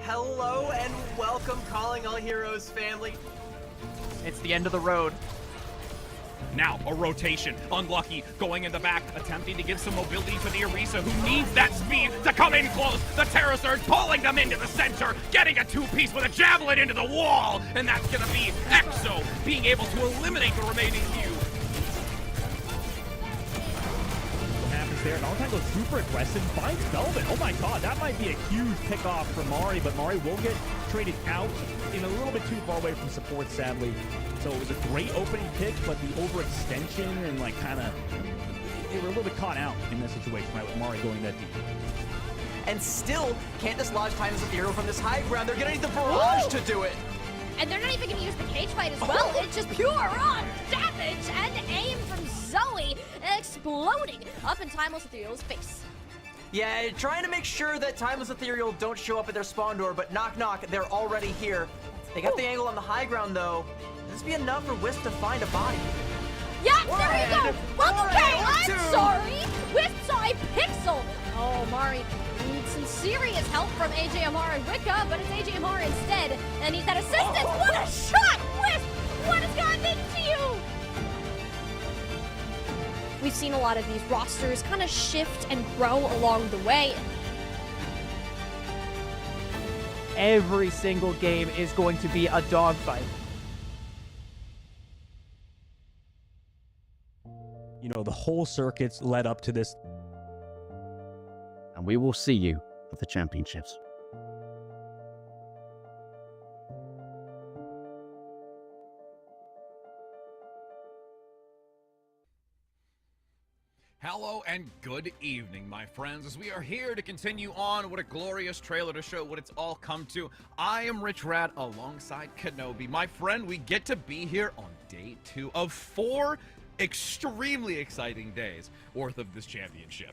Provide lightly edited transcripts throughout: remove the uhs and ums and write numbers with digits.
Hello and welcome, Calling All Heroes family. It's the end of the road. Now, a rotation. Unlucky, going in the back, attempting to give some mobility to the Orisa, who needs that speed to come in close. The Terra Surge pulling them into the center, getting a two-piece with a javelin into the wall. And that's going to be Exo being able to eliminate the remaining few. What happens there? Valentine goes super aggressive, finds Velvet. Oh my god, that might be a huge pickoff for Mari, but Mari will get traded out in a little bit too far away from support, sadly. So it was a great opening pick, but the overextension and like kind of, they were a little bit caught out in that situation, right, with Mari going that deep. And still can't dislodge Timeless Ethereal from this high ground. They're gonna need the barrage to do it. And they're not even gonna use the cage fight as well. It's just pure raw damage and aim from Zoe exploding up in Timeless Ethereal's face. Yeah, trying to make sure that Timeless Ethereal don't show up at their spawn door, but knock knock, they're already here. They got the angle on the high ground though. This be enough for Wisp to find a body. Yeah, there you go. Well, okay, I'm sorry. Wisp saw a pixel. Oh, Mari needs some serious help from AJMR and Wicca, but it's AJMR instead. And needs that assistance. What a shot, Wisp! What has gotten into you? We've seen a lot of these rosters kind of shift and grow along the way. Every single game is going to be a dogfight. You know, the whole circuits led up to this. And we will see you at the championships. Hello and good evening, my friends, as we are here to continue on. What a glorious trailer to show what it's all come to. I am Rich Rad alongside Kenobi. My friend, we get to be here on day 2 of 4 extremely exciting days worth of this championship.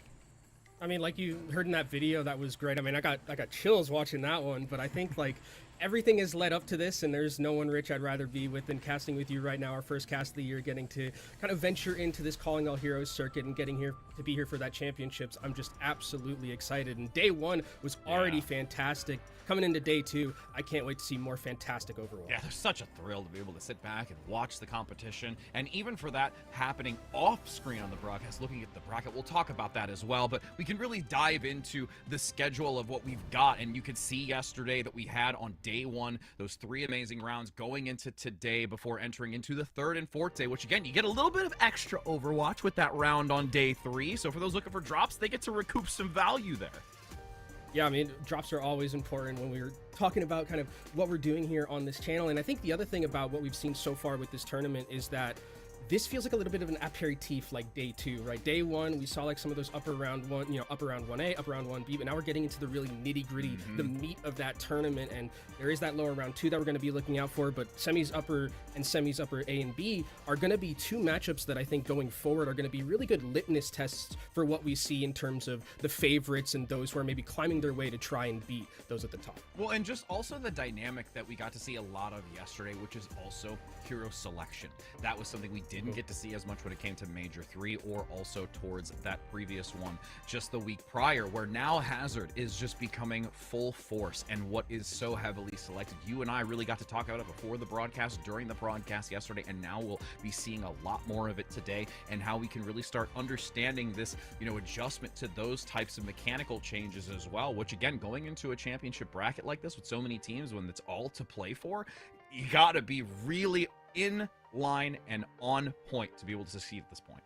I mean, like you heard in that video, that was great. I mean, I got chills watching that one, but I think like everything has led up to this, and there's no one, Rich, I'd rather be with than casting with you right now, our first cast of the year, getting to kind of venture into this Calling All Heroes circuit and getting here to be here for that championships. I'm just absolutely excited, and day 1 was already fantastic. Coming into day 2, I can't wait to see more fantastic Overwatch. Yeah, there's such a thrill to be able to sit back and watch the competition, and even for that happening off screen on the broadcast, looking at the bracket, we'll talk about that as well, but we can really dive into the schedule of what we've got, and you could see yesterday that we had on day 1 those 3 amazing rounds going into today before entering into the 3rd and 4th day, which again, you get a little bit of extra Overwatch with that round on day 3, so for those looking for drops, they get to recoup some value there. Yeah, I mean, drops are always important when we're talking about kind of what we're doing here on this channel. And I think the other thing about what we've seen so far with this tournament is that this feels like a little bit of an aperitif like day 2, right? Day 1, we saw like some of those upper round 1, upper round 1A, upper round 1B, but now we're getting into the really nitty gritty, the meat of that tournament. And there is that lower round 2 that we're going to be looking out for, but semis upper and semis upper A and B are going to be 2 matchups that I think going forward are going to be really good litmus tests for what we see in terms of the favorites and those who are maybe climbing their way to try and beat those at the top. Well, and just also the dynamic that we got to see a lot of yesterday, which is also hero selection. That was something we didn't get to see as much when it came to Major 3 or also towards that previous one just the week prior, where now Hazard is just becoming full force and what is so heavily selected. You and I really got to talk about it before the broadcast, during the broadcast yesterday, and now we'll be seeing a lot more of it today, and how we can really start understanding this, adjustment to those types of mechanical changes as well, which again, going into a championship bracket like this with so many teams, when it's all to play for, you gotta be really in line and on point to be able to succeed at this point.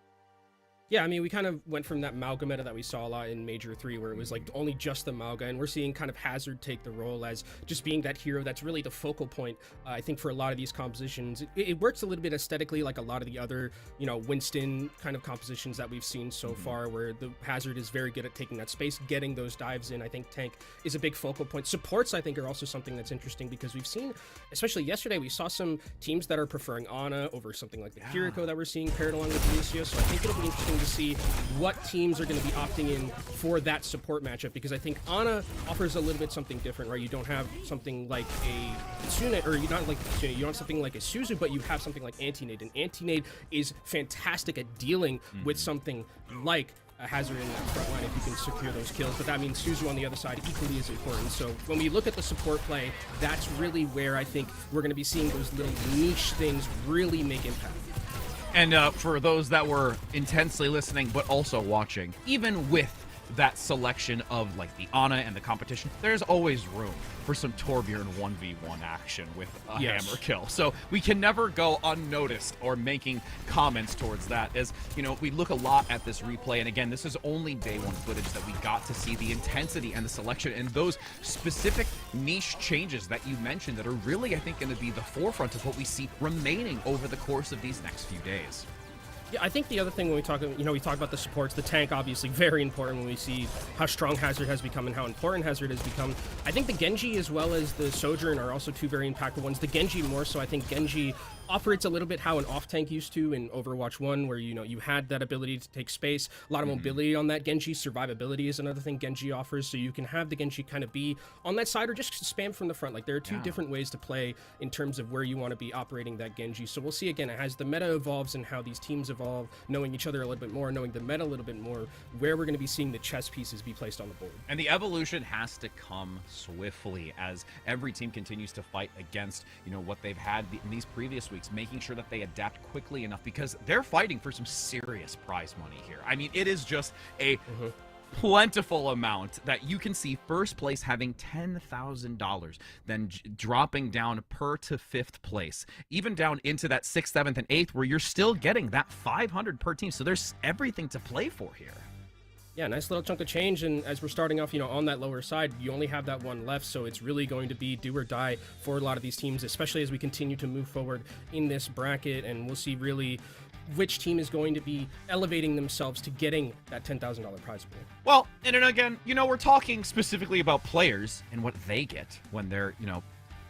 Yeah, I mean, we kind of went from that Mauga meta that we saw a lot in Major 3, where it was like only just the Mauga, and we're seeing kind of Hazard take the role as just being that hero that's really the focal point, I think, for a lot of these compositions. It works a little bit aesthetically like a lot of the other, Winston kind of compositions that we've seen so far, where the Hazard is very good at taking that space, getting those dives in. I think Tank is a big focal point. Supports, I think, are also something that's interesting, because we've seen, especially yesterday, we saw some teams that are preferring Ana over something like the Kiriko that we're seeing paired along with Lucio, so I think it'll be interesting to see what teams are going to be opting in for that support matchup, because I think Ana offers a little bit something different, right? You don't have something like a Tsune, or you don't like Tsune, you don't have something like a Suzu, but you have something like Anti-Nade, and Anti-Nade is fantastic at dealing with something like Hazard in that front line if you can secure those kills. But that means Suzu on the other side equally as important. So when we look at the support play, that's really where I think we're going to be seeing those little niche things really make impact. And for those that were intensely listening but also watching, even with that selection of like the Ana and the competition, there's always room for some Torbjorn 1v1 action with a hammer kill. So we can never go unnoticed or making comments towards that. As you know, we look a lot at this replay, and again, this is only day one footage that we got to see the intensity and the selection and those specific niche changes that you mentioned that are really, I think, going to be the forefront of what we see remaining over the course of these next few days. Yeah, I think the other thing when we talk, we talk about the supports, the tank obviously very important when we see how strong Hazard has become and how important Hazard has become. I think the Genji as well as the Sojourn are also two very impactful ones. The Genji more so. I think Genji operates a little bit how an off tank used to in Overwatch 1, where you had that ability to take space, a lot of mobility on that Genji. Survivability is another thing Genji offers, so you can have the Genji kind of be on that side or just spam from the front. Like, there are two different ways to play in terms of where you want to be operating that Genji. So we'll see again as the meta evolves and how these teams evolve, knowing each other a little bit more, knowing the meta a little bit more, where we're going to be seeing the chess pieces be placed on the board. And the evolution has to come swiftly as every team continues to fight against, what they've had in these previous weeks, making sure that they adapt quickly enough, because they're fighting for some serious prize money here. I mean, it is just a plentiful amount that you can see first place having $10,000, then dropping down per to 5th place, even down into that 6th, 7th, and 8th, where you're still getting that 500 per team. So there's everything to play for here. Yeah, nice little chunk of change, and as we're starting off, on that lower side, you only have that one left, so it's really going to be do or die for a lot of these teams, especially as we continue to move forward in this bracket, and we'll see really which team is going to be elevating themselves to getting that $10,000 prize pool. Well, and again, we're talking specifically about players and what they get when they're,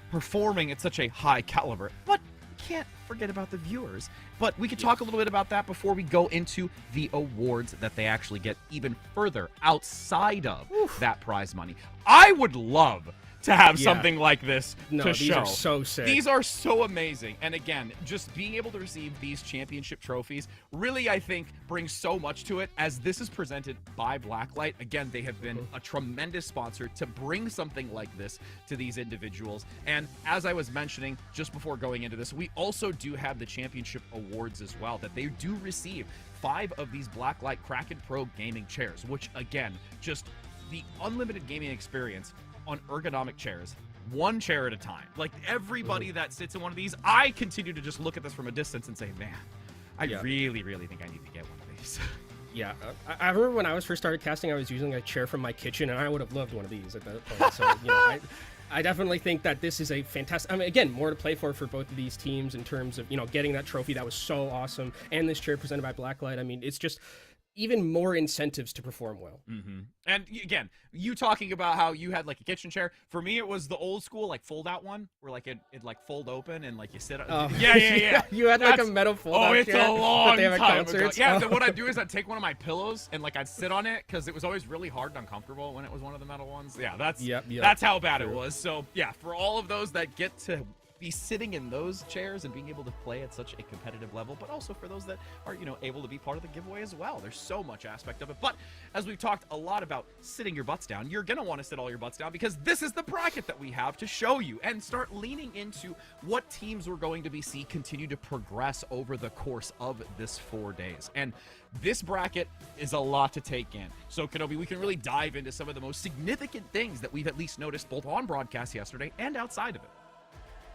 performing at such a high caliber, but can't forget about the viewers. But we could talk a little bit about that before we go into the awards that they actually get even further outside of that prize money. I would love to have something like this to these show. Are so sick. These are so amazing. And again, just being able to receive these championship trophies really, I think, brings so much to it, as this is presented by Blacklight. Again, they have been a tremendous sponsor to bring something like this to these individuals. And as I was mentioning just before going into this, we also do have the championship awards as well, that they do receive 5 of these Blacklight Kraken Pro gaming chairs, which again, just the unlimited gaming experience on ergonomic chairs, one chair at a time. Like, everybody that sits in one of these, I continue to just look at this from a distance and say, man, I really, really think I need to get one of these. Yeah, I remember when I was first started casting, I was using a chair from my kitchen, and I would have loved one of these at that point. So, I definitely think that this is a fantastic, again, more to play for both of these teams in terms of, getting that trophy. That was so awesome. And this chair presented by Blacklight. I mean, it's just even more incentives to perform well. And again, you talking about how you had like a kitchen chair. For me, it was the old school like fold out one, where like it like fold open and like you sit. Yeah. You had like a metal fold out it's chair a long that they have at time ago. concerts. Yeah, what I'd do is I'd take one of my pillows and like I'd sit on it, because it was always really hard and uncomfortable when it was one of the metal ones. Yeah, that's how bad it was. So yeah, for all of those that get to be sitting in those chairs and being able to play at such a competitive level, but also for those that are, able to be part of the giveaway as well. There's so much aspect of it. But as we've talked a lot about sitting your butts down, you're going to want to sit all your butts down, because this is the bracket that we have to show you, and start leaning into what teams we're going to be see continue to progress over the course of this 4 days. And this bracket is a lot to take in. So, Kenobi, we can really dive into some of the most significant things that we've at least noticed both on broadcast yesterday and outside of it.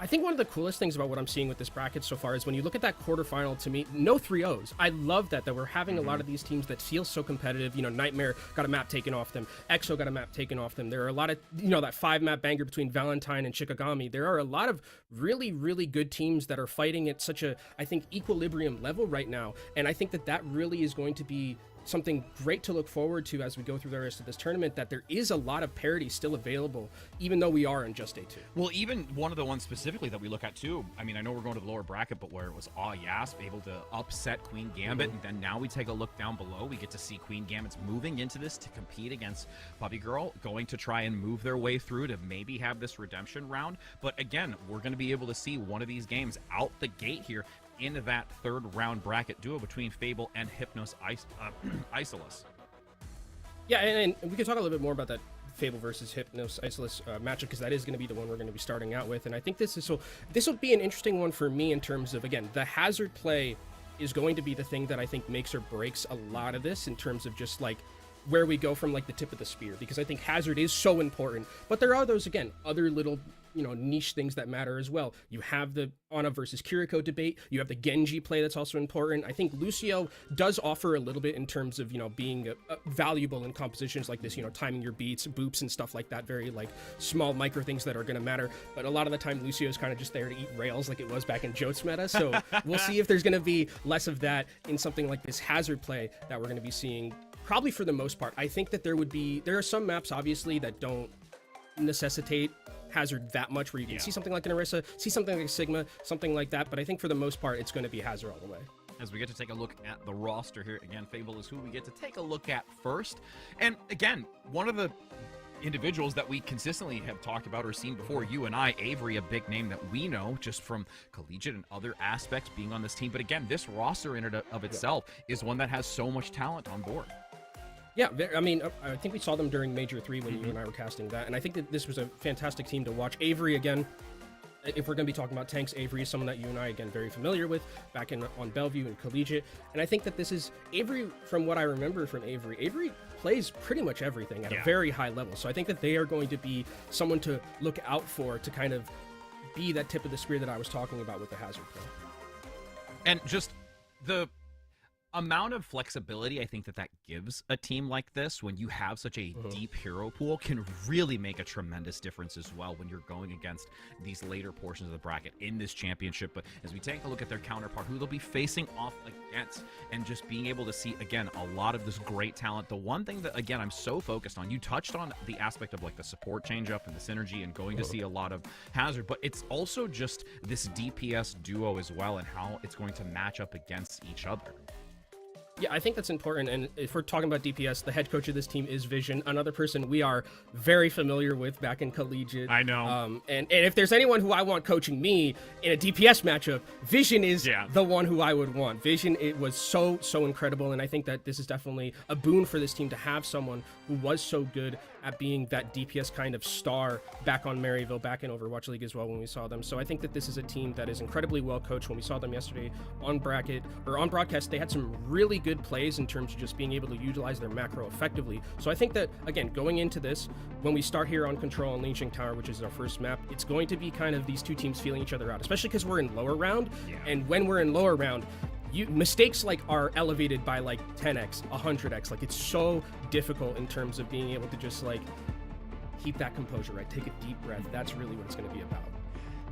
I think one of the coolest things about what I'm seeing with this bracket so far is when you look at that quarterfinal, to me, no 3-0s. I love that we're having a lot of these teams that feel so competitive. Nightmare got a map taken off them. EXO got a map taken off them. There are a lot of, that 5-map banger between Valentine and Shikigami. There are a lot of really, really good teams that are fighting at such a, I think, equilibrium level right now. And I think that really is going to be something great to look forward to as we go through the rest of this tournament, that there is a lot of parity still available, even though we are in just day 2. Well, even one of the ones specifically that we look at too, I mean, I know we're going to the lower bracket, but where it was Yasp able to upset Queen Gambit, and then now we take a look down below, we get to see Queen Gambit's moving into this to compete against Puppy Girl, going to try and move their way through to maybe have this redemption round. But again, we're going to be able to see one of these games out the gate here in that 3rd round bracket duo between Fable and Hypnos Isolus. Yeah, and we can talk a little bit more about that Fable versus Hypnos Isolus matchup, because that is going to be the one we're going to be starting out with. And I think this will be an interesting one for me in terms of, again, the hazard play is going to be the thing that I think makes or breaks a lot of this in terms of just like where we go from like the tip of the spear, because I think hazard is so important. But there are those, again, other little, you know, niche things that matter as well. You have the Ana versus Kiriko debate. You have the Genji play that's also important. I think Lucio does offer a little bit in terms of, you know, being valuable in compositions like this, you know, timing your beats, boops and stuff like that, very like small micro things that are going to matter. But a lot of the time Lucio's kind of just there to eat rails like it was back in Jote's meta. So we'll see if there's going to be less of that in something like this hazard play that we're going to be seeing. Probably for the most part. I think that there are some maps obviously that don't necessitate hazard that much, where you can see something like an Orisa, see something like a Sigma, something like that, but I think for the most part it's going to be hazard all the way. As we get to take a look at the roster here, again, Fable is who we get to take a look at first. And again, one of the individuals that we consistently have talked about or seen before, you and I, Avery, a big name that we know just from collegiate and other aspects being on this team. But again, this roster in and of itself is one that has so much talent on board. Yeah, I mean, I think we saw them during Major 3 when you and I were casting that, and I think that this was a fantastic team to watch. Avery, again, if we're going to be talking about tanks, Avery is someone that you and I, again, very familiar with back on Bellevue and Collegiate, and I think that this is, Avery, from what I remember from Avery plays pretty much everything at a very high level, so I think that they are going to be someone to look out for to kind of be that tip of the spear that I was talking about with the hazard play. And just the amount of flexibility I think that gives a team like this when you have such a deep hero pool can really make a tremendous difference as well when you're going against these later portions of the bracket in this championship. But as we take a look at their counterpart, who they'll be facing off against, and just being able to see, again, a lot of this great talent. The one thing that, again, I'm so focused on, you touched on the aspect of like the support change up and the synergy and going to see a lot of hazard, but it's also just this DPS duo as well and how it's going to match up against each other. Yeah, I think that's important, and if we're talking about DPS, the head coach of this team is Vision, another person we are very familiar with back in Collegiate. I know. And if there's anyone who I want coaching me in a DPS matchup, Vision is the one who I would want. Vision, it was so incredible, and I think that this is definitely a boon for this team to have someone who was so good at being that DPS kind of star back on Maryville, back in Overwatch League as well when we saw them. So I think that this is a team that is incredibly well coached. When we saw them yesterday on broadcast, they had some really good plays in terms of just being able to utilize their macro effectively. So I think that, again, going into this, when we start here on Control on Lijiang Tower, which is our first map, it's going to be kind of these two teams feeling each other out, especially because we're in lower round. And when we're in lower round, mistakes like are elevated by like 10x, 100x. Like, it's so difficult in terms of being able to just like keep that composure, right? Take a deep breath. That's really what it's going to be about.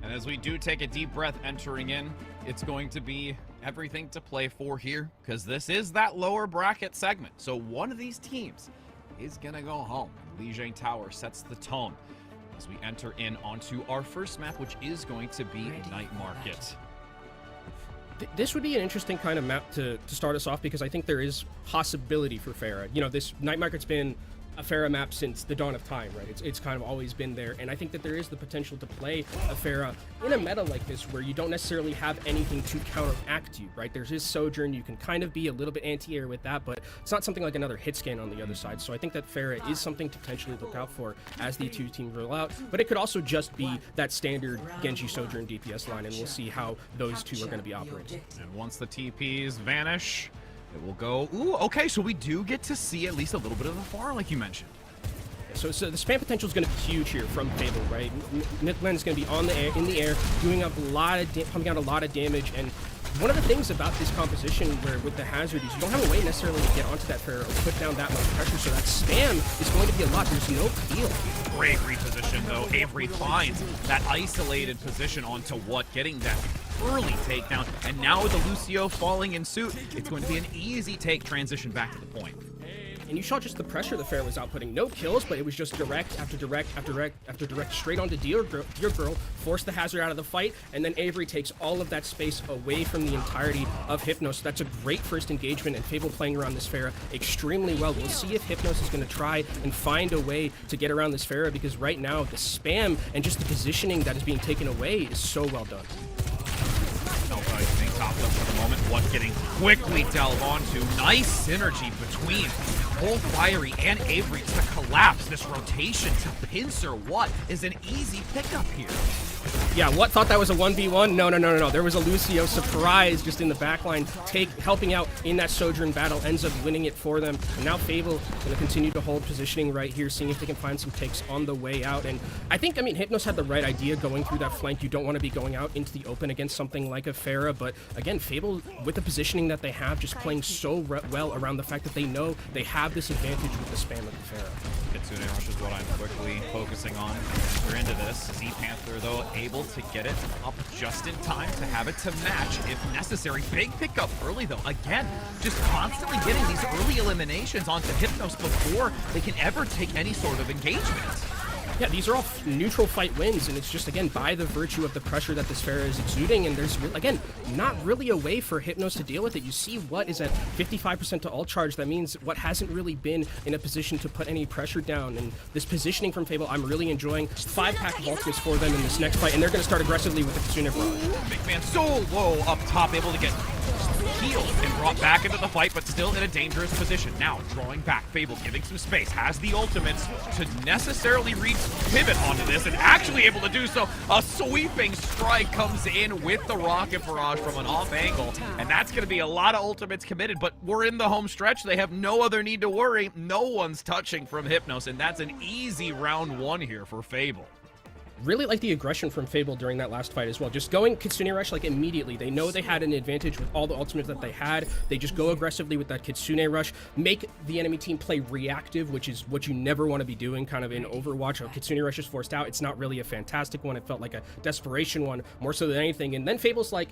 And as we do take a deep breath entering in, it's going to be everything to play for here, because this is that lower bracket segment. So one of these teams is going to go home. Lijiang Tower sets the tone as we enter in onto our first map, which is going to be Night Market. This would be an interesting kind of map to start us off, because I think there is possibility for Pharah. You know, this Night Market's been a Pharah map since the dawn of time, right? It's kind of always been there, and I think that there is the potential to play a Pharah in a meta like this where you don't necessarily have anything to counteract you, right? There's his Sojourn, you can kind of be a little bit anti-air with that, but it's not something like another hit scan on the other side. So I think that Pharah is something to potentially look out for as the two teams roll out, but it could also just be that standard Genji Sojourn DPS line, and we'll see how those two are going to be operating. And once the TPs vanish, it will go. Ooh, okay, so we do get to see at least a little bit of the far, like you mentioned. So the spam potential is going to be huge here from Fable, right? Nickman is going to be in the air, doing up pumping out a lot of damage. And one of the things about this composition, where with the hazard, is you don't have a way necessarily to get onto that Pharah or put down that much pressure. So that spam is going to be a lot. There's no peel. Great reposition though. Avery finds that isolated position onto what, getting that early takedown, and now with the Lucio falling in suit, it's going to be an easy take transition back to the point. And you saw just the pressure the Pharah was outputting. No kills, but it was just direct after direct after direct after direct straight onto Dear Girl, forced the hazard out of the fight, and then Avery takes all of that space away from the entirety of Hypnos. That's a great first engagement, and Fable playing around this Pharah extremely well. We'll see if Hypnos is going to try and find a way to get around this Pharah, because right now the spam and just the positioning that is being taken away is so well done. No, I think top them for the moment. What getting quickly delved onto. Nice synergy between both Fiery and Avery to collapse this rotation to pincer what is an easy pickup here. Yeah, what thought that was a 1v1? No. There was a Lucio surprise just in the backline, helping out in that Sojourn battle, ends up winning it for them. And now Fable going to continue to hold positioning right here, seeing if they can find some takes on the way out. And I think, Hypnos had the right idea going through that flank. You don't want to be going out into the open against something like a Pharah, but again, Fable, with the positioning that they have, just playing so well around the fact that they know they have this advantage with the spam of the Pharah. Kitsune Rush is what I'm quickly focusing on. They're into this. Z Panther, though, able to get it up just in time to have it to match if necessary. Big pickup early, though. Again, just constantly getting these early eliminations onto Hypnos before they can ever take any sort of engagement. Yeah, these are all neutral fight wins, and it's just, again, by the virtue of the pressure that this Pharah is exuding, and there's, again, not really a way for Hypnos to deal with it. You see what is at 55% to all charge. That means what hasn't really been in a position to put any pressure down, and this positioning from Fable, I'm really enjoying. 5-pack of ultimates for them in this next fight, and they're going to start aggressively with the Kitsune Barrage. Big man so low up top, able to get healed and brought back into the fight, but still in a dangerous position. Now, drawing back, Fable giving some space, has the ultimates to necessarily pivot onto this, and actually able to do so. A sweeping strike comes in with the rocket barrage from an off angle, and that's going to be a lot of ultimates committed, but we're in the home stretch. They have no other need to worry. No one's touching from Hypnos, and that's an easy round one here for Fable. Really like the aggression from Fable during that last fight as well. Just going Kitsune Rush like immediately. They know they had an advantage with all the ultimates that they had. They just go aggressively with that Kitsune Rush, make the enemy team play reactive, which is what you never want to be doing kind of in Overwatch. A Kitsune Rush is forced out. It's not really a fantastic one. It felt like a desperation one more so than anything. And then Fable's like,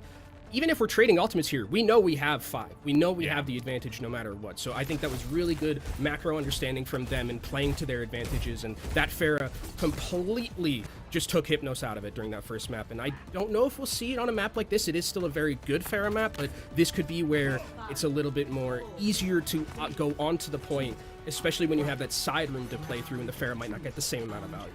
even if we're trading ultimates here, we know we have 5. We know we have the advantage no matter what. So I think that was really good macro understanding from them and playing to their advantages. And that Pharah completely just took Hypnos out of it during that first map. And I don't know if we'll see it on a map like this. It is still a very good Pharah map, but this could be where it's a little bit more easier to go on to the point, especially when you have that side room to play through and the Pharah might not get the same amount of value.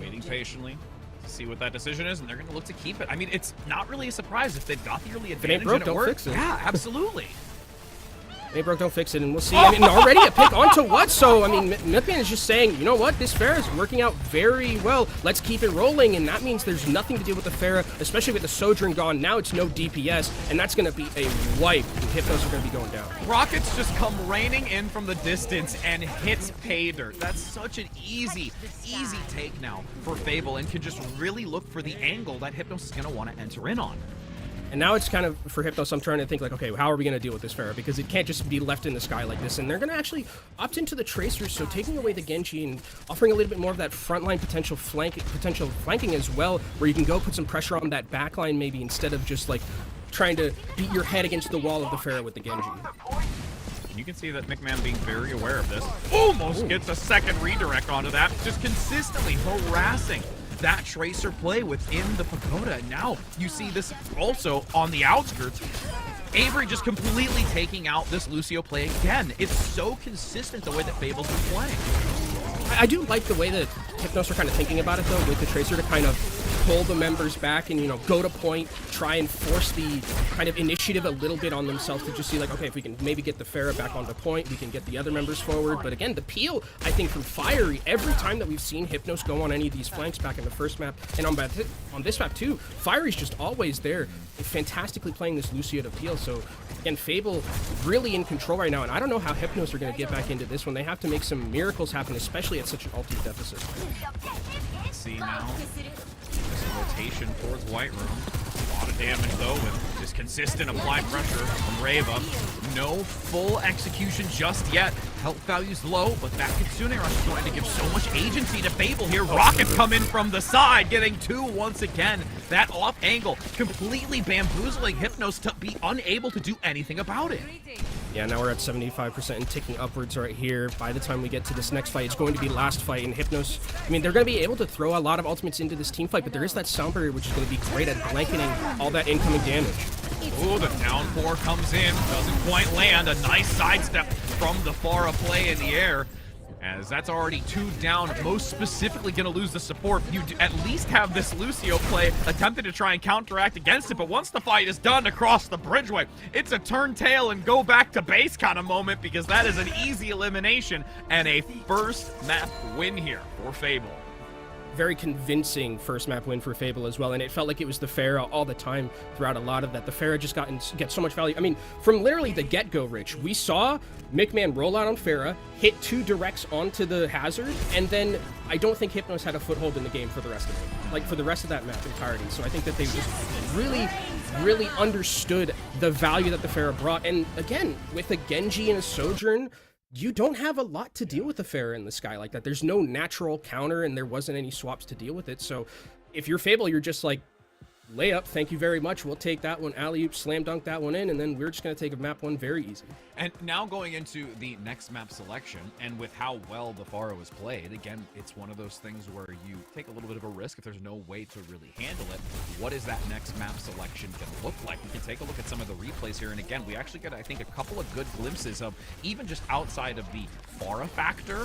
Waiting patiently to see what that decision is, and they're going to look to keep it. I mean, it's not really a surprise if they've got the early advantage. If it ain't broke, and it don't worked. fix it. Yeah, absolutely. Ain't broke, don't fix it, and we'll see. I mean, already a pick onto what? So, I mean, Mythman is just saying, you know what, this Pharah is working out very well. Let's keep it rolling, and that means there's nothing to do with the Pharah, especially with the Sojourn gone. Now it's no DPS, and that's going to be a wipe, and Hypnos are going to be going down. Rockets just come raining in from the distance and hits pay dirt. That's such an easy take now for Fable, and can just really look for the angle that Hypnos is going to want to enter in on. And now it's kind of, for Hypnos, I'm trying to think like, okay, how are we going to deal with this Pharah? Because it can't just be left in the sky like this. And they're going to actually opt into the Tracers, so taking away the Genji and offering a little bit more of that frontline potential flanking as well, where you can go put some pressure on that backline maybe instead of just like trying to beat your head against the wall of the Pharah with the Genji. You can see that McMahon being very aware of this. Almost gets a second redirect onto that, just consistently harassing that Tracer play within the Pagoda. And now you see this also on the outskirts. Avery just completely taking out this Lucio play again. It's so consistent the way that Fable's been playing. I do like the way that Hypnos are kind of thinking about it though, with the Tracer to kind of pull the members back and, you know, go to point, try and force the kind of initiative a little bit on themselves to just see like, okay, if we can maybe get the Pharah back onto point, we can get the other members forward. But again, the peel, I think, from Fiery, every time that we've seen Hypnos go on any of these flanks back in the first map, and on this map too, Fiery's just always there, fantastically playing this Lucio to peel. So again, Fable really in control right now, and I don't know how Hypnos are going to get back into this one. They have to make some miracles happen, especially at such an ulti deficit. Let's see now. This rotation towards White Room. A lot of damage though, with just consistent applied pressure from Reva. No full execution just yet. Health value's low, but that Kitsune Rush is going to give so much agency to Fable here. Rockets come in from the side, getting 2 once again. That off angle completely bamboozling Hypnos to be unable to do anything about it. Yeah, now we're at 75% and ticking upwards right here. By the time we get to this next fight, it's going to be last fight, and Hypnos, I mean, they're going to be able to throw a lot of ultimates into this team fight, but there is that sound barrier, which is going to be great at blanketing all that incoming damage. Ooh, the downpour comes in, doesn't quite land. A nice sidestep from the Pharah play in the air. as that's already 2 down, most specifically going to lose the support. You at least have this Lucio play attempted to try and counteract against it, but once the fight is done across the bridgeway, it's a turn tail and go back to base kind of moment, because that is an easy elimination and a first map win here for Fable. Very convincing first map win for Fable as well, and it felt like it was the Pharah all the time throughout a lot of that. The Pharah just gets so much value. I mean, from literally the get-go, Rich, we saw McMahon roll out on Pharah, hit 2 directs onto the Hazard, and then I don't think Hypnos had a foothold in the game for the rest of it, like for the rest of that map entirety. So I think that they just really understood the value that the Pharah brought. And again, with a Genji and a Sojourn, you don't have a lot to deal with the Pharah in the sky like that. There's no natural counter, and there wasn't any swaps to deal with it. So if you're Fable, you're just like, layup, thank you very much. We'll take that one, alley-oop, slam dunk that one in, and then we're just going to take a map 1 very easy. And now going into the next map selection, and with how well the Pharah was played, again, it's one of those things where you take a little bit of a risk if there's no way to really handle it. What is that next map selection going to look like? We can take a look at some of the replays here, and again, we actually get, I think, a couple of good glimpses of, even just outside of the Pharah factor,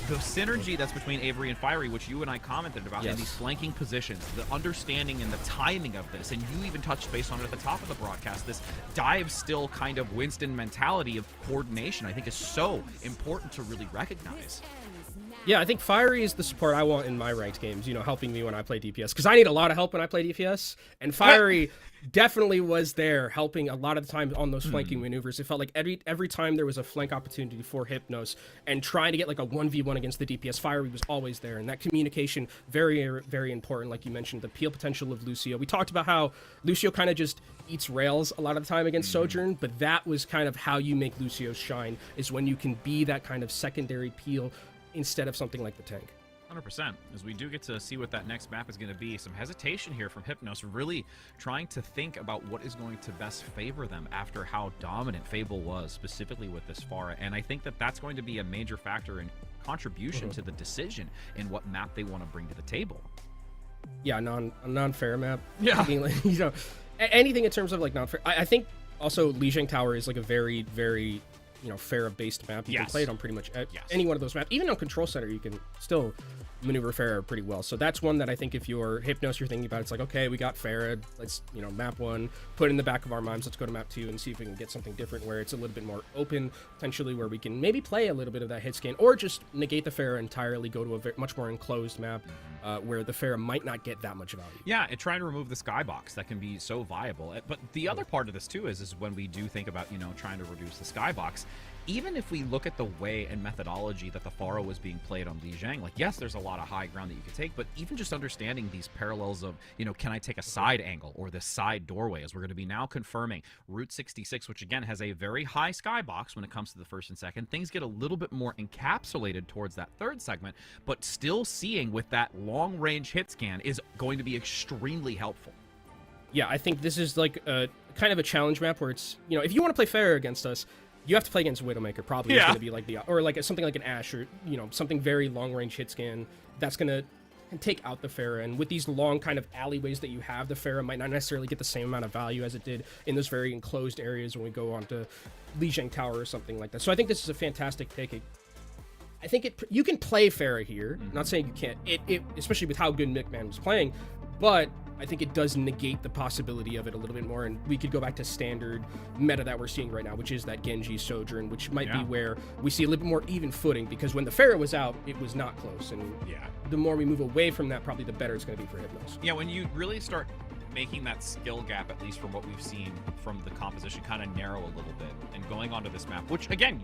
the synergy that's between Avery and Fiery, which you and I commented about in these flanking positions, the understanding and the timing of this, and you even touched base on it at the top of the broadcast, this dive still kind of Winston mentality of coordination, I think, is so important to really recognize. Yeah, I think Fiery is the support I want in my ranked games, you know, helping me when I play DPS, because I need a lot of help when I play DPS, and Fiery definitely was there helping a lot of the time on those flanking maneuvers. It felt like every time there was a flank opportunity for Hypnos and trying to get like a 1v1 against the DPS, Fiery was always there, and that communication, very, very important. Like you mentioned, the peel potential of Lucio. We talked about how Lucio kind of just eats rails a lot of the time against Sojourn, but that was kind of how you make Lucio shine, is when you can be that kind of secondary peel instead of something like the tank. 100%, as we do get to see what that next map is going to be. Some hesitation here from Hypnos, really trying to think about what is going to best favor them after how dominant Fable was, specifically with this Pharah. And I think that that's going to be a major factor in contribution to the decision in what map they want to bring to the table. Yeah, a non-fair map. Yeah. I mean, like, you know, anything in terms of like non-fair. I think also Lijiang Tower is like a very, very, you know, Pharah-based map. You can play it on pretty much any one of those maps. Even on Control Center, you can still maneuver Pharah pretty well. So that's one that I think if you're Hypnos, you're thinking about. It's like, okay, we got Pharah. Let's, you know, map 1, put it in the back of our minds. Let's go to map 2 and see if we can get something different where it's a little bit more open, potentially where we can maybe play a little bit of that hit scan, or just negate the Pharah entirely, go to a much more enclosed map where the Pharah might not get that much value. Yeah, and trying to remove the skybox that can be so viable. But the other part of this too is when we do think about, you know, trying to reduce the skybox, even if we look at the way and methodology that the Pharah was being played on Lijiang, like, yes, there's a lot of high ground that you could take, but even just understanding these parallels of, you know, can I take a side angle or this side doorway, as we're going to be now confirming Route 66, which again has a very high skybox when it comes to the first and second. Things get a little bit more encapsulated towards that third segment, but still seeing with that long range hit scan is going to be extremely helpful. Yeah, I think this is like a kind of a challenge map where it's, you know, if you want to play Pharah against us, you have to play against Widowmaker, probably. It's going to be like or like something like an Ashe, or, you know, something very long-range hit scan that's going to take out the Pharah. And with these long kind of alleyways that you have, the Pharah might not necessarily get the same amount of value as it did in those very enclosed areas when we go on to Lijiang Tower or something like that. So I think this is a fantastic pick. I think you can play Pharah here. Not saying you can't. It especially with how good McMahon was playing, but I think it does negate the possibility of it a little bit more, and we could go back to standard meta that we're seeing right now, which is that Genji Sojourn, which might be where we see a little bit more even footing, because when the Pharah was out, it was not close, and the more we move away from that, probably the better it's going to be for Hypnos. Yeah, when you really start making that skill gap, at least from what we've seen from the composition, kind of narrow a little bit, and going onto this map, which again,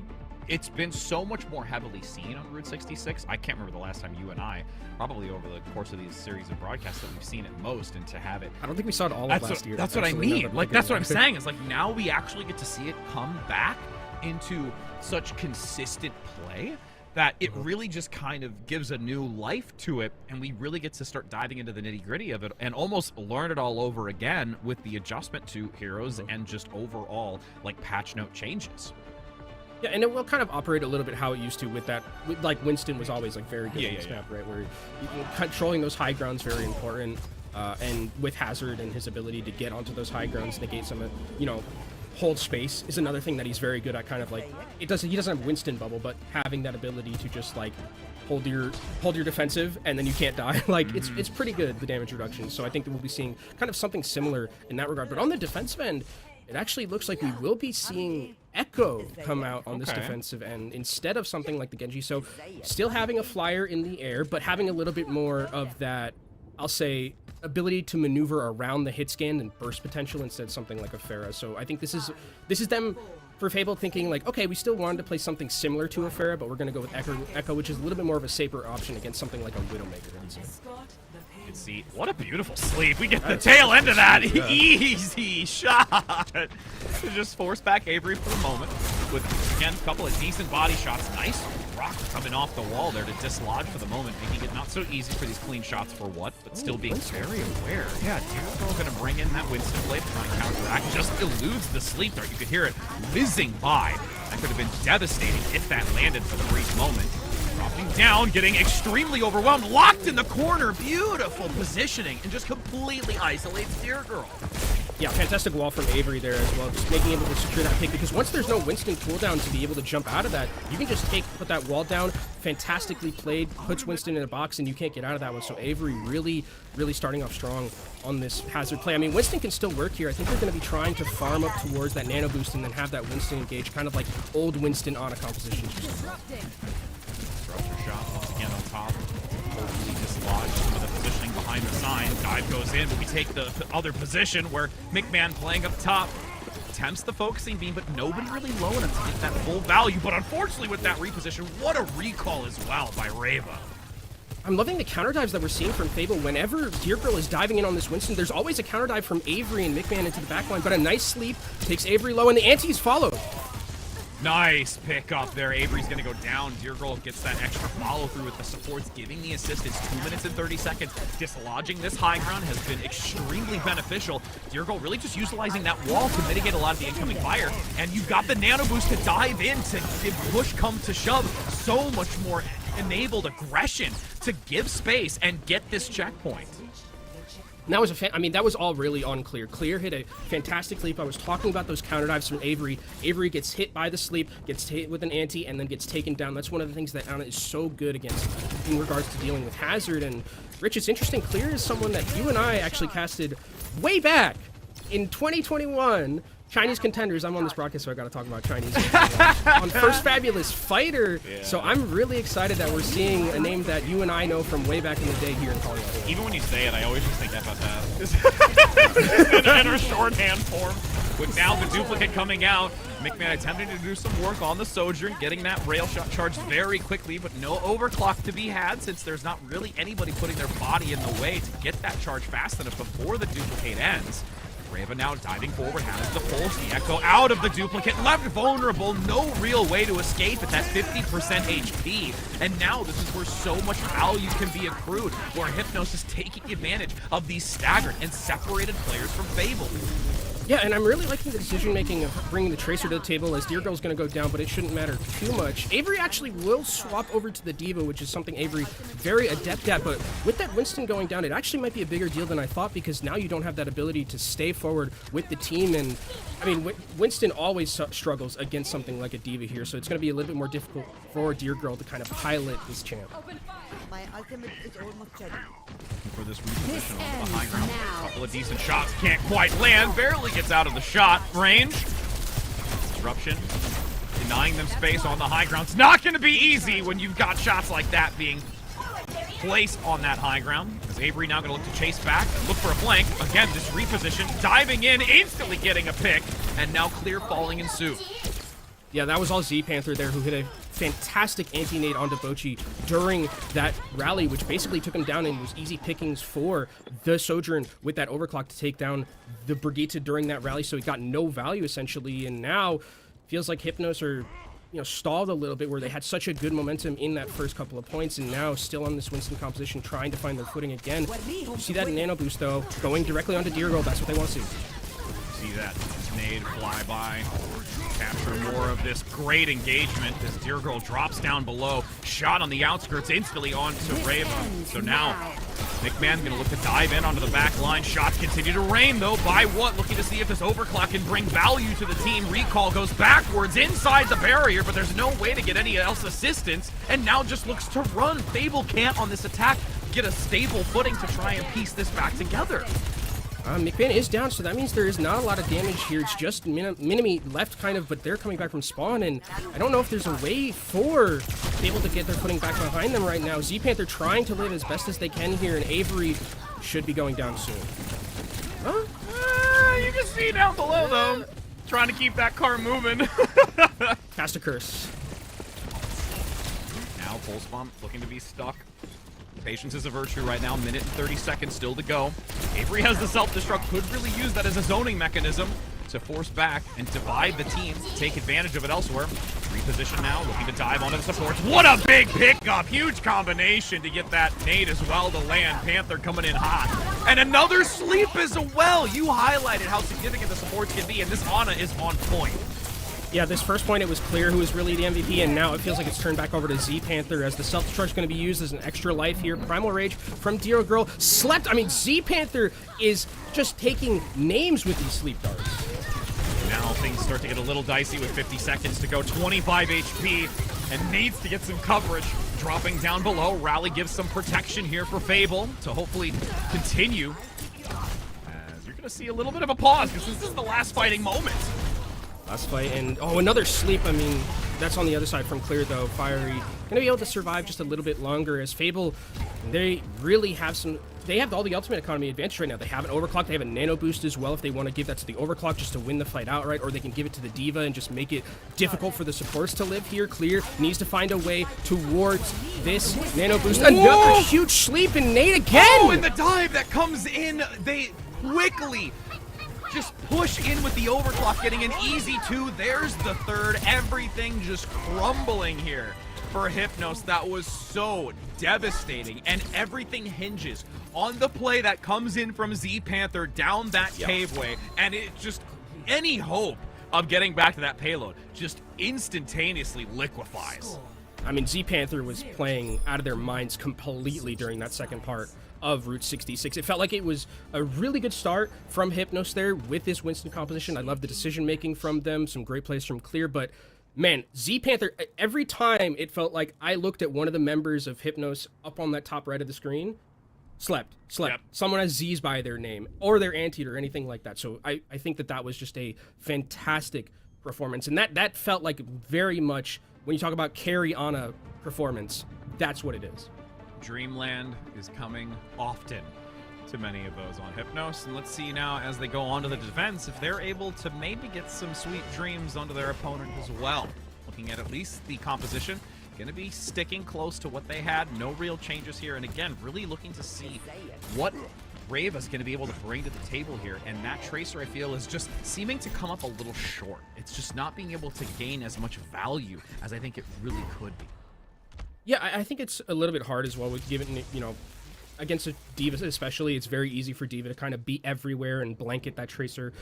it's been so much more heavily seen on Route 66. I can't remember the last time you and I, probably over the course of these series of broadcasts, that we've seen it most, and to have it. I don't think we saw it all of last year. That's what I mean. Like, that's what I'm saying. It's like now we actually get to see it come back into such consistent play that it really just kind of gives a new life to it, and we really get to start diving into the nitty-gritty of it and almost learn it all over again with the adjustment to heroes and just overall, like, patch note changes. Yeah, and it will kind of operate a little bit how it used to with that. Like Winston was always like very good in this map, right? Where controlling those high grounds very important, and with Hazard and his ability to get onto those high grounds, negate some of, you know, hold space is another thing that he's very good at. Kind of like he doesn't have Winston bubble, but having that ability to just like hold your defensive and then you can't die. Like it's pretty good, the damage reduction. So I think that we'll be seeing kind of something similar in that regard. But on the defensive end, it actually looks like we will be seeing Echo come out on this defensive end instead of something like the Genji. So still having a flyer in the air, but having a little bit more of that, I'll say, ability to maneuver around the hit scan and burst potential instead of something like a Pharah. So I think this is them for Fable thinking like, okay, we still wanted to play something similar to a Pharah, but we're going to go with Echo, which is a little bit more of a safer option against something like a Widowmaker. You can see what a beautiful sleep. We get the tail end of that. Easy shot. Just force back Avery for the moment with, again, a couple of decent body shots. Nice rock coming off the wall there to dislodge for the moment, making it not so easy for these clean shots for what, but still being very aware. Yeah, Dorado going to bring in that Winston blade to try and counteract. Just eludes the sleep dart. You could hear it whizzing by. That could have been devastating if that landed for the brief moment. Dropping down, getting extremely overwhelmed, locked in the corner. Beautiful positioning, and just completely isolates Dear Girl. Yeah, fantastic wall from Avery there as well, just making able to secure that pick, because once there's no Winston cooldown to be able to jump out of that, you can just put that wall down, fantastically played, puts Winston in a box, and you can't get out of that one. So Avery really starting off strong on this hazard play. I mean, Winston can still work here. I think they're going to be trying to farm up towards that nano boost and then have that Winston engage, kind of like old Winston on a composition. Disruptor shot once again on top. Hopefully dislodge some of the positioning behind the sign. Dive goes in, but we take the other position where McMahon playing up top attempts the focusing beam, but nobody really low enough to get that full value. But unfortunately with that reposition, what a recall as well by Reva. I'm loving the counter dives that we're seeing from Fable. Whenever Dear Girl is diving in on this Winston, there's always a counter dive from Avery and McMahon into the backline, but a nice sleep takes Avery low, and the antis follow. Nice pick up there. Avery's going to go down. Dear Girl gets that extra follow through with the supports, giving the assist. It's 2 minutes and 30 seconds. Dislodging this high ground has been extremely beneficial. Dear Girl really just utilizing that wall to mitigate a lot of the incoming fire. And you've got the nano boost to dive in, to push come to shove. So much more enabled aggression to give space and get this checkpoint. And that was that was all really on Clear. Clear hit a fantastic leap. I was talking about those counter dives from Avery. Avery gets hit by the sleep, gets hit with an anti, and then gets taken down. That's one of the things that Anna is so good against in regards to dealing with hazard. And Rich, it's interesting. Clear is someone that you and I actually casted way back in 2021. Chinese contenders. I'm on this broadcast, so I gotta talk about Chinese on First Fabulous Fighter. Yeah. So I'm really excited that we're seeing a name that you and I know from way back in the day here in Colorado. Even when you say it, I always just think FFF. in our shorthand form. With now the duplicate coming out, McMahon attempting to do some work on the Sojourn, getting that rail shot charged very quickly, but no overclock to be had since there's not really anybody putting their body in the way to get that charge fast enough before the duplicate ends. Reva now diving forward, has the pulse, the echo out of the duplicate, left vulnerable, no real way to escape at that 50% HP. And now this is where so much value can be accrued, where Hypnos is taking advantage of these staggered and separated players from Fable. Yeah, and I'm really liking the decision-making of bringing the Tracer to the table, as Dear Girl's going to go down, but it shouldn't matter too much. Avery actually will swap over to the D.Va, which is something Avery very adept at, but with that Winston going down, it actually might be a bigger deal than I thought, because now you don't have that ability to stay forward with the team, and I mean, Winston always struggles against something like a D.Va here, so it's going to be a little bit more difficult for Dear Girl to kind of pilot this champ. My ultimate is almost ready. For this reposition on the high ground. A couple of decent shots, can't quite land, barely gets out of the shot range. Disruption, denying them space on the high ground. It's not going to be easy when you've got shots like that being placed on that high ground. Is Avery now going to look to chase back and look for a flank? Again, this reposition, diving in, instantly getting a pick, and now Clear falling in suit. Yeah, that was all Z-Panther there, who hit a fantastic anti-nade onto Bochi during that rally, which basically took him down and was easy pickings for the Sojourn with that overclock to take down the Brigitte during that rally, so he got no value essentially, and now feels like Hypnos are stalled a little bit, where they had such a good momentum in that first couple of points, and now still on this Winston composition trying to find their footing again. You see that nano boost though, going directly onto Dear Girl, that's what they want to see. See that nade fly by, capture more of this great engagement as Dear Girl drops down below, shot on the outskirts instantly onto Reva. So now McMahon's gonna look to dive in onto the back line. Shots continue to rain though. By what? Looking to see if this overclock can bring value to the team. Recall goes backwards inside the barrier, but there's no way to get any else assistance. And now just looks to run. Fable can't on this attack get a stable footing to try and piece this back together. McMahon is down, so that means there is not a lot of damage here. It's just Minimi left kind of, but they're coming back from spawn, and I don't know if there's a way for Fable to get their footing back behind them right now. Z-Panther trying to live as best as they can here, and Avery should be going down soon. Huh? You can see down below, though. Trying to keep that car moving. Cast a curse. Now, full spawn looking to be stuck. Patience is a virtue right now. Minute and 30 seconds still to go. Avery has the self-destruct. Could really use that as a zoning mechanism to force back and divide the team. Take advantage of it elsewhere. Reposition now. Looking to dive onto the supports. What a big pickup. Huge combination to get that nade as well to land. Panther coming in hot. And another sleep as well. You highlighted how significant the supports can be, and this Ana is on point. Yeah, this first point, it was clear who was really the MVP, and now it feels like it's turned back over to Z-Panther as the self-destruct is going to be used as an extra life here. Primal Rage from Dero Girl slept. I mean, Z-Panther is just taking names with these sleep darts. Now things start to get a little dicey with 50 seconds to go. 25 HP and needs to get some coverage. Dropping down below. Rally gives some protection here for Fable to hopefully continue. As you're going to see a little bit of a pause because this is the last fighting moment. Last fight, and oh, another sleep. I mean, that's on the other side from Clear, though. Fiery gonna be able to survive just a little bit longer as Fable, they really have some, they have all the ultimate economy advantage right now. They have an overclock, they have a nano boost as well if they want to give that to the overclock just to win the fight outright, or they can give it to the Diva and just make it difficult for the supports to live here. Clear needs to find a way towards this nano boost. Another huge sleep and nade again! Oh, and the dive that comes in, they quickly just push in with the overclock, getting an easy 2. There's the third. Everything just crumbling here for Hypnos. That was so devastating, and everything hinges on the play that comes in from Z-Panther down that caveway, and it just, any hope of getting back to that payload just instantaneously liquefies. I mean, Z-Panther was playing out of their minds completely during that second part of Route 66. It felt like it was a really good start from Hypnos there with this Winston composition. I love the decision-making from them, some great plays from Clear, but man, Z-Panther, every time it felt like I looked at one of the members of Hypnos up on that top right of the screen, slept. Yep. Someone has Z's by their name, or their anteater, or anything like that. So I think that was just a fantastic performance, and that felt like very much, when you talk about carry on a performance, that's what it is. Dreamland is coming often to many of those on Hypnos, and let's see now as they go on to the defense if they're able to maybe get some sweet dreams onto their opponent as well. Looking at least the composition, going to be sticking close to what they had. No real changes here, and again, really looking to see what Reva's going to be able to bring to the table here, and that Tracer, I feel, is just seeming to come up a little short. It's just not being able to gain as much value as I think it really could be. Yeah, I think it's a little bit hard as well with giving, you know, against a Diva especially, it's very easy for Diva to kind of be everywhere and blanket that Tracer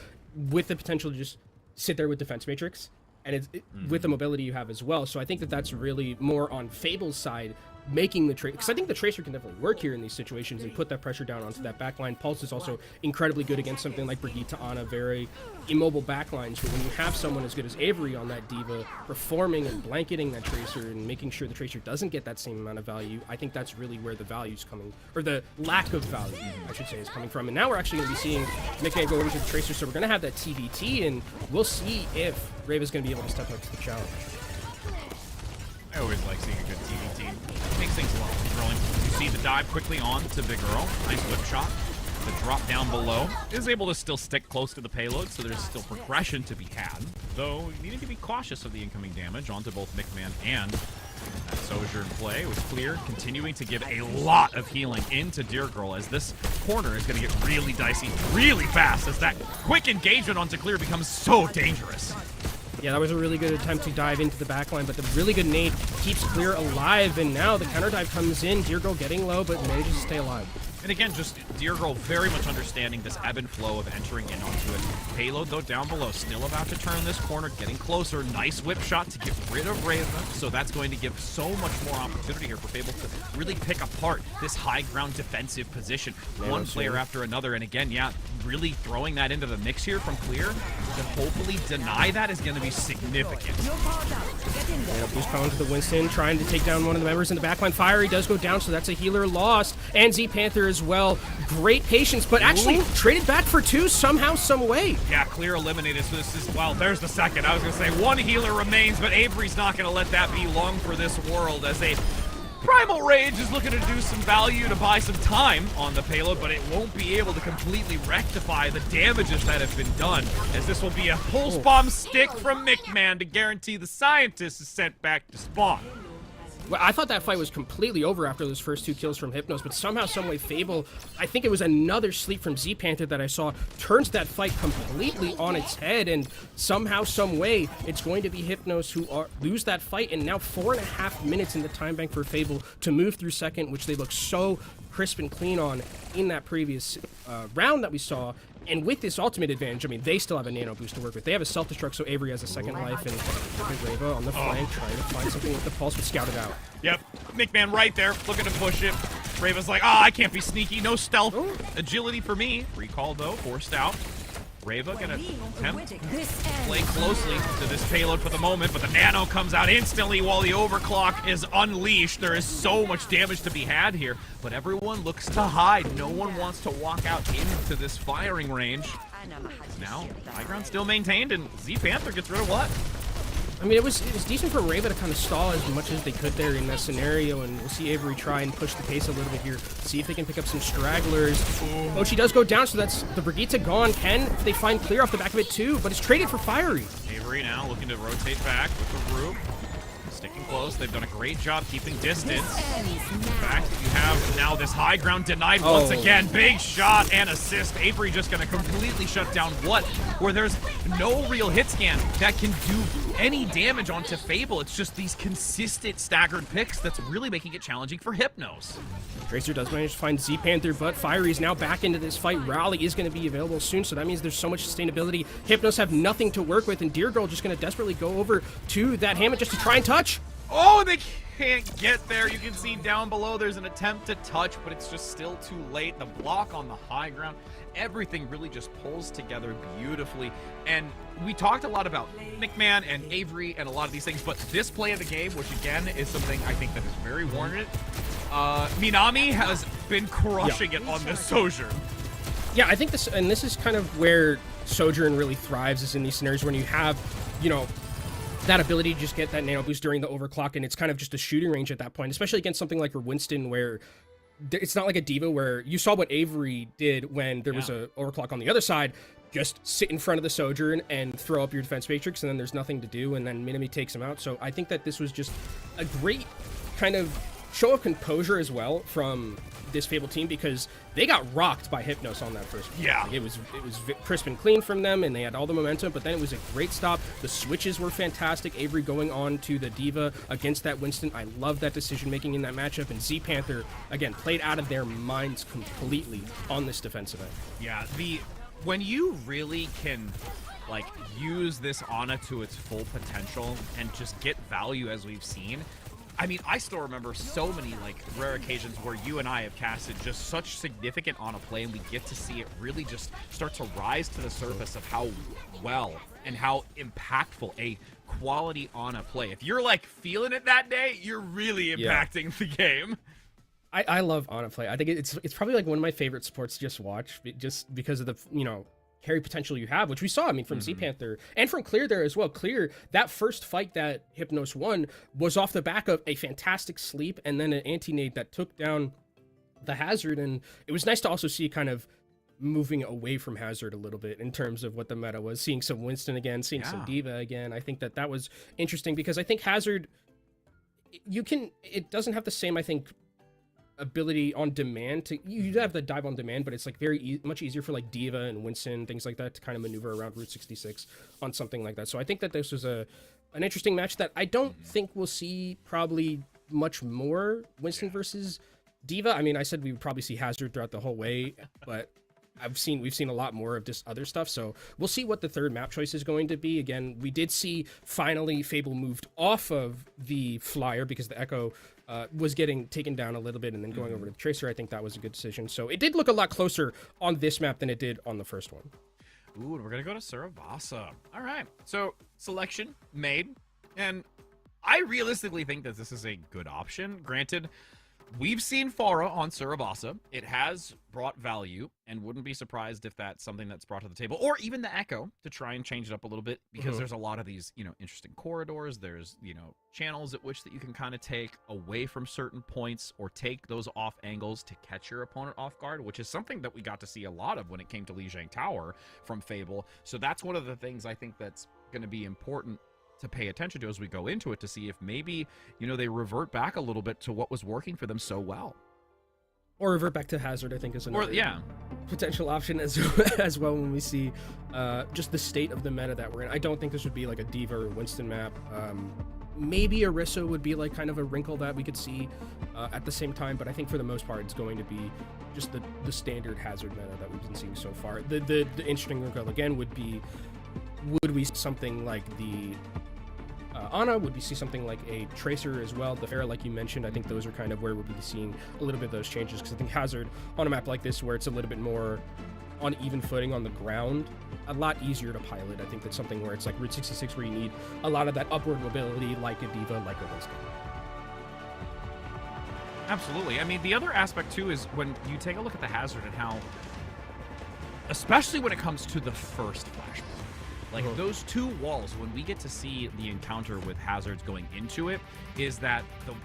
with the potential to just sit there with Defense Matrix, and with the mobility you have as well. So I think that's really more on Fable's side, making the Tracer, because I think the Tracer can definitely work here in these situations and put that pressure down onto that backline. Pulse is also incredibly good against something like Brigitte, Ana, very immobile backlines, but when you have someone as good as Avery on that Diva, performing and blanketing that Tracer and making sure the Tracer doesn't get that same amount of value, I think that's really where the value's coming, or the lack of value, I should say, is coming from. And now we're actually going to be seeing McMahon go over to the Tracer, so we're going to have that TBT, and we'll see if Reva's going to be able to step up to the challenge. I always like seeing a good TBT. It makes things a lot more thrilling. You see the dive quickly on to Big Earl. Nice whip shot. The drop down below is able to still stick close to the payload, so there's still progression to be had. Though, needing to be cautious of the incoming damage onto both McMahon and that Sojourn play was Clear, continuing to give a lot of healing into Deer Girl, as this corner is going to get really dicey really fast as that quick engagement onto Clear becomes so dangerous. Yeah, that was a really good attempt to dive into the backline, but the really good nade keeps Clear alive, and now the counter dive comes in. Deer Girl getting low, but manages to stay alive. And again, just Dear Girl very much understanding this ebb and flow of entering in onto it. Payload, though, down below, still about to turn this corner, getting closer. Nice whip shot to get rid of Raven. So that's going to give so much more opportunity here for Fable to really pick apart this high ground defensive position. One player after another. And again, yeah, really throwing that into the mix here from Clear to hopefully deny that is going to be significant. Boost power into the Winston, trying to take down one of the members in the backline. Fiery does go down, so that's a healer lost. And Z Panther as well. Great patience, but actually traded back for 2 somehow, some way. Yeah, Clear eliminated, so this is, well, there's the second. I was going to say 1 healer remains, but Avery's not going to let that be long for this world as a Primal Rage is looking to do some value to buy some time on the payload, but it won't be able to completely rectify the damages that have been done, as this will be a pulse bomb stick from McMahon to guarantee the scientist is sent back to spawn. Well, I thought that fight was completely over after those first 2 kills from Hypnos, but somehow, someway, Fable, I think it was another sleep from Z Panther that I saw, turns that fight completely on its head, and somehow, someway, it's going to be Hypnos who lose that fight, and now 4.5 minutes in the time bank for Fable to move through second, which they look so crisp and clean on in that previous round that we saw. And with this ultimate advantage, I mean, they still have a nano boost to work with. They have a self-destruct, so Avery has a second life, and Reva on the flank trying to find something with the pulse, but scouted out. Yep, McMahon right there, looking to push it. Reva's like, I can't be sneaky, no stealth. Agility for me. Recall, though, forced out. Reva gonna attempt to play closely to this payload for the moment, but the nano comes out instantly while the overclock is unleashed. There is so much damage to be had here, but everyone looks to hide. No one wants to walk out into this firing range. Now, high ground still maintained, and Z Panther gets rid of what? I mean, it was decent for Reva to kind of stall as much as they could there in that scenario, and we'll see Avery try and push the pace a little bit here, see if they can pick up some stragglers. Oh, she does go down, so that's the Brigitte gone. Can they find Clear off the back of it too, but it's traded for Fiery. Avery now looking to rotate back with the group. Sticking close. They've done a great job keeping distance. The fact that you have now this high ground denied once again. Big shot and assist. Avery just going to completely shut down what? Where there's no real hit scan that can do any damage onto Fable. It's just these consistent staggered picks that's really making it challenging for Hypnos. Tracer does manage to find Z Panther, but Fiery is now back into this fight. Rally is going to be available soon, so that means there's so much sustainability. Hypnos have nothing to work with, and Dear Girl just going to desperately go over to that Hammett just to try and touch. Oh, they can't get there. You can see down below there's an attempt to touch, but it's just still too late. The block on the high ground, everything really just pulls together beautifully. And we talked a lot about McMahon and Avery and a lot of these things, but this play of the game, which again is something I think that is very warranted, Minami has been crushing it on this Sojourn. Yeah, I think this is kind of where Sojourn really thrives, is in these scenarios when you have, you know, that ability to just get that nano boost during the overclock, and it's kind of just a shooting range at that point, especially against something like Winston, where it's not like a diva where you saw what Avery did when there was a overclock on the other side. Just sit in front of the Sojourn and throw up your defense matrix, and then there's nothing to do, and then Minami takes him out. So I think that this was just a great kind of show of composure as well from this Fable team, because they got rocked by Hypnos on that first one. Yeah. Like, it was crisp and clean from them, and they had all the momentum, but then it was a great stop. The switches were fantastic. Avery going on to the Diva against that Winston. I love that decision making in that matchup, and Z Panther, again, played out of their minds completely on this defensive end. Yeah, when you really can like use this Ana to its full potential and just get value as we've seen, I mean, I still remember so many like rare occasions where you and I have casted just such significant Ana play, and we get to see it really just start to rise to the surface of how well and how impactful a quality Ana play. If you're like feeling it that day, you're really impacting the game. I love Ana play. I think it's probably like one of my favorite sports to just watch, just because of the, you know, carry potential you have, which we saw, I mean, from Z Panther and from Clear there as well. Clear, that first fight that Hypnos won was off the back of a fantastic sleep and then an anti-nade that took down the Hazard, and it was nice to also see kind of moving away from Hazard a little bit in terms of what the meta was, seeing some Winston again, seeing some Diva again. I think that was interesting, because I think Hazard, it doesn't have the same, I think, ability on demand to, you have the dive on demand, but it's like much easier for like Diva and Winston, things like that, to kind of maneuver around Route 66 on something like that. So I think that this was an interesting match that I don't think we'll see probably much more Winston versus D.Va, I mean, I said we would probably see Hazard throughout the whole way, but we've seen a lot more of this other stuff, so we'll see what the third map choice is going to be. Again, we did see finally Fable moved off of the Flyer because the Echo was getting taken down a little bit and then going over to the Tracer. I think that was a good decision. So it did look a lot closer on this map than it did on the first one. Ooh, and we're gonna go to Suravasa. All right, so selection made, and I realistically think that this is a good option. Granted, we've seen Pharah on Suravasa. It has brought value, and wouldn't be surprised if that's something that's brought to the table, or even the Echo, to try and change it up a little bit, because there's a lot of these, you know, interesting corridors. There's, you know, channels at which that you can kind of take away from certain points, or take those off angles to catch your opponent off guard, which is something that we got to see a lot of when it came to Lijiang Tower from Fable. So that's one of the things I think that's going to be important to pay attention to as we go into it, to see if maybe, you know, they revert back a little bit to what was working for them so well. Or revert back to Hazard, I think, is another potential option as well when we see just the state of the meta that we're in. I don't think this would be like a D.Va or Winston map. Maybe Orisa would be like kind of a wrinkle that we could see at the same time, but I think for the most part it's going to be just the standard Hazard meta that we've been seeing so far. The interesting wrinkle again would be, would we see something like the Ana? Would we see something like a Tracer as well? The Pharah, like you mentioned, I think those are kind of where we'll be seeing a little bit of those changes, because I think Hazard on a map like this where it's a little bit more on even footing on the ground, a lot easier to pilot. I think that's something where it's like Route 66 where you need a lot of that upward mobility like a D.Va, like a Winston. Absolutely. I mean, the other aspect too is when you take a look at the Hazard and how, especially when it comes to the first flashpoint, like those two walls, when we get to see the encounter with Hazards going into it, is that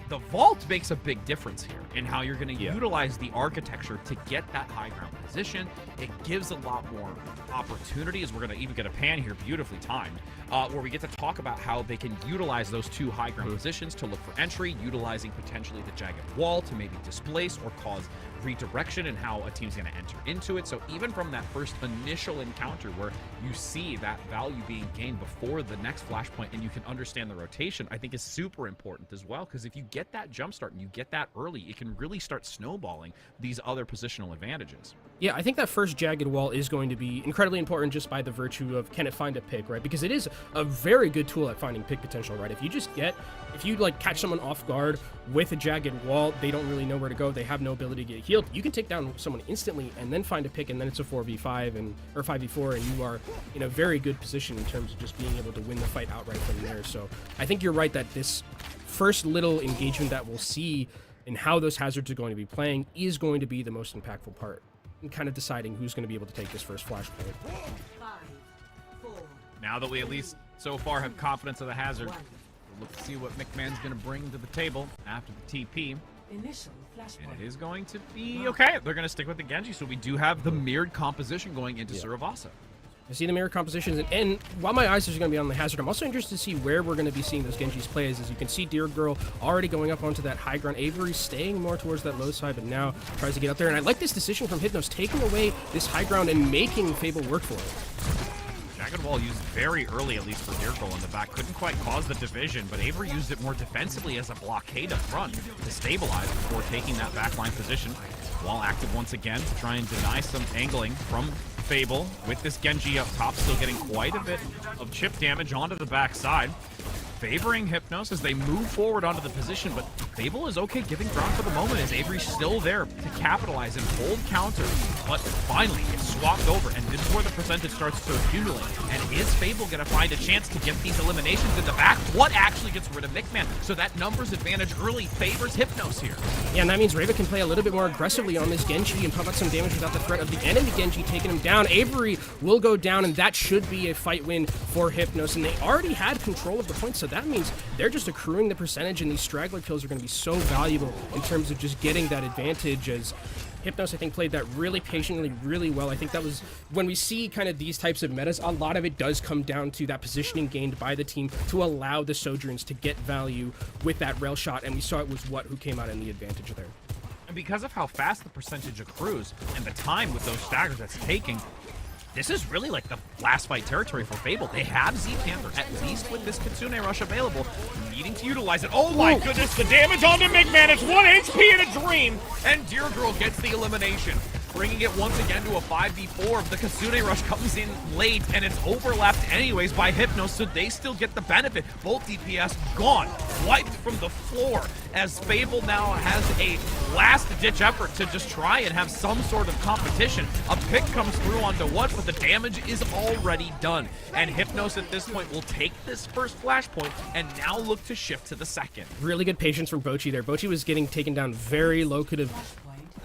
the vault makes a big difference here in how you're going to utilize the architecture to get that high ground position. It gives a lot more opportunities. We're going to even get a pan here, beautifully timed, where we get to talk about how they can utilize those two high ground positions to look for entry, utilizing potentially the jagged wall to maybe displace or cause redirection and how a team's going to enter into it. So even from that first initial encounter where you see that value being gained before the next flashpoint and you can understand the rotation, I think is super important as well, because if you get that jump start and you get that early, it can really start snowballing these other positional advantages. Yeah, I think that first jagged wall is going to be incredibly important just by the virtue of, can it find a pick, right? Because it is a very good tool at finding pick potential, right? If you like catch someone off guard with a jagged wall, they don't really know where to go, they have no ability to get healed, you can take down someone instantly and then find a pick, and then it's a 4v5 or 5v4, and you are in a very good position in terms of just being able to win the fight outright from there. So I think you're right that this first little engagement that we'll see in how those Hazards are going to be playing is going to be the most impactful part in kind of deciding who's going to be able to take this first flashpoint. Now that we at least so far have confidence of the Hazard, we'll look to see what McMahon's going to bring to the table after the TP. And it is going to be okay. They're going to stick with the Genji, so we do have the mirrored composition going into Suravasa. I see the mirror compositions, and while my eyes are going to be on the Hazard, I'm also interested to see where we're going to be seeing those Genjis plays. As you can see, Dear Girl already going up onto that high ground. Avery staying more towards that low side, but now tries to get up there. And I like this decision from Hypnos, taking away this high ground and making Fable work for it. Jagged Wall used very early, at least for Dear Girl in the back. Couldn't quite cause the division, but Avery used it more defensively as a blockade up front to stabilize before taking that backline position. Wall active once again to try and deny some angling from Fable, with this Genji up top, still getting quite a bit of chip damage onto the backside. Favoring Hypnos as they move forward onto the position, but Fable is okay giving ground for the moment as Avery's still there to capitalize and hold counter. But finally, it's swapped over, and this is where the percentage starts to accumulate. And is Fable going to find a chance to get these eliminations in the back? What actually gets rid of McMahon? So that numbers advantage early favors Hypnos here. Yeah, and that means Rava can play a little bit more aggressively on this Genji and pump out some damage without the threat of the enemy Genji taking him down. Avery will go down, and that should be a fight win for Hypnos. And they already had control of the points, so that means they're just accruing the percentage, and these straggler kills are going to be so valuable in terms of just getting that advantage, as Hypnos, I think, played that really patiently, really well. I think that was, when we see kind of these types of metas, a lot of it does come down to that positioning gained by the team to allow the Sojourns to get value with that rail shot, and we saw it was who came out in the advantage there. And because of how fast the percentage accrues and the time with those staggers that's taking, this is really like the last fight territory for Fable. They have Z-Panther, at least with this Kitsune Rush available, needing to utilize it. Oh my goodness, the damage onto McMahon. It's 1 HP in a dream, and Deer Girl gets the elimination, bringing it once again to a 5v4. The Kitsune Rush comes in late, and it's overlapped anyways by Hypnos, so they still get the benefit. Both DPS gone, wiped from the floor, as Fable now has a last-ditch effort to just try and have some sort of competition. A pick comes through onto what, but the damage is already done. And Hypnos at this point will take this first flashpoint and now look to shift to the second. Really good patience from Bochi there. Bochi was getting taken down very low. Could have,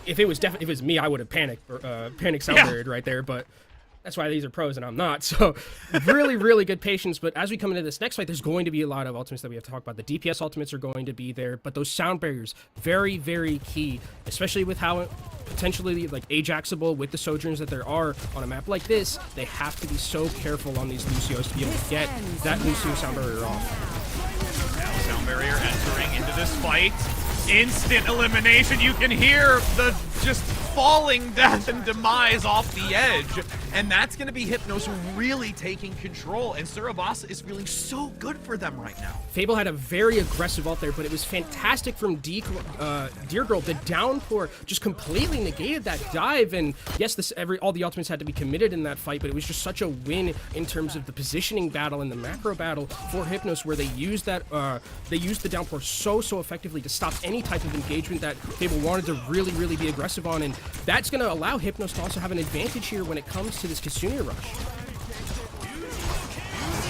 if it was me, I would have panicked Salbird right there, but that's why these are pros and I'm not. So really, really good patience. But as we come into this next fight, there's going to be a lot of ultimates that we have to talk about. The DPS ultimates are going to be there, but those sound barriers, very, very key, especially with how potentially like Ajaxable with the Sojourns that there are on a map like this. They have to be so careful on these Lucios to be able to get that Lucio sound barrier off. Now sound barrier entering into this fight. Instant elimination. You can hear the just falling death and demise off the edge, and that's going to be Hypnos really taking control, and Suravasa is feeling so good for them right now. Fable had a very aggressive ult there, but it was fantastic from Deer Girl. The downpour just completely negated that dive, and yes, all the ultimates had to be committed in that fight, but it was just such a win in terms of the positioning battle and the macro battle for Hypnos, where they used that they used the downpour so effectively to stop any type of engagement that Fable wanted to really be aggressive on, and that's going to allow Hypnos to also have an advantage here when it comes to this Kitsune Rush.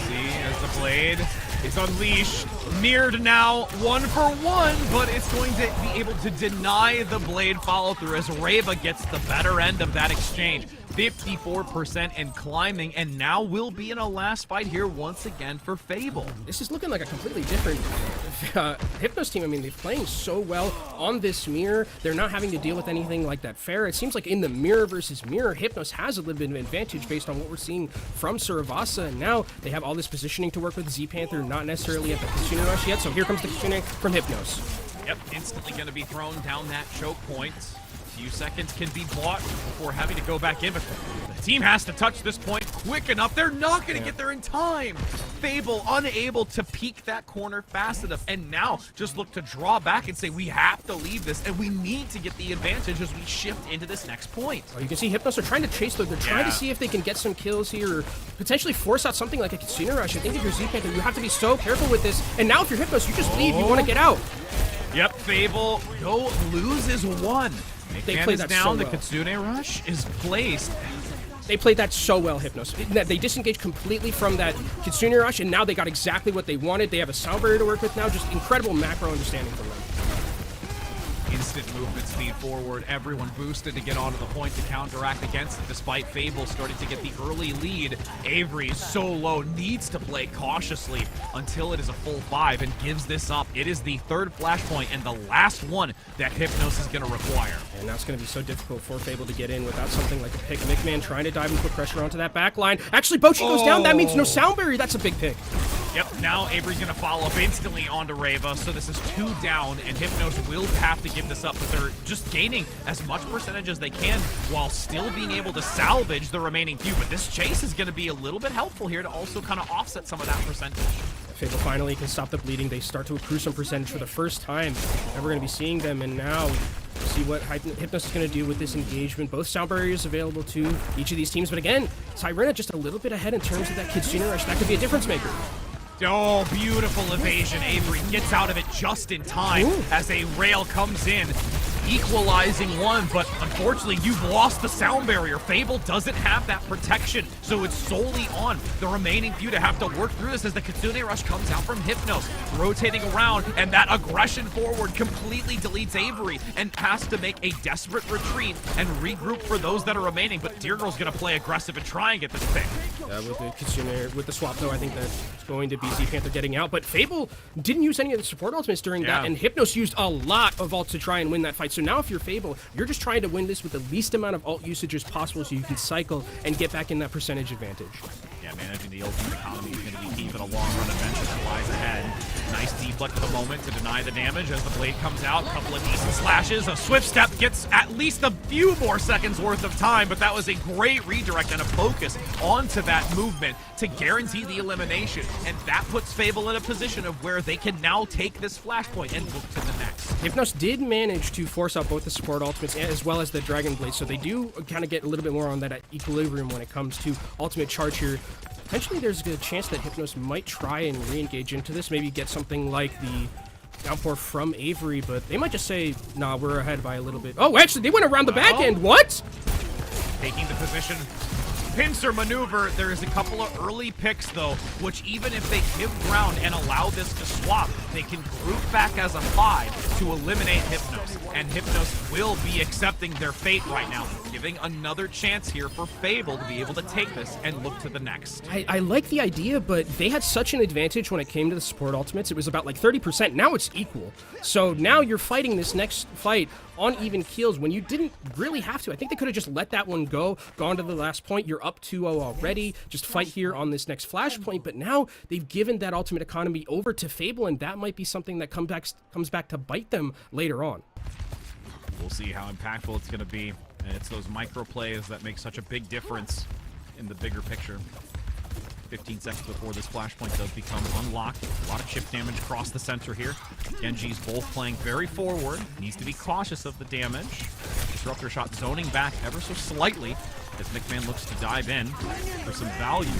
See, as the blade is unleashed, mirrored now 1-for-1, but it's going to be able to deny the blade follow-through as Reva gets the better end of that exchange. 54% and climbing, and now we'll be in a last fight here once again for Fable. This is looking like a completely different Hypnos team. I mean, they're playing so well on this mirror. They're not having to deal with anything like that fair. It seems like in the mirror versus mirror, Hypnos has a little bit of an advantage based on what we're seeing from Suravasa, and now they have all this positioning to work with. Z-Panther not necessarily at the Kitsune Rush yet, so here comes the Kitsune from Hypnos. Yep, instantly going to be thrown down that choke point. Few seconds can be bought before having to go back in, but the team has to touch this point quick enough. They're not going to get there in time. Fable unable to peek that corner fast enough, and now just look to draw back and say we have to leave this, and we need to get the advantage as we shift into this next point. Oh, you can see Hypnos are trying to chase though. They're trying to see if they can get some kills here, or potentially force out something like a Kitsune Rush. I think if you're Z-Panther, you have to be so careful with this, and now if you're Hypnos, you just leave. You want to get out. Yep, Fable loses one. They played that down. so well. The Kitsune Rush is placed. They played that so well, Hypnos. They disengaged completely from that Kitsune Rush, and now they got exactly what they wanted. They have a sound barrier to work with now. Just incredible macro understanding from them. Instant movement speed forward. Everyone boosted to get onto the point to counteract against it, despite Fable starting to get the early lead. Avery is so low, needs to play cautiously until it is a full 5 and gives this up. It is the third flashpoint and the last one that Hypnos is going to require. And now it's going to be so difficult for Fable to get in without something like a pick. McMahon trying to dive and put pressure onto that back line. Actually, Bochi goes down. That means no sound barrier. That's a big pick. Yep, now Avery's going to follow up instantly onto Reva, so this is 2 down, and Hypnos will have to give this up, but they're just gaining as much percentage as they can while still being able to salvage the remaining few, but this chase is going to be a little bit helpful here to also kind of offset some of that percentage. Fable finally can stop the bleeding. They start to accrue some percentage for the first time, and we're going to be seeing them, and now see what Hypnos is going to do with this engagement. Both sound barriers available to each of these teams, but again, Tyrena just a little bit ahead in terms of that Kitsune Rush. That could be a difference maker. Oh, beautiful evasion. Avery gets out of it just in time as a rail comes in, equalizing one, but unfortunately you've lost the sound barrier. Fable doesn't have that protection, so it's solely on the remaining few to have to work through this as the Kitsune Rush comes out from Hypnos, rotating around, and that aggression forward completely deletes Avery and has to make a desperate retreat and regroup for those that are remaining, but Deer Girl's gonna play aggressive and try and get this pick. With the Kitsune, with the swap though, I think that's going to be Z-Panther getting out, but Fable didn't use any of the support ultimates during that, and Hypnos used a lot of ults to try and win that fight. So now if you're Fable, you're just trying to win this with the least amount of ult usage as possible so you can cycle and get back in that percentage advantage. Yeah, managing the ultimate economy is going to be key for the long run adventure that lies ahead. Nice Deflect the moment to deny the damage as the blade comes out. A couple of decent slashes. A swift step gets at least a few more seconds worth of time, but that was a great redirect and a focus onto that movement to guarantee the elimination. And that puts Fable in a position of where they can now take this flashpoint and look to the next. Hypnos did manage to force out both the support ultimates as well as the Dragon Blade, so they do kind of get a little bit more on that equilibrium when it comes to ultimate charge here. Potentially there's a good chance that Hypnos might try and re-engage into this, maybe get something like the downpour from Avery, but they might just say, nah, we're ahead by a little bit. Oh, actually, they went around the back end. What? Taking the position. Pincer maneuver. There is a couple of early picks, though, which even if they give ground and allow this to swap, they can group back as a 5 to eliminate Hypnos. And Hypnos will be accepting their fate right now, giving another chance here for Fable to be able to take this and look to the next. I like the idea, but they had such an advantage when it came to the support ultimates. It was about like 30%. Now it's equal. So now you're fighting this next fight on even keels when you didn't really have to. I think they could have just let that one go, gone to the last point. You're up 2-0 already. Just fight here on this next flashpoint. But now they've given that ultimate economy over to Fable, and that might be something that comes back to bite them later on. We'll see how impactful it's going to be. And it's those micro plays that make such a big difference in the bigger picture. 15 seconds before this flashpoint does become unlocked. A lot of chip damage across the center here. Genji's both playing very forward. Needs to be cautious of the damage. Disruptor shot zoning back ever so slightly as McMahon looks to dive in for some value.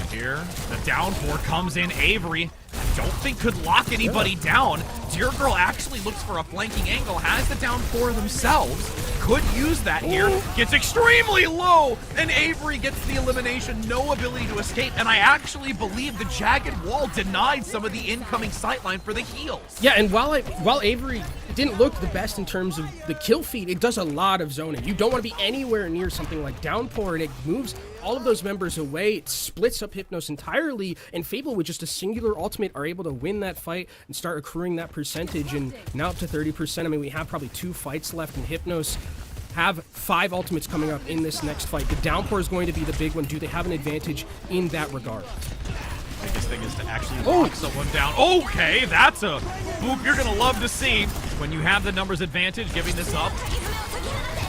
And here, the downpour comes in. Avery, I don't think could lock anybody down. Dear Girl actually looks for a flanking angle, has the downpour themselves. Could use that here. Gets extremely low, and Avery gets the elimination. No ability to escape, and I actually believe the jagged wall denied some of the incoming sightline for the heals. Yeah, and while Avery didn't look the best in terms of the kill feed, it does a lot of zoning. You don't want to be anywhere near something like downpour, and it moves all of those members away. It splits up Hypnos entirely, and Fable with just a singular ultimate are able to win that fight and start accruing that percentage, and now up to 30%. I mean, we have probably 2 fights left, and Hypnos have 5 ultimates coming up in this next fight. The downpour is going to be the big one. Do they have an advantage in that regard? Biggest thing is to actually lock someone down. Okay, that's a move you're gonna love to see when you have the numbers advantage, giving this up.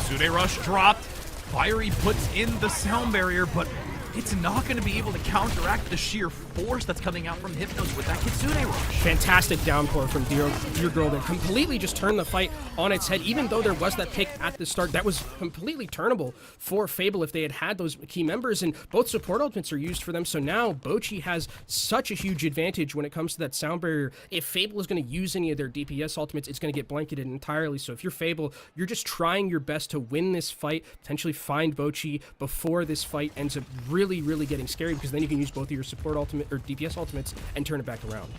Sude Rush dropped. Fiery puts in the sound barrier, but it's not going to be able to counteract the sheer force that's coming out from Hypnos with that Kitsune Rush. Fantastic downpour from Dear Girl that completely just turned the fight on its head. Even though there was that pick at the start, that was completely turnable for Fable if they had had those key members, and both support ultimates are used for them. So now Bochi has such a huge advantage when it comes to that sound barrier. If Fable is going to use any of their DPS ultimates, it's going to get blanketed entirely. So if you're Fable, you're just trying your best to win this fight, potentially find Bochi before this fight ends up really getting scary, because then you can use both of your support ultimate or DPS ultimates and turn it back around.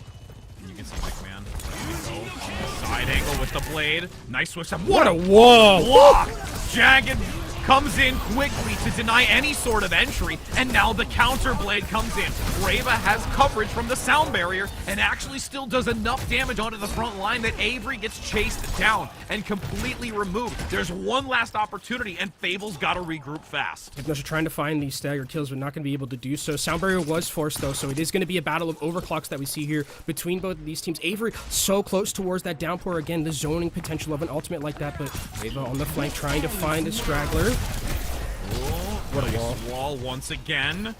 You can see McMahon on the side angle with the blade. Nice switch. What a wall! Block! Jagged comes in quickly to deny any sort of entry, and now the counter blade comes in. Brava has coverage from the sound barrier and actually still does enough damage onto the front line that Avery gets chased down and completely removed. There's one last opportunity, and Fable's got to regroup fast. Hypnos are trying to find these staggered kills, but not going to be able to do so. Sound barrier was forced, though, so it is going to be a battle of overclocks that we see here between both of these teams. Avery so close towards that downpour. Again, the zoning potential of an ultimate like that, but Brava on the flank trying to find a straggler. What a wall once again.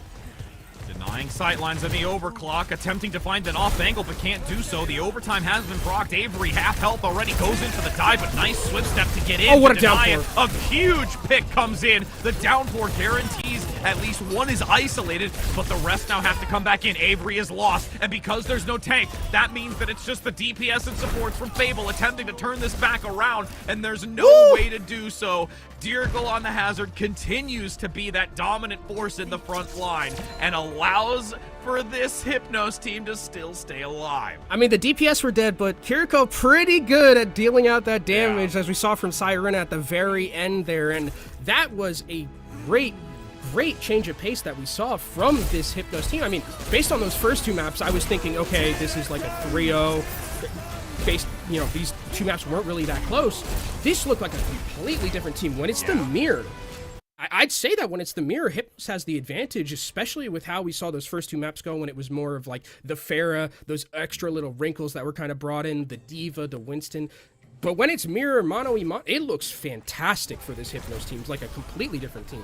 Denying sightlines in the overclock, attempting to find an off angle, but can't do so. The overtime has been procced. Avery, half health already, goes in for the dive, but nice swift step to get in. Oh, what a downpour. downpour. A huge pick comes in. The downpour guarantees at least one is isolated, but the rest now have to come back in. Avery is lost, and because there's no tank, that means that it's just the DPS and supports from Fable attempting to turn this back around, and there's no way to do so. Dirgle on the hazard continues to be that dominant force in the front line and allows for this Hypnos team to still stay alive. I mean, the DPS were dead, but Kiriko pretty good at dealing out that damage, as we saw from Siren at the very end there, and that was a great change of pace that we saw from this Hypnos team. I mean, based on those first 2 maps, I was thinking, okay, this is like a 3-0. Based, you know, these 2 maps weren't really that close. This looked like a completely different team. When it's the mirror, I'd say that when it's the mirror, Hypnos has the advantage, especially with how we saw those first 2 maps go when it was more of like the Pharah, those extra little wrinkles that were kind of brought in, the Diva, the Winston. But when it's mirror, mono, it looks fantastic for this Hypnos team. It's like a completely different team.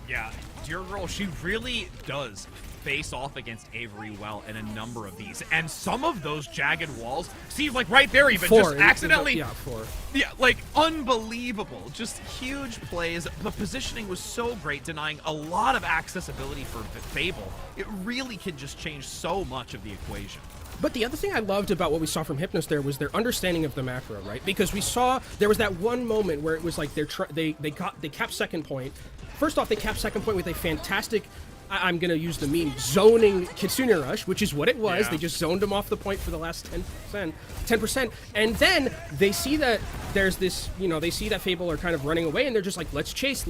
Yeah, Dear Girl, she really does face off against Avery well in a number of these. And some of those jagged walls, see, like right there even, 4, just accidentally. Yeah, 4. Yeah, like unbelievable. Just huge plays. The positioning was so great, denying a lot of accessibility for Fable. It really can just change so much of the equation. But the other thing I loved about what we saw from Hypnos there was their understanding of the macro, right? Because we saw there was that one moment where it was like they capped second point. First off, they capped second point with a fantastic, I'm going to use the meme, zoning Kitsune Rush, which is what it was. Yeah. They just zoned him off the point for the last 10%. And then they see that there's this, they see that Fable are kind of running away, and they're just like, let's chase.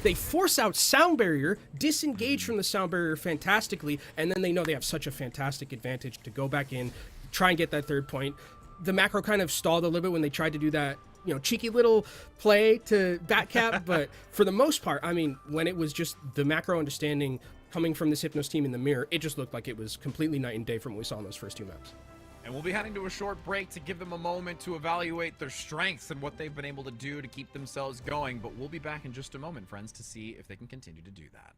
They force out Sound Barrier, disengage from the Sound Barrier fantastically, and then they know they have such a fantastic advantage to go back in, try and get that third point. The macro kind of stalled a little bit when they tried to do that, cheeky little play to Batcap, but for the most part, I mean, when it was just the macro understanding coming from this Hypnos team in the mirror, it just looked like it was completely night and day from what we saw in those first 2 maps. And we'll be heading to a short break to give them a moment to evaluate their strengths and what they've been able to do to keep themselves going. But we'll be back in just a moment, friends, to see if they can continue to do that.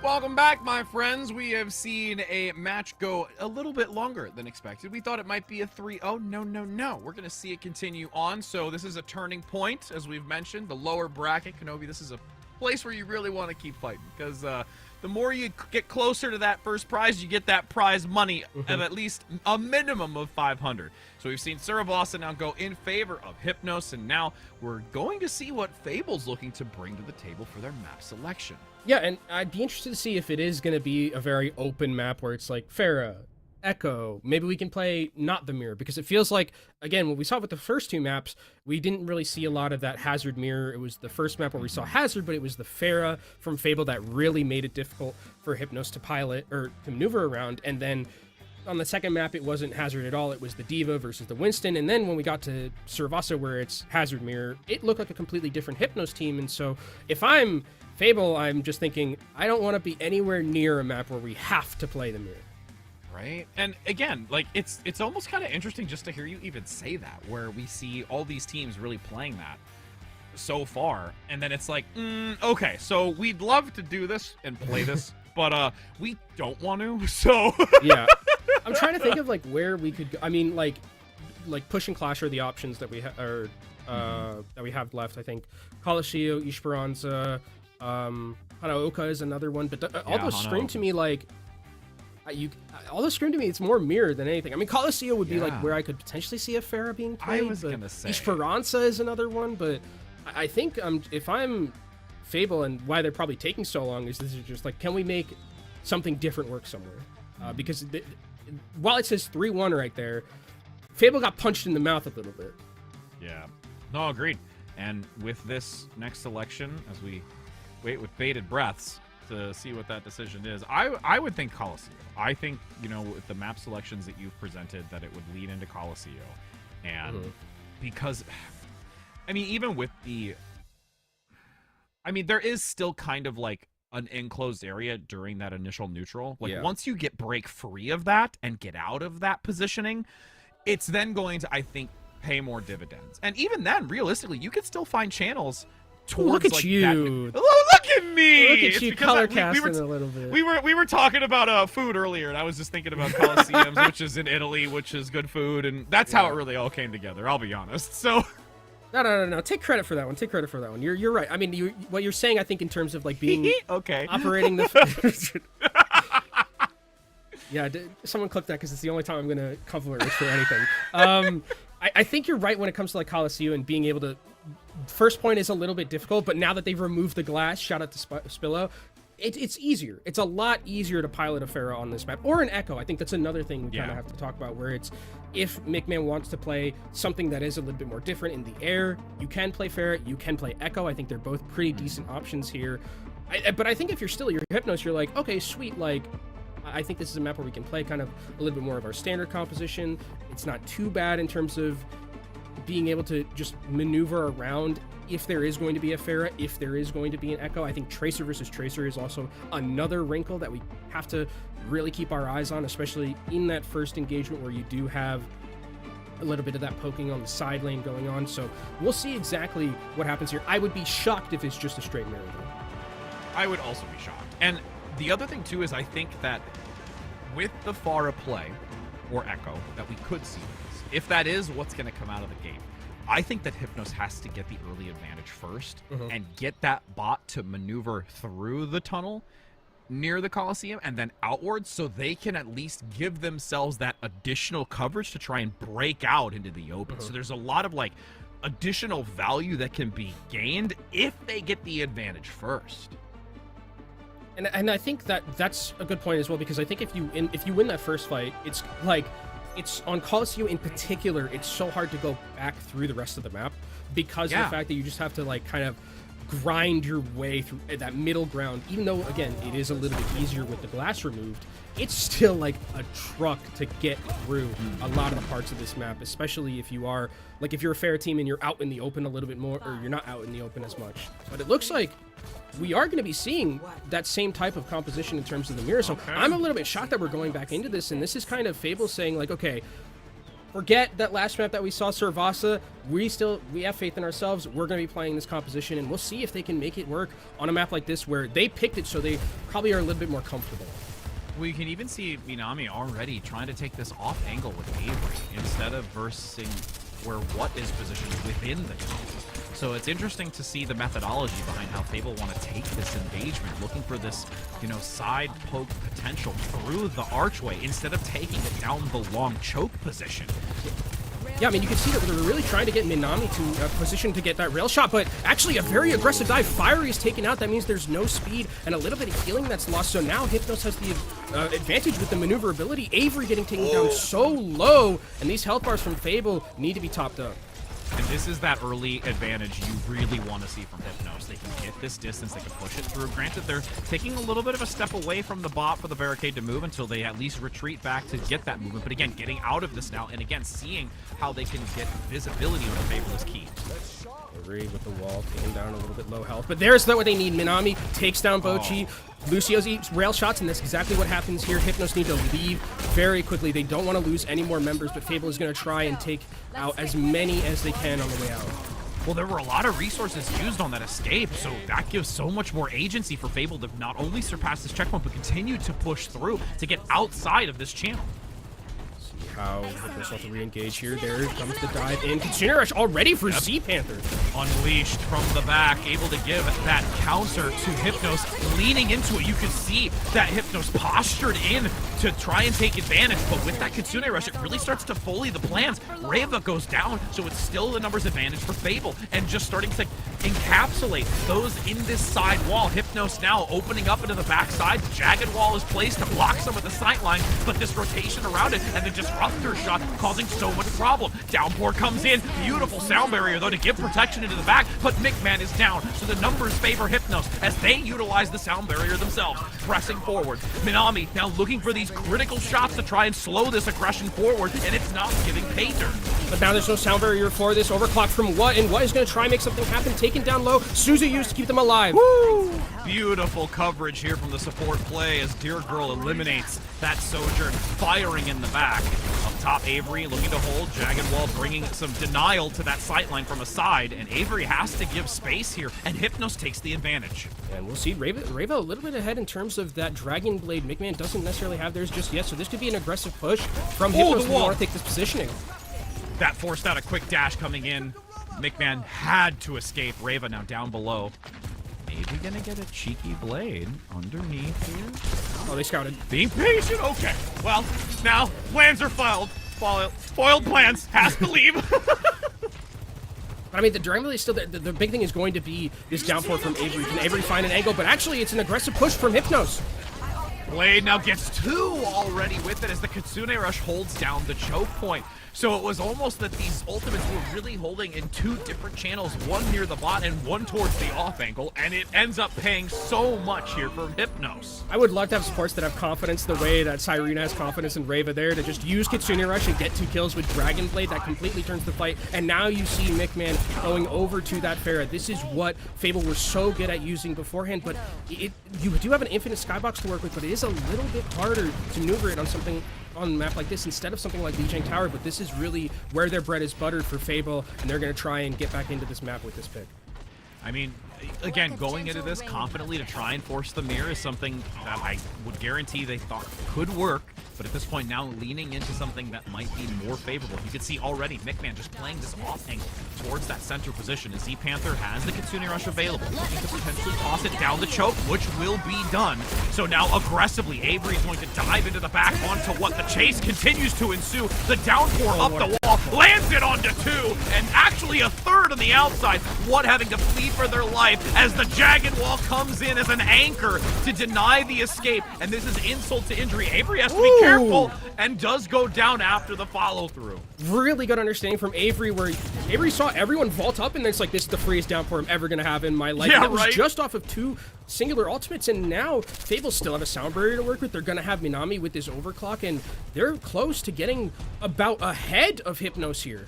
Welcome back, my friends. We have seen a match go a little bit longer than expected. We thought it might be a 3-0. No. We're going to see it continue on. So this is a turning point, as we've mentioned. The lower bracket, Kenobi, this is a place where you really want to keep fighting, because the more you get closer to that first prize, you get that prize money of at least a minimum of 500. So we've seen Suravasa now go in favor of Hypnos, and now we're going to see what Fable's looking to bring to the table for their map selection. Yeah, and I'd be interested to see if it is going to be a very open map where it's like Pharah, Echo, maybe we can play not the mirror, because it feels like, again, what we saw with the first two maps, we didn't really see a lot of that Hazard mirror. It was the first map where we saw Hazard, but it was the Pharah from Fable that really made it difficult for Hypnos to pilot or to maneuver around. And then on the second map, it wasn't Hazard at all. It was the Diva versus the Winston. And then when we got to Suravasa, where it's Hazard mirror, it looked like a completely different Hypnos team. And so if I'm Fable, I'm just thinking, I don't want to be anywhere near a map where we have to play the mirror. Right? And again, like, it's almost kind of interesting just to hear you even say that, where we see all these teams really playing that so far, and then it's like, okay, so we'd love to do this and play this, but we don't want to, so... Yeah. I'm trying to think of, like, where we could go. I mean, like Push and Clash are the options that we that we have left, I think. Colosseo, Esperanza, Hanaoka is another one, but all those scream to me like... all those scream to me, it's more mirror than anything. I mean, Colosseo would be like where I could potentially see a Pharah being played. I was gonna say Esperanza is another one, but I think if I'm Fable, and why they're probably taking so long is this is just like, can we make something different work somewhere? Because while it says 3-1 right there, Fable got punched in the mouth a little bit. Yeah, no, agreed. And with this next selection, as we wait with bated breaths to see what that decision is, I would think Colosseo. I think, you know, with the map selections that you've presented, that it would lead into Colosseo. And because, I mean, even with the, I mean, there is still kind of like an enclosed area during that initial neutral. Like, once you break free of that and get out of that positioning, it's then going to, I think, pay more dividends. And even then, realistically, you could still find channels towards, look at like, you. That, look at me. Look at you color casting a little bit. We were talking about food earlier, and I was just thinking about Colosseums, which is in Italy, which is good food, and that's how it really all came together. I'll be honest. So. No. Take credit for that one. Take credit for that one. You're right. I mean, what you're saying, I think, in terms of like being okay, operating the. Yeah, someone clip that because it's the only time I'm gonna cover it for anything. I think you're right when it comes to like Colosseo and being able to. First point is a little bit difficult, but now that they've removed the glass, shout out to Spillo, it's easier. It's a lot easier to pilot a Pharah on this map, or an Echo. I think that's another thing we kind of have to talk about, where it's, if McMahon wants to play something that is a little bit more different in the air, you can play Pharah, you can play Echo. I think they're both pretty decent options here. But I think if you're still your Hypnos, you're like, okay, sweet, like, I think this is a map where we can play kind of a little bit more of our standard composition. It's not too bad in terms of being able to just maneuver around if there is going to be a Pharah, if there is going to be an Echo. I think Tracer versus Tracer is also another wrinkle that we have to really keep our eyes on, especially in that first engagement where you do have a little bit of that poking on the side lane going on. So we'll see exactly what happens here. I would be shocked if it's just a straight mirror, though. I would also be shocked. And the other thing, too, is I think that with the Pharah play, or Echo, that we could see this, if that is what's going to come out of the game, I think that Hypnos has to get the early advantage first and get that bot to maneuver through the tunnel near the Coliseum and then outwards, so they can at least give themselves that additional coverage to try and break out into the open. So there's a lot of like additional value that can be gained if they get the advantage first. And I think that's a good point as well, because I think if you win that first fight, it's like, it's on Colosseo in particular, it's so hard to go back through the rest of the map because of the fact that you just have to like kind of grind your way through that middle ground. Even though, again, it is a little bit easier with the glass removed, it's still like a truck to get through a lot of the parts of this map, especially if you are, like, if you're a Pharah team and you're out in the open a little bit more, or you're not out in the open as much. But it looks like we are going to be seeing that same type of composition in terms of the mirror. So I'm a little bit shocked that we're going back into this, and this is kind of Fable saying, like, okay, forget that last map that we saw, Suravasa. We have faith in ourselves. We're going to be playing this composition, and we'll see if they can make it work on a map like this where they picked it, so they probably are a little bit more comfortable. We can even see Minami already trying to take this off angle with Avery instead of versing where what is positioned within the tunnel. So it's interesting to see the methodology behind how Fable want to take this engagement, looking for this, you know, side poke potential through the archway instead of taking it down the long choke position. Yeah, I mean, you can see that they're really trying to get Minami to position to get that rail shot, but actually a very aggressive dive. Fiery is taken out. That means there's no speed and a little bit of healing that's lost. So now Hypnos has the advantage with the maneuverability. Avery getting taken down so low, and these health bars from Fable need to be topped up. And this is that early advantage you really want to see from Hypnos. They can get this distance, they can push it through. Granted, they're taking a little bit of a step away from the bot for the barricade to move until they at least retreat back to get that movement. But again, getting out of this now, and again, seeing how they can get visibility on the Fable is key. Avery with the wall, taking down a little bit low health. But there's what they need. Minami takes down Bochi. Lucio's eats rail shots, and that's exactly what happens here. Hypnos need to leave very quickly. They don't want to lose any more members, but Fable is going to try and take out as many as they can on the way out. Well, there were a lot of resources used on that escape, so that gives so much more agency for Fable to not only surpass this checkpoint, but continue to push through to get outside of this channel. How Hypnos have to re-engage here. There comes the dive in. Kitsune Rush already for Z Panther. Unleashed from the back, able to give that counter to Hypnos, leaning into it. You can see that Hypnos postured in to try and take advantage, but with that Kitsune Rush, it really starts to fully the plans. Reva goes down, so it's still the numbers advantage for Fable, and just starting to encapsulate those in this side wall. Hypnos now opening up into the backside. Jagged wall is placed to block some of the sight lines, but this rotation around it and the disruptor shot causing so much problem. Downpour comes in. Beautiful sound barrier, though, to give protection into the back, but McMahon is down, so the numbers favor Hypnos as they utilize the sound barrier themselves. Pressing forward. Minami now looking for these critical shots to try and slow this aggression forward, and it's not giving pay dirt. But now there's no sound barrier for this. Overclock from What, and What is going to try and make something happen. Taken down low. Suzu used to keep them alive. Woo! Beautiful coverage here from the support play as Dear Girl eliminates that Sojourn, firing in the back. Up top, Avery looking to hold. Jagged Wall bringing some denial to that sightline from a side, and Avery has to give space here, and Hypnos takes the advantage. And we'll see Reva a little bit ahead in terms of that Dragon Blade. McMahon doesn't necessarily have theirs just yet, so this could be an aggressive push from Hypnos who want to take this positioning. That forced out a quick dash coming in. McMahon had to escape. Reva now down below. Maybe gonna get a cheeky blade underneath here. Oh, they scouted. Being patient. Okay. Well, now plans are foiled. Foiled plans. Has to leave. But I mean, the Dragon Blade is still the big thing is going to be this downpour from Avery. Can Avery find an angle? But actually, it's an aggressive push from Hypnos. Blade now gets two already with it as the Kitsune Rush holds down the choke point. So it was almost that these ultimates were really holding in two different channels, one near the bot and one towards the off angle, and it ends up paying so much here for Hypnos. I would love to have supports that have confidence the way that Cyrena has confidence in Reva there to just use Kitsune Rush and get 2 kills with Dragon Blade. That completely turns the fight. And now you see McMahon going over to that Pharah. This is what Fable were so good at using beforehand, but you do have an infinite skybox to work with, but it is a little bit harder to maneuver it on something on a map like this instead of something like Lijiang Tower, but this is really where their bread is buttered for Fable, and they're going to try and get back into this map with this pick. I mean, again, going into this confidently to try and force the mirror is something that I would guarantee they thought could work, but at this point now leaning into something that might be more favorable. You can see already McMahon just playing this off angle towards that center position as Z Panther has the Kitsune Rush available, looking to potentially toss it down the choke, which will be done. So now aggressively, Avery is going to dive into the back onto what the chase continues to ensue. The downpour up the wall, lands it onto 2, and actually a third on the outside. What having to flee for their life as the Jagged Wall comes in as an anchor to deny the escape, and this is insult to injury. Avery has to be careful and does go down after the follow-through. Really good understanding from Avery, where Avery saw everyone vault up, and it's like, this is the freest downpour I'm ever going to have in my life. Yeah, and it was just off of 2 singular ultimates, and now Fable still have a sound barrier to work with. They're going to have Minami with this overclock, and they're close to getting about ahead of Hypnos here.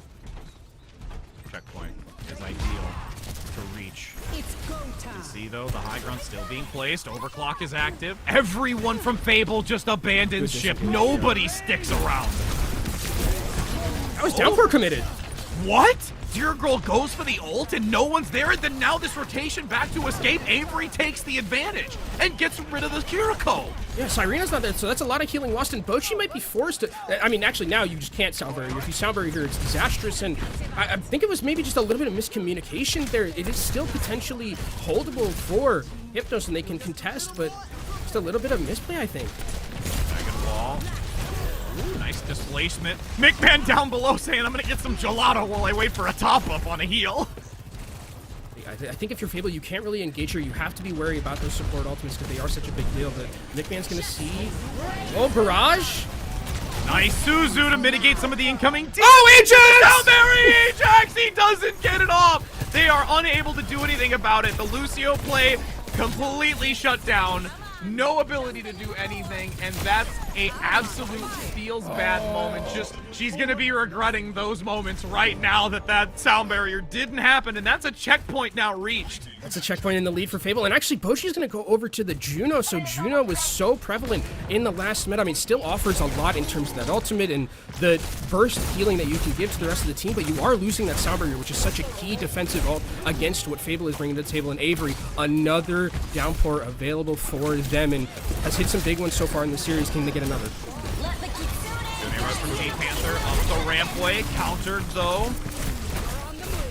Checkpoint is ideal to reach. It's go time. You see, though, the high ground still being placed. Overclock is active. Everyone from Fable just abandons ship. Nobody sticks around. That was downpour committed. What? Dear Girl goes for the ult and no one's there, and then now this rotation back to escape. Avery takes the advantage and gets rid of the Kiriko. Yeah, Sirena's not there, so that's a lot of healing lost, and Bochi might be forced to... I mean, actually, now you just can't sound barrier. If you sound barrier here, it's disastrous, and I think it was maybe just a little bit of miscommunication there. It is still potentially holdable for Hypnos, and they can contest, but just a little bit of misplay, I think. Second wall. Ooh, nice displacement. McMahon down below saying, I'm gonna get some gelato while I wait for a top-up on a heal. I think if you're Fable, you can't really engage her. You have to be wary about those support ultimates because they are such a big deal. But McMahon's going to see... Oh, barrage! Nice Suzu to mitigate some of the incoming... Oh, Ajax! Down there, Ajax! He doesn't get it off! They are unable to do anything about it. The Lucio play completely shut down. No ability to do anything, and that's a absolute feels bad moment. Just, she's gonna be regretting those moments right now that sound barrier didn't happen, and that's a checkpoint now reached. That's a checkpoint in the lead for Fable, and actually Boshi's gonna go over to the Juno, so Juno was so prevalent in the last meta. I mean, still offers a lot in terms of that ultimate and the burst healing that you can give to the rest of the team, but you are losing that sound barrier, which is such a key defensive ult against what Fable is bringing to the table. And Avery, another downpour available for them, and has hit some big ones so far in the series. Can they get another? From J-Panther up the rampway, countered though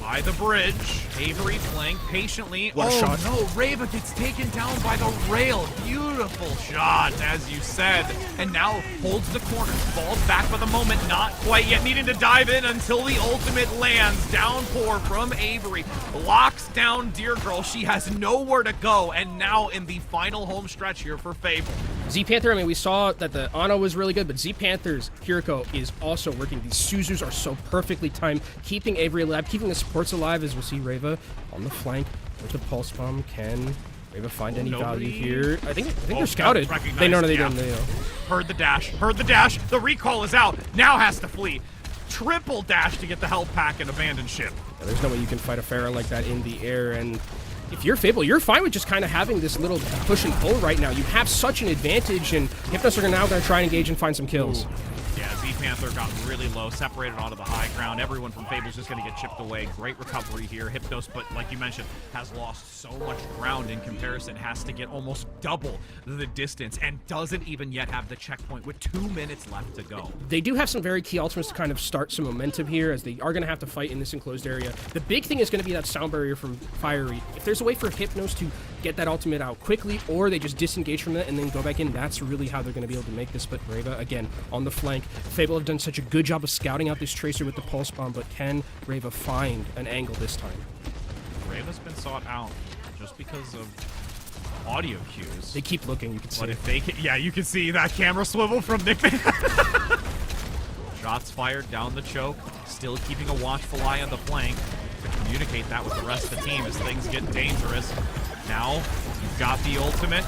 by the bridge. Avery playing patiently. What a shot. No, Reva gets taken down by the rail. Beautiful shot, as you said. And now holds the corner, falls back for the moment, not quite yet needing to dive in until the ultimate lands. Downpour from Avery, locks down Dear Girl. She has nowhere to go, and now in the final home stretch here for Fable. Z-Panther, I mean, we saw that the Ana was really good, but Z-Panther's Kiriko is also working. These Suzus are so perfectly timed, keeping Avery alive, keeping the supports alive, as we'll see Reva on the flank with the Pulse Bomb. Can Reva find any value here? I think they're scouted. They know they don't. Heard the dash, the recall is out, now has to flee. Triple dash to get the health pack and abandon ship. Yeah, there's no way you can fight a Pharah like that in the air, and if you're Fable, you're fine with just kind of having this little push and pull right now. You have such an advantage, and Hypnos are now going to try and engage and find some kills. Yeah, Z-Panther got really low, separated onto the high ground. Everyone from Fable's just going to get chipped away. Great recovery here. Hypnos, but like you mentioned, has lost so much ground in comparison. Has to get almost double the distance and doesn't even yet have the checkpoint with 2 minutes left to go. They do have some very key ultimates to kind of start some momentum here, as they are going to have to fight in this enclosed area. The big thing is going to be that sound barrier from Fiery. If there's a way for Hypnos to get that ultimate out quickly, or they just disengage from that and then go back in, that's really how they're going to be able to make this. But Reva, again, on the flank. Fable have done such a good job of scouting out this Tracer with the Pulse Bomb, but can Reva find an angle this time? Reva's been sought out just because of audio cues. They keep looking, you can see. But if they can, yeah, you can see that camera swivel from Nick. Shots fired down the choke, still keeping a watchful eye on the flank to communicate that with the rest of the team as things get dangerous. Now, you've got the ultimate.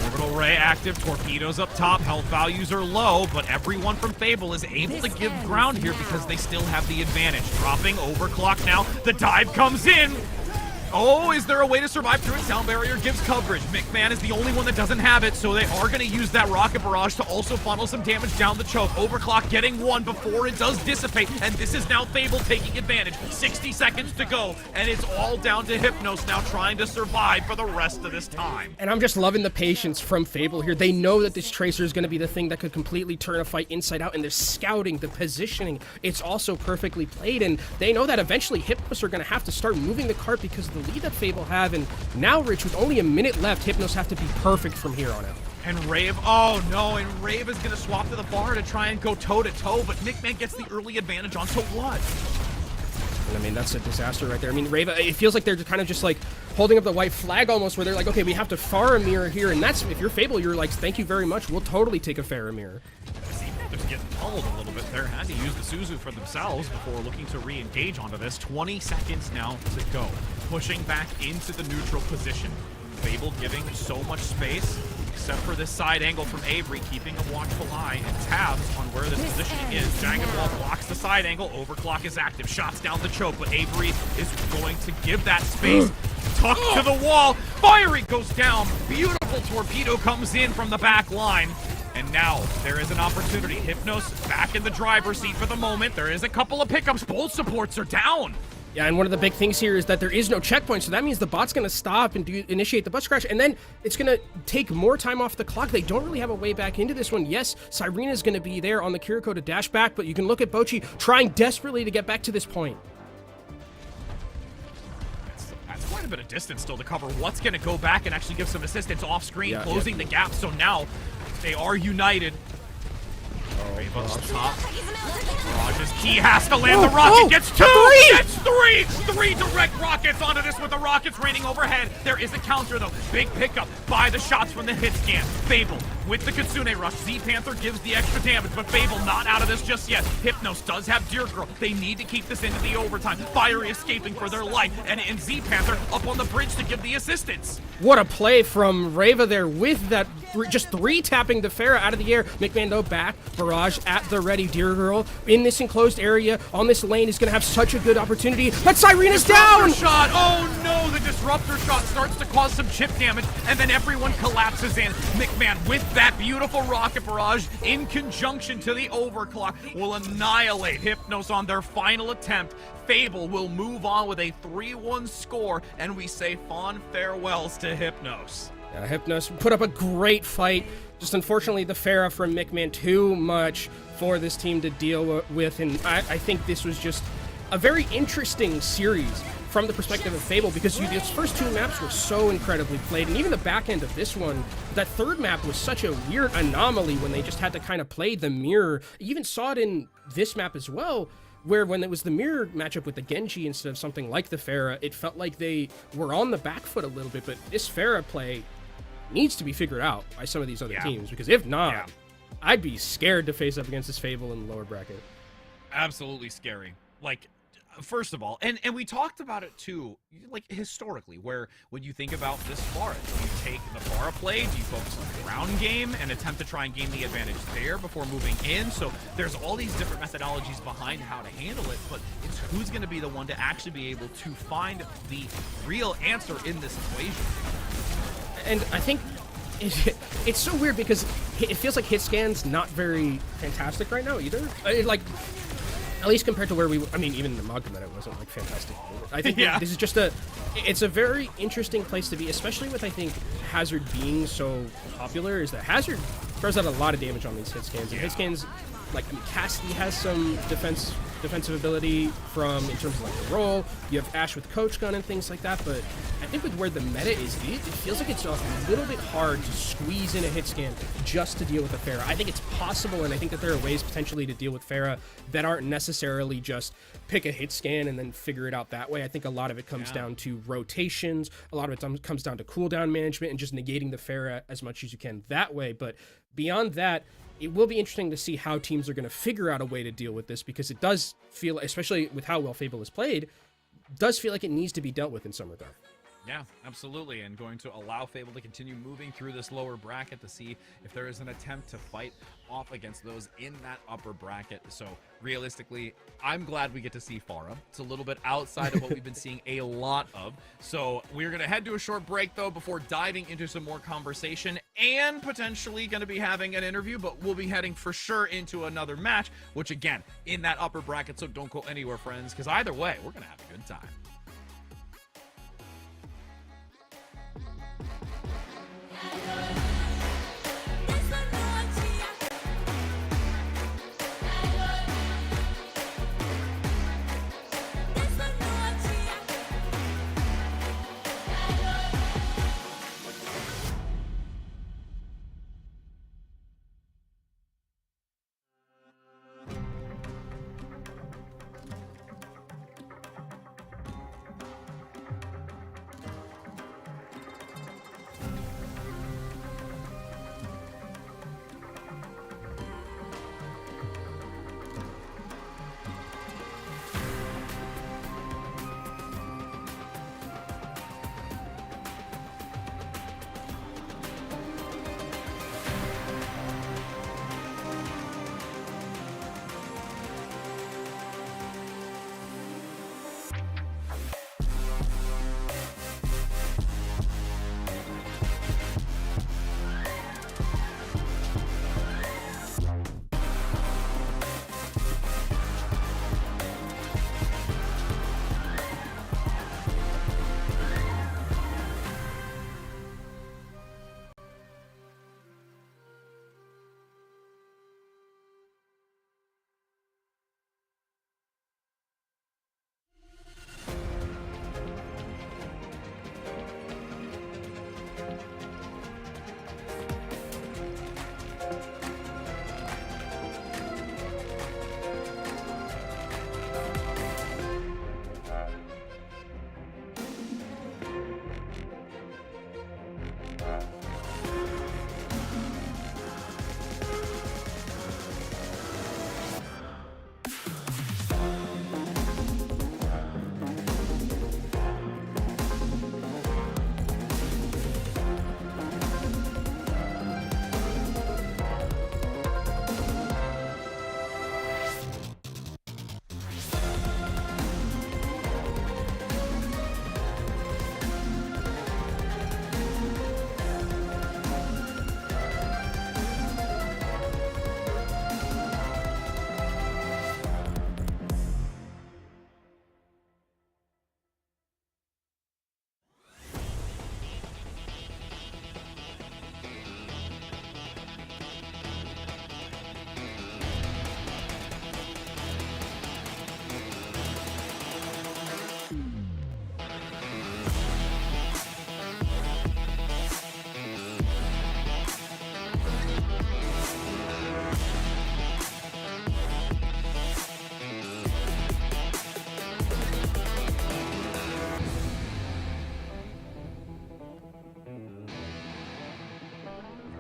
Orbital Ray active, torpedoes up top, health values are low, but everyone from Fable is able to give ground here because they still have the advantage. Dropping, overclock now, the dive comes in. Oh, is there a way to survive through it? Sound barrier gives coverage. McMahon is the only one that doesn't have it, so they are going to use that rocket barrage to also funnel some damage down the choke. Overclock getting one before it does dissipate, and this is now Fable taking advantage. 60 seconds to go, and it's all down to Hypnos now trying to survive for the rest of this time. And I'm just loving the patience from Fable here. They know that this Tracer is going to be the thing that could completely turn a fight inside out, and they're scouting the positioning. It's also perfectly played, and they know that eventually Hypnos are going to have to start moving the cart because of the lead that Fable have, and now, Rich, with only a minute left, Hypnos have to be perfect from here on out. And Rave, oh no, and Rave is gonna swap to the bar to try and go toe-to-toe, but Nickman gets the early advantage onto what? And I mean, that's a disaster right there. I mean, Rave, it feels like they're kind of just like holding up the white flag almost, where they're like, okay, we have to Faramir here, and that's, if you're Fable, you're like, thank you very much, we'll totally take a Faramir. Just getting pummeled a little bit there. Had to use the Suzu for themselves before looking to re-engage onto this. 20 seconds now to go. Pushing back into the neutral position. Fable giving so much space, except for this side angle from Avery, keeping a watchful eye and tabs on where this positioning is. Jagged Wall blocks the side angle. Overclock is active. Shots down the choke, but Avery is going to give that space. Tuck to the wall. Fiery goes down. Beautiful torpedo comes in from the back line. And now, there is an opportunity. Hypnos back in the driver's seat for the moment. There is a couple of pickups. Both supports are down. Yeah, and one of the big things here is that there is no checkpoint, so that means the bot's going to stop and initiate the bus crash, and then it's going to take more time off the clock. They don't really have a way back into this one. Yes, Cyrena's going to be there on the Kiriko to dash back, but you can look at Bochi trying desperately to get back to this point. That's quite a bit of distance still to cover. What's going to go back and actually give some assistance off screen, closing the gap, so now they are united. Rave on top. Mirage's key has to land the rocket. Gets two! Gets three! Three direct rockets onto this with the rockets raining overhead. There is a counter though. Big pickup by the shots from the hit scan. Fable with the Kitsune rush. Z-Panther gives the extra damage, but Fable not out of this just yet. Hypnos does have Deer Girl. They need to keep this into the overtime. Fiery escaping for their life, and Z-Panther up on the bridge to give the assistance. What a play from Reva there with that, just three-tapping the Pharah out of the air. McMando back, Barrage at the ready. Deer Girl in this enclosed area on this lane is going to have such a good opportunity, but Cyrena's down! Shot! Oh no, the Disruptor shot starts to cause some chip damage, and then everyone collapses in. McMahon with that beautiful rocket barrage in conjunction to the overclock will annihilate Hypnos on their final attempt. Fable will move on with a 3-1 score, and we say fond farewells to Hypnos. Yeah, Hypnos put up a great fight. Just unfortunately, the Pharah from McMahon, too much for this team to deal with, and I think this was just a very interesting series from the perspective of Fable, because these first two maps were so incredibly played, and even the back end of this one, that third map was such a weird anomaly when they just had to kind of play the mirror. You even saw it in this map as well, where when it was the mirror matchup with the Genji instead of something like the Pharah, it felt like they were on the back foot a little bit, but this Pharah play needs to be figured out by some of these other teams, because if not, I'd be scared to face up against this Fable in the lower bracket. Absolutely scary. Like, first of all, and we talked about it too, like historically, where when you think about this Pharah, do you take the Pharah play, do you focus on the ground game and attempt to try and gain the advantage there before moving in? So there's all these different methodologies behind how to handle it, but it's who's going to be the one to actually be able to find the real answer in this equation. And I think it's so weird because it feels like hit scan's not very fantastic right now either. Like, at least compared to where I mean, even the Magometa wasn't like fantastic. I think this is just it's a very interesting place to be, especially with, I think, Hazard being so popular, is that Hazard throws out a lot of damage on these hit scans. And hit scans, like, I mean, Cassidy has some defensive ability in terms of like the roll. You have Ashe with Coach Gun and things like that, but I think with where the meta is, it feels like it's a little bit hard to squeeze in a hit scan just to deal with the Pharah. I think it's possible, and I think that there are ways potentially to deal with Pharah that aren't necessarily just pick a hit scan and then figure it out that way. I think a lot of it comes down to rotations, a lot of it comes down to cooldown management and just negating the Pharah as much as you can that way. But beyond that, it will be interesting to see how teams are going to figure out a way to deal with this, because it does feel, especially with how well Fable is played, does feel like it needs to be dealt with in some regard. Yeah, absolutely, and going to allow Fable to continue moving through this lower bracket to see if there is an attempt to fight off against those in that upper bracket. So realistically, I'm glad we get to see Pharah. It's a little bit outside of what we've been seeing a lot of. So we're going to head to a short break, though, before diving into some more conversation and potentially going to be having an interview, but we'll be heading for sure into another match, which, again, in that upper bracket, so don't go anywhere, friends, because either way, we're going to have a good time.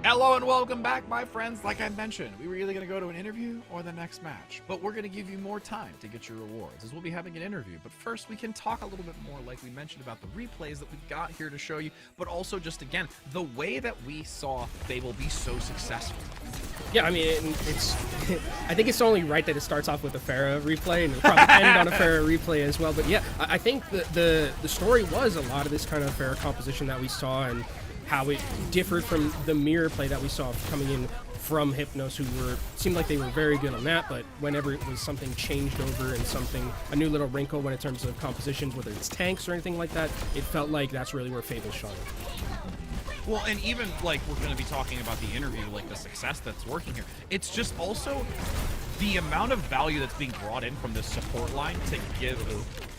Hello and welcome back, my friends. Like I mentioned, we were either going to go to an interview or the next match, but we're going to give you more time to get your rewards as we'll be having an interview. But first, we can talk a little bit more, like we mentioned, about the replays that we've got here to show you, but also just, again, the way that we saw Fable be so successful. Yeah, I mean, it's. I think it's only right that it starts off with a Pharah replay, and it'll probably end on a Pharah replay as well. But yeah, I think the story was a lot of this kind of Pharah composition that we saw, and how it differed from the mirror play that we saw coming in from Hypnos, who seemed like they were very good on that, but whenever it was something changed over and a new little wrinkle when in terms of compositions, whether it's tanks or anything like that, it felt like that's really where Fable shone. Well, and even like we're going to be talking about the interview, like the success that's working here. It's just also the amount of value that's being brought in from this support line to give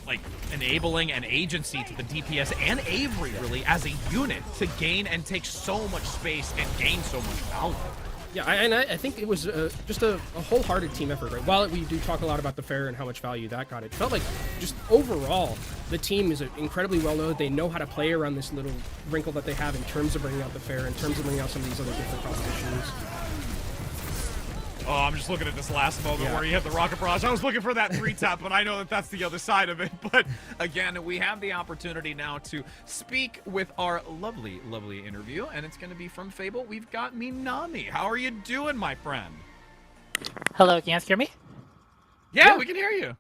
like enabling an agency to the DPS and Avery really as a unit to gain and take so much space and gain so much value. Yeah, and I think it was just a wholehearted team effort, right? While we do talk a lot about the Pharah and how much value that got, it felt like just overall, the team is incredibly well known. They know how to play around this little wrinkle that they have in terms of bringing out the Pharah, in terms of bringing out some of these other different compositions. Oh, I'm just looking at this last moment where you hit the rocket barrage. I was looking for that 3-tap, but I know that that's the other side of it. But again, we have the opportunity now to speak with our lovely, lovely interview, and it's going to be from Fable. We've got Minami. How are you doing, my friend? Hello, can you guys hear me? Yeah, we can hear you.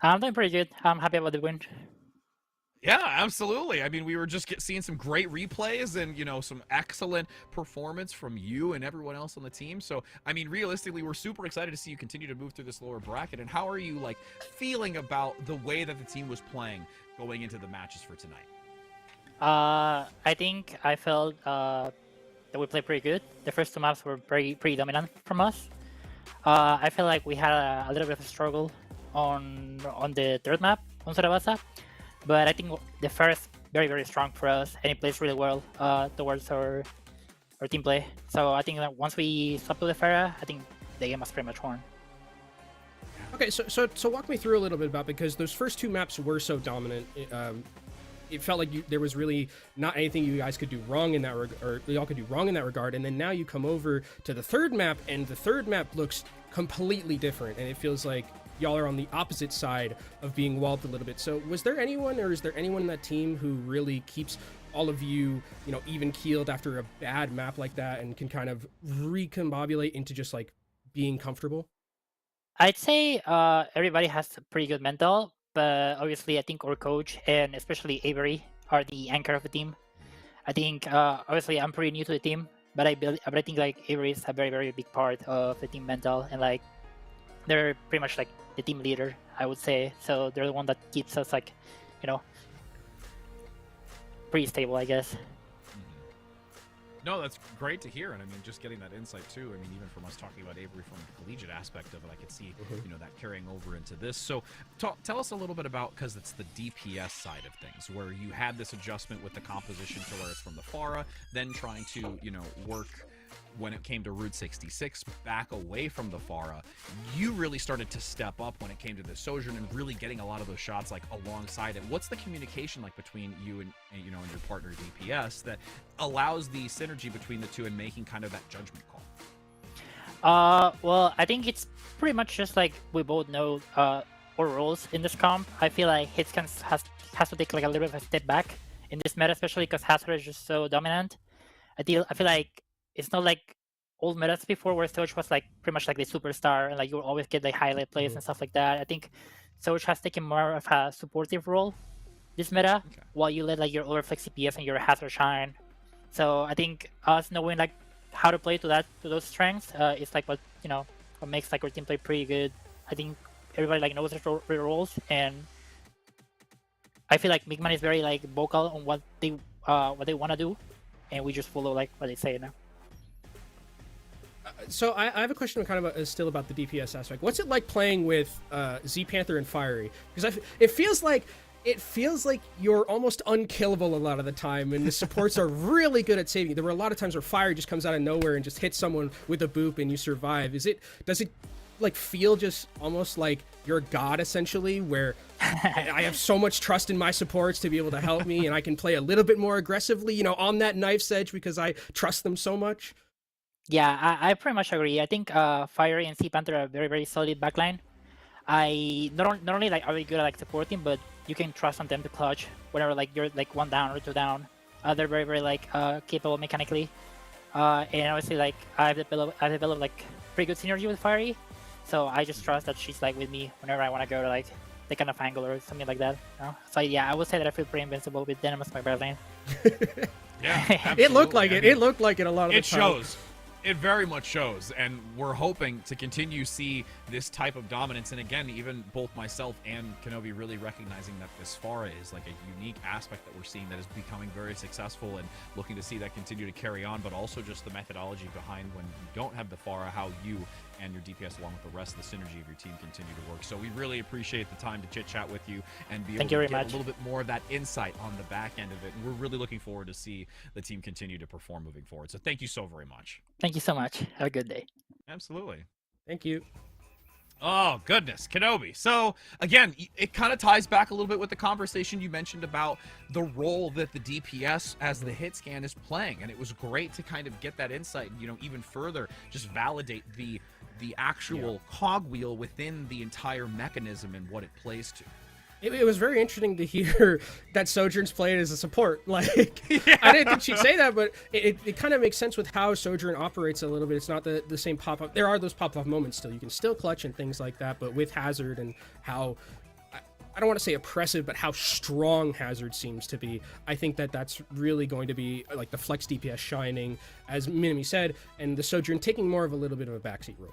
I'm doing pretty good. I'm happy about the win. Yeah, absolutely. I mean, we were just seeing some great replays and, you know, some excellent performance from you and everyone else on the team. So, I mean, realistically, we're super excited to see you continue to move through this lower bracket. And how are you, like, feeling about the way that the team was playing going into the matches for tonight? I think I felt that we played pretty good. The first two maps were pretty dominant from us. I feel like we had a little bit of a struggle on the third map on Suravasa. But I think the first very, very strong for us, and it plays really well towards our team play. So I think that once we swap to the Pharah, I think the game was pretty much won. Okay, so walk me through a little bit about, because those first two maps were so dominant. It felt like there was really not anything you guys could do wrong in that regard, or y'all could do wrong in that regard. And then now you come over to the third map, and the third map looks completely different, and it feels like y'all are on the opposite side of being walled a little bit. So was there anyone, or is there anyone in that team who really keeps all of you, you know, even keeled after a bad map like that, and can kind of recombobulate into just like being comfortable? I'd say everybody has a pretty good mental, but obviously I think our coach and especially Avery are the anchor of the team. I think obviously I'm pretty new to the team, but I think like Avery is a very, very big part of the team mental, and like they're pretty much like the team leader, I would say. So they're the one that keeps us like, you know, pretty stable, I guess. No, that's great to hear, and I mean, just getting that insight too. I mean, even from us talking about Avery from the collegiate aspect of it, I could see, you know, that carrying over into this. So, tell us a little bit about, because it's the DPS side of things, where you had this adjustment with the composition to where it's from the Pharah, then trying to, you know, work when it came to Route 66 back away from the Pharah. You really started to step up when it came to the Sojourn and really getting a lot of those shots like alongside it. What's the communication like between you and you know, and your partner DPS that allows the synergy between the two and making kind of that judgment call? Well, I think it's pretty much just like we both know our roles in this comp. I feel like Hitscan has to take like a little bit of a step back in this meta, especially because Hazard is just so dominant. I feel like it's not like old metas before where Soch was like pretty much like the superstar and like you will always get like highlight plays and stuff like that. I think Soch has taken more of a supportive role this meta, while you let like your overflex CPS and your Hazard shine. So I think us knowing like how to play to those strengths is like what, you know, what makes like our team play pretty good. I think everybody like knows their roles, and I feel like Migman is very like vocal on what they want to do, and we just follow like what they say now. So I have a question kind of still about the DPS aspect. What's it like playing with Z Panther and Fiery? Because it feels like you're almost unkillable a lot of the time, and the supports are really good at saving you. There were a lot of times where Fiery just comes out of nowhere and just hits someone with a boop and you survive. Does it like feel just almost like you're a god essentially, where I have so much trust in my supports to be able to help me, and I can play a little bit more aggressively, you know, on that knife's edge because I trust them so much? Yeah, I pretty much agree. I think Fiery and Sea Panther are a very, very solid backline. I not only like are they good at like supporting, but you can trust on them to clutch whenever like you're like 1 down or 2 down. They're very, very like capable mechanically. And obviously like I've developed like pretty good synergy with Fiery, so I just trust that she's like with me whenever I want to go to like the kind of angle or something like that. You know? So yeah, I would say that I feel pretty invincible with Denim as my bot lane. Yeah, It looked absolutely. like I it. mean, It looked like it a lot of the it time. shows. It very much shows, and we're hoping to continue see this type of dominance. And again, even both myself and Kenobi really recognizing that this Pharah is like a unique aspect that we're seeing that is becoming very successful, and looking to see that continue to carry on. But also just the methodology behind when you don't have the Pharah, how you and your DPS along with the rest of the synergy of your team continue to work. So we really appreciate the time to chit chat with you and be able to get a little bit more of that insight on the back end of it. And we're really looking forward to see the team continue to perform moving forward. So thank you so very much. Thank you so much. Have a good day. Absolutely. Thank you. Oh, goodness, Kenobi. So, again, it kind of ties back a little bit with the conversation you mentioned about the role that the DPS as the hit scan is playing. And it was great to kind of get that insight and, you know, even further just validate the actual cogwheel within the entire mechanism and what it plays to. It was very interesting to hear that Sojourn's played as a support. Like, I didn't think she'd say that, but it kind of makes sense with how Sojourn operates a little bit. It's not the same pop-up. There are those pop-up moments still. You can still clutch and things like that, but with Hazard and how, I don't want to say oppressive, but how strong Hazard seems to be, I think that that's really going to be like the flex DPS shining, as Minami said, and the Sojourn taking more of a little bit of a backseat role.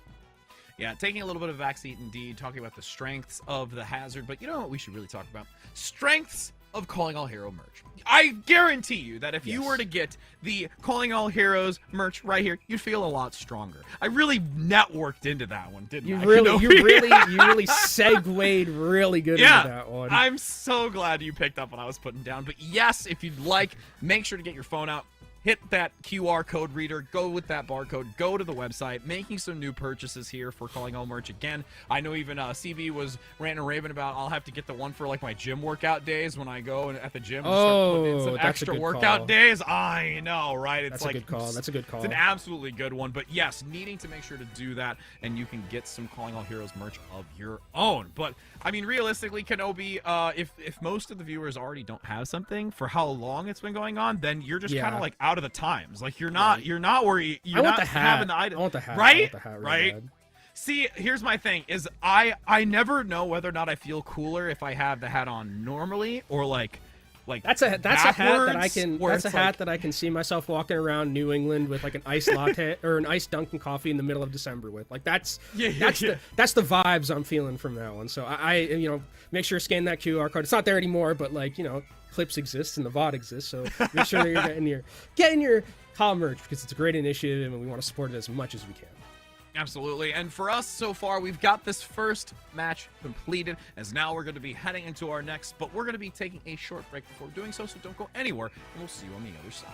Yeah, taking a little bit of backseat indeed, talking about the strengths of the Hazard, but you know what we should really talk about? Strengths of Calling All Hero merch. I guarantee you that if you were to get the Calling All Heroes merch right here, you'd feel a lot stronger. I really networked into that one, didn't I? You really segued really good into that one. I'm so glad you picked up what I was putting down. But yes, if you'd like, make sure to get your phone out. Hit that QR code reader, go with that barcode, go to the website, making some new purchases here for Calling All merch again. I know even CB was ranting and raving about I'll have to get the one for like my gym workout days when I go at the gym and start putting in some extra workout days. I know, right? It's that's like a good call. That's a good call. It's an absolutely good one. But yes, needing to make sure to do that, and you can get some Calling All Heroes merch of your own. But I mean, realistically, Kenobi, if most of the viewers already don't have something for how long it's been going on, then you're just kind of like out of the times. Like you're not where you're not having the item. I want the hat. Right? I want the hat really bad. See, here's my thing: is I never know whether or not I feel cooler if I have the hat on normally or like that's a hat that I can that I can see myself walking around New England with like an iced latte or an iced Dunkin' coffee in the middle of December with. Like that's the vibes I'm feeling from that one. So I make sure to scan that QR code. It's not there anymore, but like clips exist and the VOD exists. So make sure that you're getting your Call merch because it's a great initiative and we want to support it as much as we can. Absolutely. And for us so far, we've got this first match completed, as now we're going to be heading into our next, but we're going to be taking a short break before doing so don't go anywhere, and we'll see you on the other side.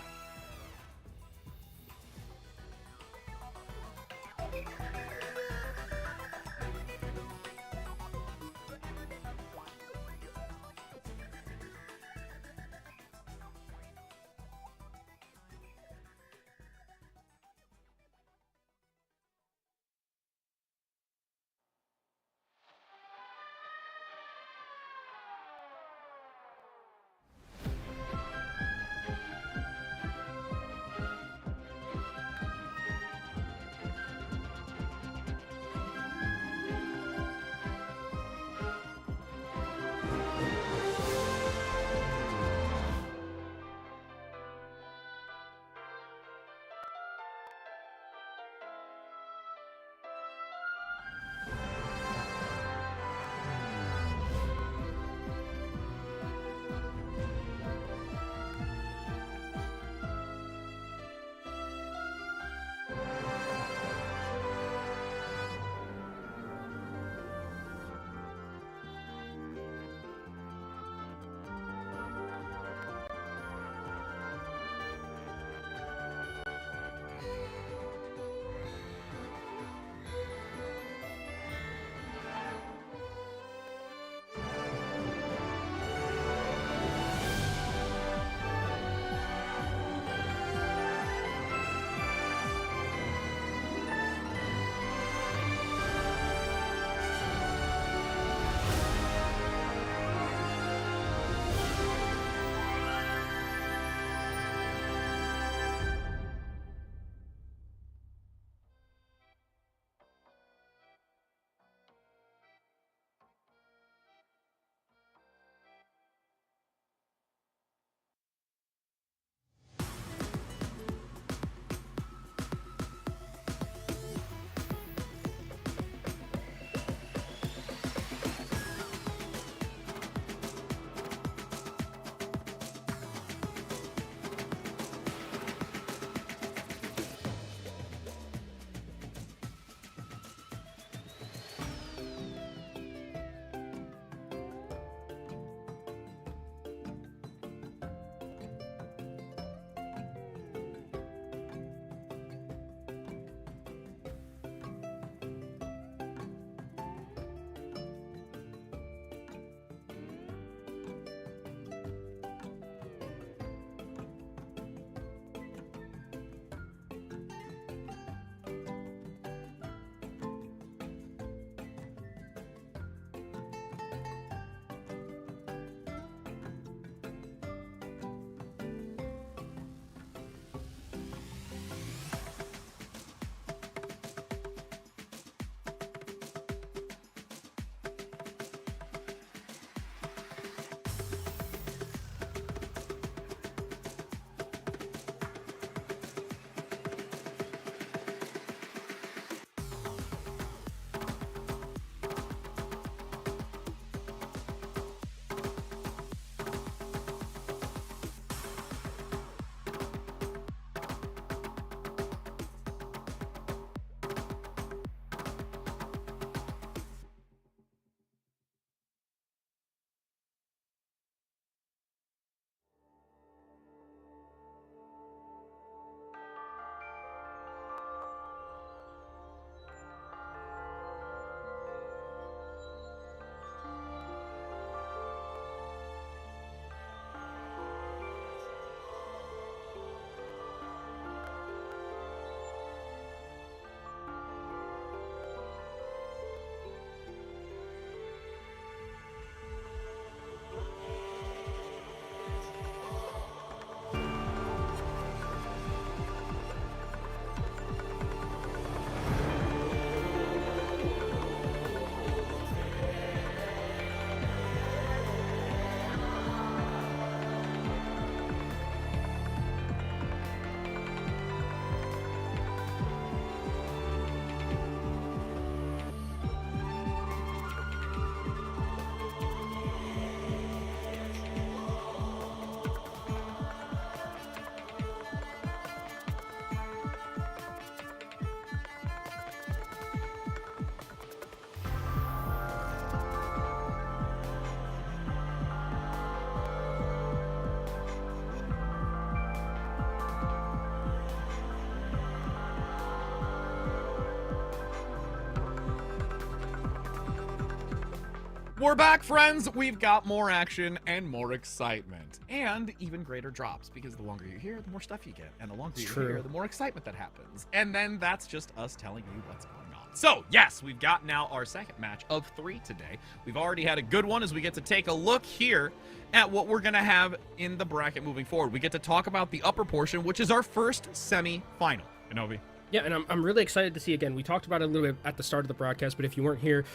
We're back, friends. We've got more action and more excitement, and even greater drops, because the longer you're here, the more stuff you get, and the longer you're here, the more excitement that happens. And then that's just us telling you what's going on. So yes, we've got now our second match of 3 today. We've already had a good one as we get to take a look here at what we're gonna have in the bracket moving forward. We get to talk about the upper portion, which is our first semi-final. Inovi. Yeah, and I'm really excited to see, again, we talked about it a little bit at the start of the broadcast, but if you weren't here,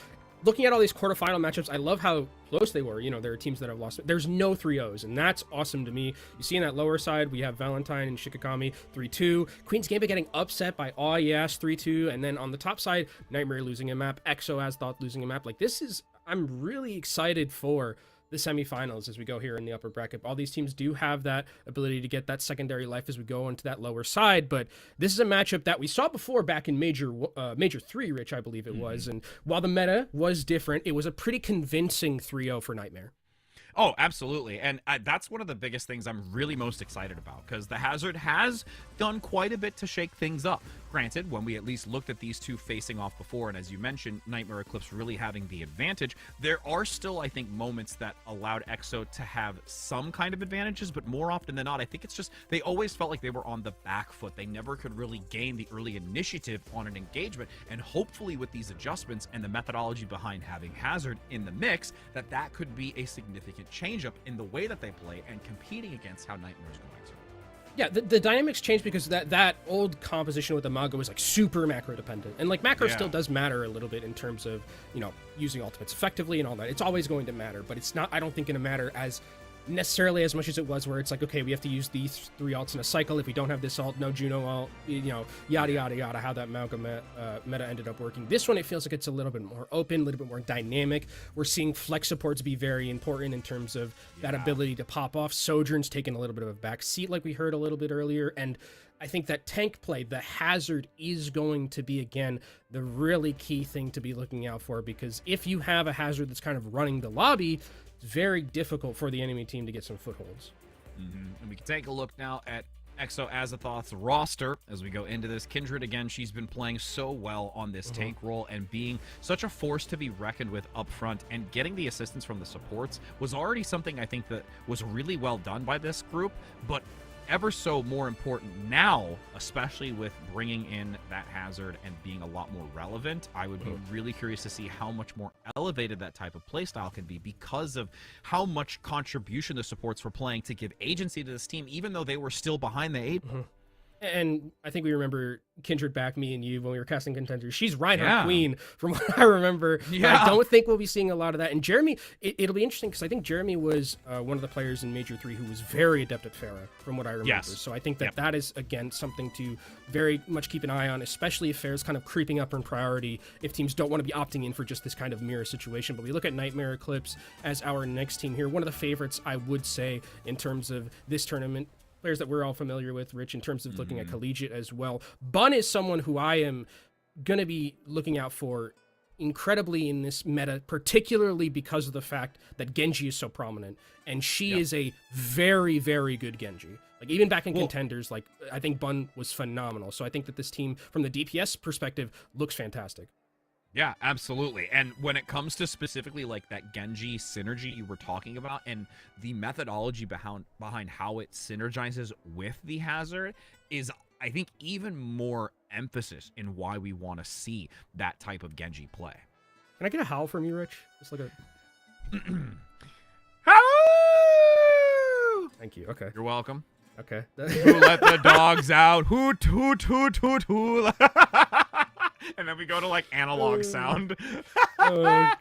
looking at all these quarterfinal matchups, I love how close they were. You know, there are teams that have lost. There's no 3-0s, and that's awesome to me. You see in that lower side, we have Valentine and Shikigami 3-2. Queen's Gambit getting upset by Yes 3-2. And then on the top side, Nightmare losing a map. EXO as Thought losing a map. Like, this is, I'm really excited for the semifinals as we go here in the upper bracket. All these teams do have that ability to get that secondary life as we go into that lower side, but this is a matchup that we saw before back in Major 3, Rich, I believe it was, and while the meta was different, it was a pretty convincing 3-0 for Nightmare. Oh, absolutely. And that's one of the biggest things I'm really most excited about, because the Hazard has done quite a bit to shake things up. Granted, when we at least looked at these two facing off before, and as you mentioned, Nightmare Eclipse really having the advantage, there are still, I think, moments that allowed EXO to have some kind of advantages, but more often than not, I think it's just they always felt like they were on the back foot. They never could really gain the early initiative on an engagement, and hopefully with these adjustments and the methodology behind having Hazard in the mix, that could be a significant change up in the way that they play and competing against how Nightmare is going to. Yeah, the dynamics changed because that old composition with the Mago was like super macro dependent, and like macro still does matter a little bit in terms of, you know, using ultimates effectively and all that. It's always going to matter, but it's not, I don't think, going to matter as necessarily as much as it was where it's like, okay, we have to use these 3 alts in a cycle. If we don't have this alt, no Juno alt, you know, yada yada yada, how that Malga meta ended up working. This one, it feels like it's a little bit more open, a little bit more dynamic. We're seeing flex supports be very important in terms of that ability to pop off. Sojourn's taking a little bit of a back seat like we heard a little bit earlier, and I think that tank play, the Hazard, is going to be, again, the really key thing to be looking out for, because if you have a Hazard that's kind of running the lobby, it's very difficult for the enemy team to get some footholds. And we can take a look now at EXO Azathoth's roster as we go into this. Kindred, again, she's been playing so well on this tank role and being such a force to be reckoned with up front, and getting the assistance from the supports was already something I think that was really well done by this group, but ever so more important now, especially with bringing in that Hazard and being a lot more relevant. I would be really curious to see how much more elevated that type of playstyle can be, because of how much contribution the supports were playing to give agency to this team, even though they were still behind the 8 ball. And I think we remember Kindred back, me and you, when we were casting contenders. She's Reinhardt Queen, from what I remember. I don't think we'll be seeing a lot of that. And Jeremy, it'll be interesting, because I think Jeremy was one of the players in Major 3 who was very adept at Pharah, from what I remember. So I think that that is, again, something to very much keep an eye on, especially if Pharah's kind of creeping up in priority, if teams don't want to be opting in for just this kind of mirror situation. But we look at Nightmare Eclipse as our next team here. One of the favorites, I would say, in terms of this tournament. Players that we're all familiar with, Rich, in terms of looking at collegiate as well. Bun is someone who I am going to be looking out for incredibly in this meta, particularly because of the fact that Genji is so prominent. And she is a very, very good Genji. Like, even back in contenders, like, I think Bun was phenomenal. So I think that this team, from the DPS perspective, looks fantastic. Yeah, absolutely. And when it comes to specifically like that Genji synergy you were talking about, and the methodology behind how it synergizes with the Hazard, is, I think, even more emphasis in why we want to see that type of Genji play. Can I get a howl from you, Rich? Just like a... Howl! Thank you. Okay. You're welcome. Okay. Who let the dogs out? Hoot, hoot, hoot, hoot, hoot. And then we go to like analog sound. I'm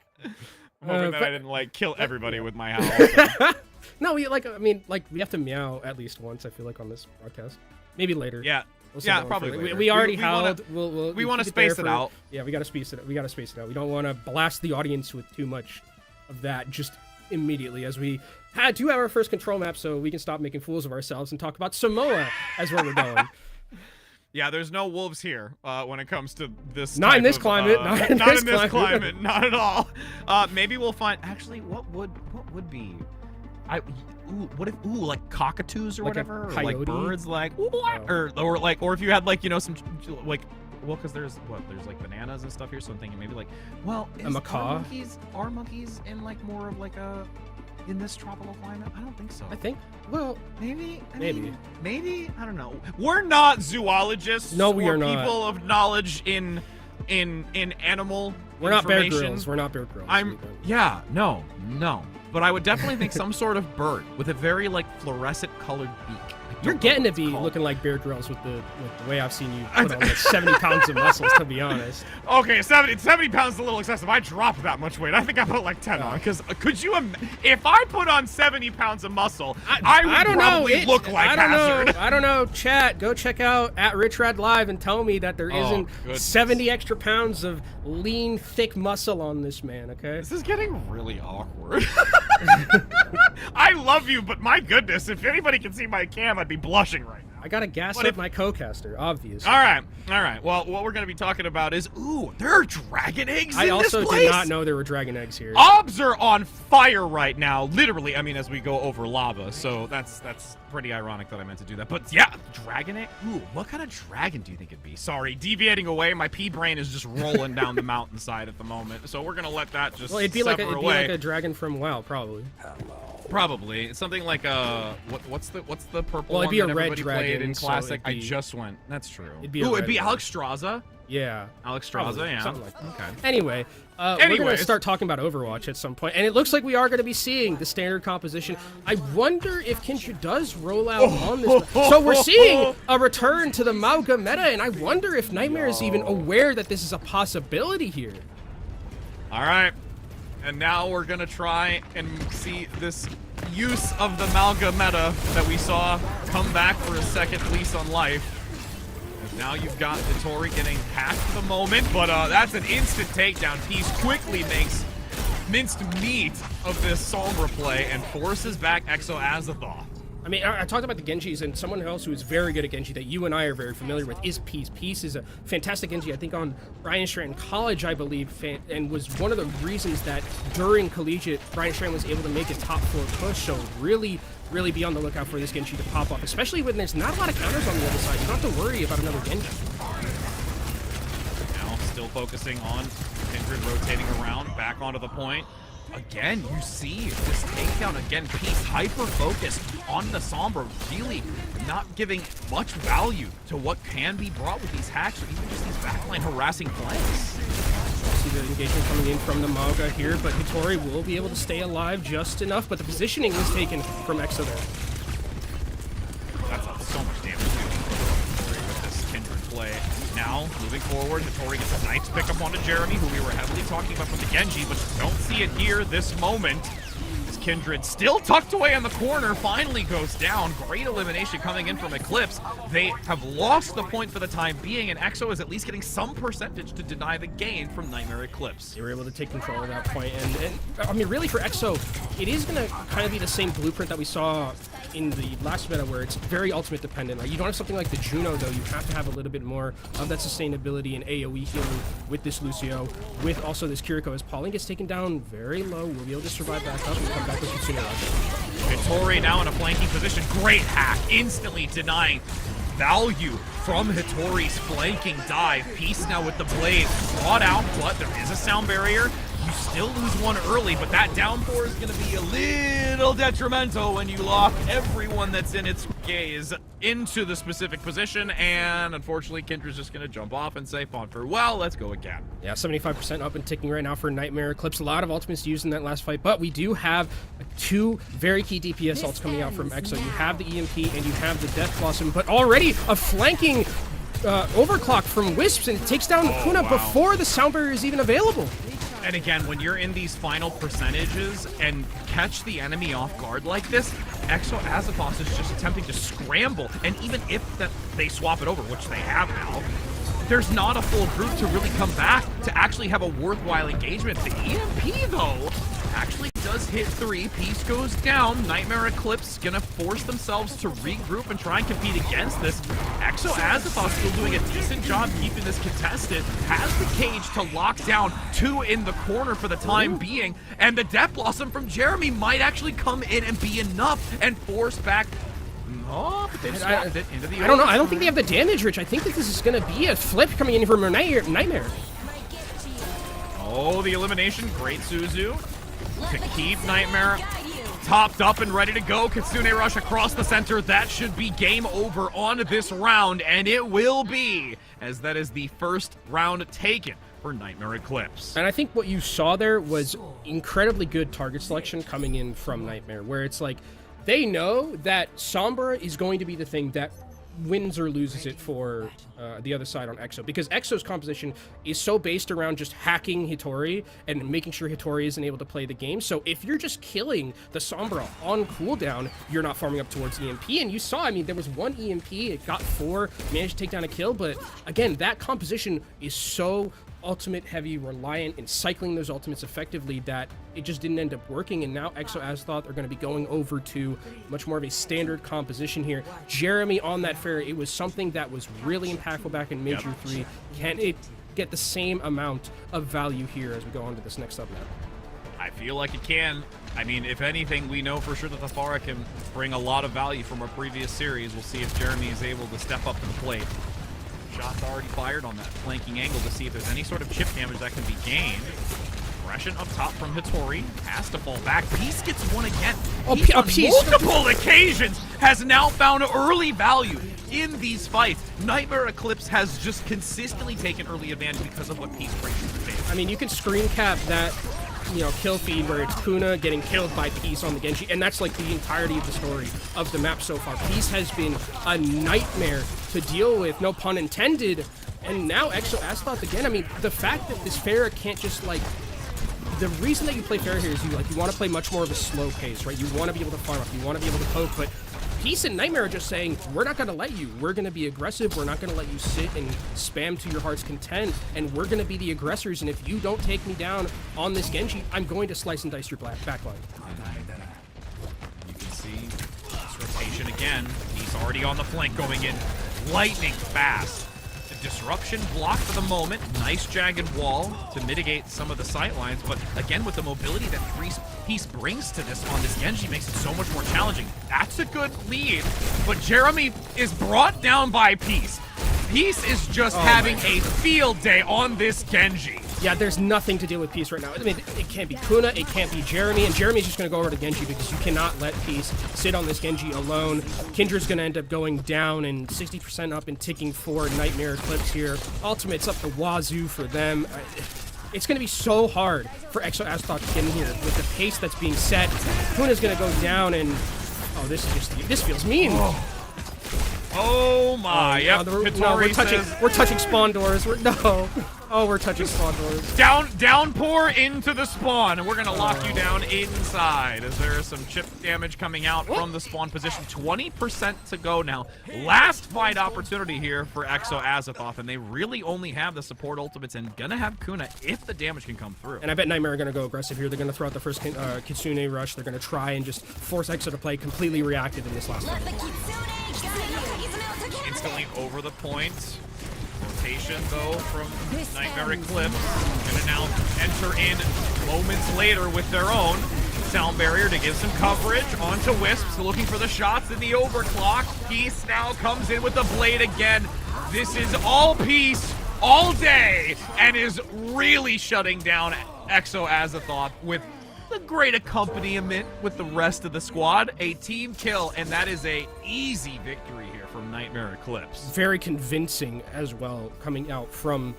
hoping that I didn't like kill everybody with my howl. So. No, we we have to meow at least once, I feel like, on this broadcast. Maybe later. Yeah. We'll probably later. We already howled. We want to space it out. Yeah, we got to space it out. We don't want to blast the audience with too much of that just immediately, as we had to have our first control map, so we can stop making fools of ourselves and talk about Samoa as where we're going. Yeah, there's no wolves here when it comes to this. Not in this climate. Not in this climate. Not at all. Maybe we'll find. Actually, what would be? Like cockatoos or like whatever, a or like coyote? birds, like or if you had like some like well, because there's like bananas and stuff here, so I'm thinking maybe like, well, A macaw? Are monkeys in like more of like a in this tropical climate? I don't think so. I think. Well, Maybe. Maybe. Maybe. I don't know. We're not zoologists. No, we or are not. People of knowledge in animal. we're not Bear information. Grylls. We're not Bear Grylls. Yeah. No. But I would definitely think some sort of bird with a very like fluorescent colored beak. You're getting to be looking like Bear Grylls with the way I've seen you put on like 70 pounds of muscles, to be honest. Okay, 70 pounds is a little excessive. I dropped that much weight. I think I put like 10 on. Because could you, if I put on 70 pounds of muscle, I would probably look like Hazard. I don't know. Chat, go check out @RichRad Live and tell me that there isn't goodness. 70 extra pounds of lean, thick muscle on this man. Okay. This is getting really awkward. I love you, but my goodness, if anybody can see my cam, I'd be blushing right now. I gotta gas up my co-caster, obviously. All right. Well, what we're going to be talking about is, there are dragon eggs in this place? I also did not know there were dragon eggs here. Obs are on fire right now, literally. I mean, as we go over lava, so that's pretty ironic that I meant to do that. But yeah, dragon egg? Ooh, what kind of dragon do you think it'd be? Sorry, deviating away. My pea brain is just rolling down the mountainside at the moment, so we're going to let that just it'd be like away. a dragon from WoW, probably. Probably. It's something like what's the purple Well, it'd one be a that red everybody dragon played in so Classic? it'd be- I just went. That's true. It'd be it'd be Alexstrasza. Yeah. Alexstrasza, Probably, yeah. something like that. Okay. Anyway, we're going to start talking about Overwatch at some point, and it looks like we are going to be seeing the standard composition. I wonder if Kindred does roll out on this. So we're seeing a return to the Mauga meta, and I wonder if Nightmare is even aware that this is a possibility here. All right. And now we're going to try and see this use of the Malga meta that we saw come back for a second lease on life. And now you've got Hitori getting hacked for the moment, but that's an instant takedown. Peace quickly makes minced meat of this Sombra play and forces back Exo Azathoth. I mean, I talked about the Genjis, and someone else who is very good at Genji that you and I are very familiar with is Peace. Peace is a fantastic Genji, I think on Brian Strand in college, I believe, and was one of the reasons that during collegiate, Brian Strand was able to make a top 4 push, so really be on the lookout for this Genji to pop off, especially when there's not a lot of counters on the other side. You don't have to worry about another Genji. Now still focusing on Kindred rotating around, back onto the point. Again, you see this takedown again. Peace hyper-focused on the Sombra, really not giving much value to what can be brought with these hacks or even just these backline harassing plays. See the engagement coming in from the Mauga here, but Hitori will be able to stay alive just enough, but the positioning is taken from Exo there. That's so much damage with this Kindred play. Now, moving forward, Hitori gets a nice pickup onto Jeremy, who we were heavily talking about with the Genji, but don't see it here this moment. As Kindred, still tucked away in the corner, finally goes down. Great elimination coming in from Eclipse. They have lost the point for the time being, and Exo is at least getting some percentage to deny the gain from Nightmare Eclipse. They were able to take control of that point, and I mean, really for Exo, it is going to kind of be the same blueprint that we saw in the last meta, where it's very ultimate dependent. Like, you don't have something like the Juno, though. You have to have a little bit more of that sustainability and AoE healing with this Lucio, with also this Kiriko. As Pauline gets taken down very low, we'll be able to survive back up and come back with Kitsune Rocket. Hitori now in a flanking position. Great hack, instantly denying value from Hitori's flanking dive. Peace now with the blade brought out, but there is a sound barrier. You still lose one early, but that downpour is going to be a little detrimental when you lock everyone that's in its gaze into the specific position, and unfortunately, Kindred's just going to jump off and say, "Font farewell, let's go again." Yeah, 75% up and ticking right now for Nightmare Eclipse. A lot of ultimates used in that last fight, but we do have 2 very key DPS ults coming out from Exo. You have the EMP and you have the Death Blossom, but already a flanking overclock from Wisps, and it takes down Kuna before the sound barrier is even available. And again, when you're in these final percentages and catch the enemy off guard like this, Exo Azathoth is just attempting to scramble, and even if they swap it over, which they have now, there's not a full group to really come back to actually have a worthwhile engagement. The EMP, though, actually does hit 3. Peace goes down. Nightmare Eclipse gonna force themselves to regroup and try and compete against this. Exo Azathoth still doing a decent job keeping this contested. Has the cage to lock down 2 in the corner for the time being, and the Death Blossom from Jeremy might actually come in and be enough and force back Oh, but they've swapped it into the I don't know. I don't think they have the damage, Rich. I think that this is going to be a flip coming in from Nightmare. Oh, the elimination. Great Suzu to keep Nightmare topped up and ready to go. Kitsune Rush across the center. That should be game over on this round, and it will be, as that is the first round taken for Nightmare Eclipse. And I think what you saw there was incredibly good target selection coming in from Nightmare, where it's like they know that Sombra is going to be the thing that wins or loses it for the other side on EXO, because EXO's composition is so based around just hacking Hitori and making sure Hitori isn't able to play the game. So if you're just killing the Sombra on cooldown, you're not farming up towards EMP. And you saw, I mean, there was one EMP, it got 4, managed to take down a kill, but again, that composition is so ultimate heavy, reliant in cycling those ultimates effectively that it just didn't end up working. And now EXO Azoth are going to be going over to much more of a standard composition here. Jeremy on that fair, it was something that was really impactful back in Major 3. Can it get the same amount of value here as we go on to this next submap? I feel like it can. I mean, if anything, we know for sure that the Pharah can bring a lot of value from our previous series. We'll see if Jeremy is able to step up to the plate. Shots already fired on that flanking angle to see if there's any sort of chip damage that can be gained. Aggression up top from Hitori. Has to fall back. Peace gets one again. Oh, He, on Peace. multiple occasions, has now found early value in these fights. Nightmare Eclipse has just consistently taken early advantage because of what Peace brings to the table. I mean, you can screen cap that, you know, kill feed where it's Kuna getting killed by Peace on the Genji, and that's like the entirety of the story of the map so far. Peace has been a nightmare to deal with, no pun intended, and now EXO Azoth again. I mean, the fact that this Pharah can't just like, the reason that you play Pharah here is you want to play much more of a slow pace, right? You want to be able to farm up, you want to be able to poke, but Peace and Nightmare are just saying, we're not going to let you. We're going to be aggressive. We're not going to let you sit and spam to your heart's content, and we're going to be the aggressors, and if you don't take me down on this Genji, I'm going to slice and dice your backline. You can see this rotation again. He's already on the flank going in lightning fast. The disruption blocked for the moment. Nice jagged wall to mitigate some of the sight lines, but again, with the mobility that Peace brings to this on this Genji makes it so much more challenging. That's a good lead, but Jeremy is brought down by Peace. Peace is just having a field day on this Genji. Yeah, there's nothing to deal with Peace right now. I mean, it can't be Kuna, it can't be Jeremy, and Jeremy's just going to go over to Genji because you cannot let Peace sit on this Genji alone. Kindra's going to end up going down and 60% up and ticking for Nightmare Eclipse here. Ultimate's up the wazoo for them. It's going to be so hard for EXO Azoth to get in here with the pace that's being set. Kuna's going to go down and... Oh, this feels mean. Oh my, yep. We're touching spawn doors. We're touching spawn doors. Downpour into the spawn, and we're gonna lock you down inside. As there is some chip damage coming out from the spawn position. 20% to go now. Last fight opportunity here for EXO Azoth, and they really only have the support ultimates and gonna have Kuna if the damage can come through. And I bet Nightmare are gonna go aggressive here. They're gonna throw out the first Kitsune rush. They're gonna try and just force EXO to play completely reactive in this last fight. Instantly over the point. Rotation, though, from Nightmare Eclipse. Gonna now enter in moments later with their own sound barrier to give some coverage onto Wisps, looking for the shots in the overclock. Peace now comes in with the blade again. This is all Peace all day and is really shutting down EXO Azoth with the great accompaniment with the rest of the squad. A team kill, and that is a easy victory here from Nightmare Eclipse. Very convincing as well, coming out from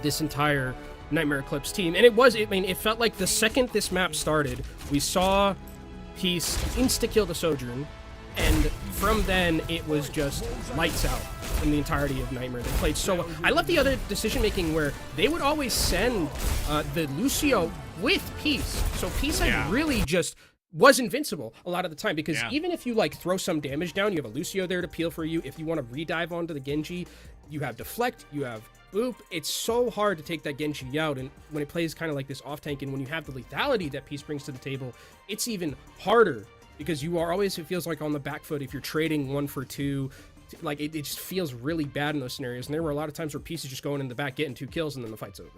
this entire Nightmare Eclipse team. And it felt like the second this map started, we saw Peace insta-kill the Sojourn, and from then it was just lights out in the entirety of Nightmare. They played so well. I love the other decision-making where they would always send the Lucio with Peace. So Peace had really just was invincible a lot of the time, because even if you like throw some damage down, you have a Lucio there to peel for you. If you want to re-dive onto the Genji, you have Deflect, you have Boop. It's so hard to take that Genji out, and when it plays kind of like this off-tank, and when you have the lethality that Peace brings to the table, it's even harder, because you are always, it feels like, on the back foot if you're trading 1 for 2. Like, it just feels really bad in those scenarios, and there were a lot of times where Peace is just going in the back, getting 2 kills, and then the fight's over.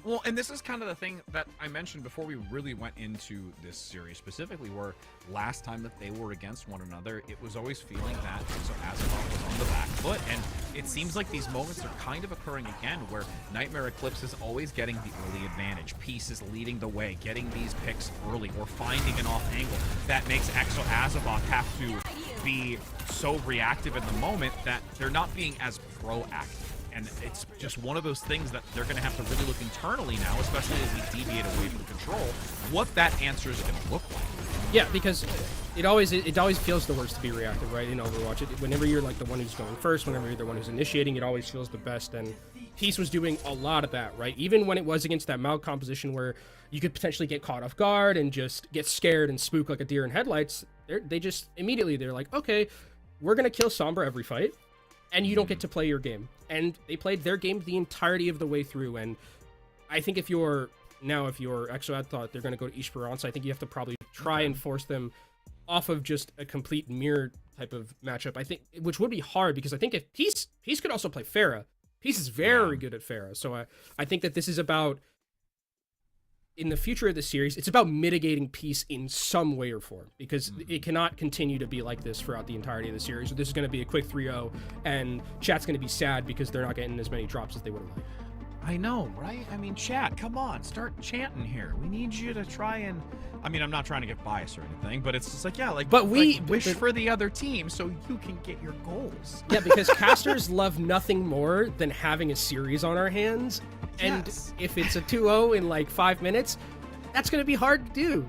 Well, and this is kind of the thing that I mentioned before we really went into this series specifically, where last time that they were against one another, it was always feeling that so Azeroth was on the back foot, and it seems like these moments are kind of occurring again, where Nightmare Eclipse is always getting the early advantage. Peace is leading the way, getting these picks early, or finding an off angle that makes Exo Azeroth have to be so reactive in the moment that they're not being as proactive. And it's just one of those things that they're going to have to really look internally now, especially as we deviate away from control, what that answer is going to look like. Yeah, because it always feels the worst to be reactive, right? In Overwatch, whenever you're like the one who's going first, whenever you're the one who's initiating, it always feels the best. And Peace was doing a lot of that, right? Even when it was against that Malg composition where you could potentially get caught off guard and just get scared and spook like a deer in headlights, they just immediately they're like, okay, we're gonna kill Sombra every fight, and you don't get to play your game. And they played their game the entirety of the way through. And I think if you're Exo thought they're going to go to Esperanza, I think you have to probably try and force them off of just a complete mirror type of matchup. I think, which would be hard, because I think if Peace could also play Pharah. Peace is very good at Pharah. So I think that this is about, in the future of the series, it's about mitigating Peace in some way or form, because it cannot continue to be like this throughout the entirety of the series. So this is going to be a quick 3-0, and chat's going to be sad because they're not getting as many drops as they would have liked. I know, right? I mean, chat, come on, start chanting here. We need you to try and... I mean, I'm not trying to get biased or anything, but it's just like, yeah, like, but we wish for the other team so you can get your goals. Yeah, because casters love nothing more than having a series on our hands. And if it's a 2-0 in like 5 minutes, that's going to be hard to do.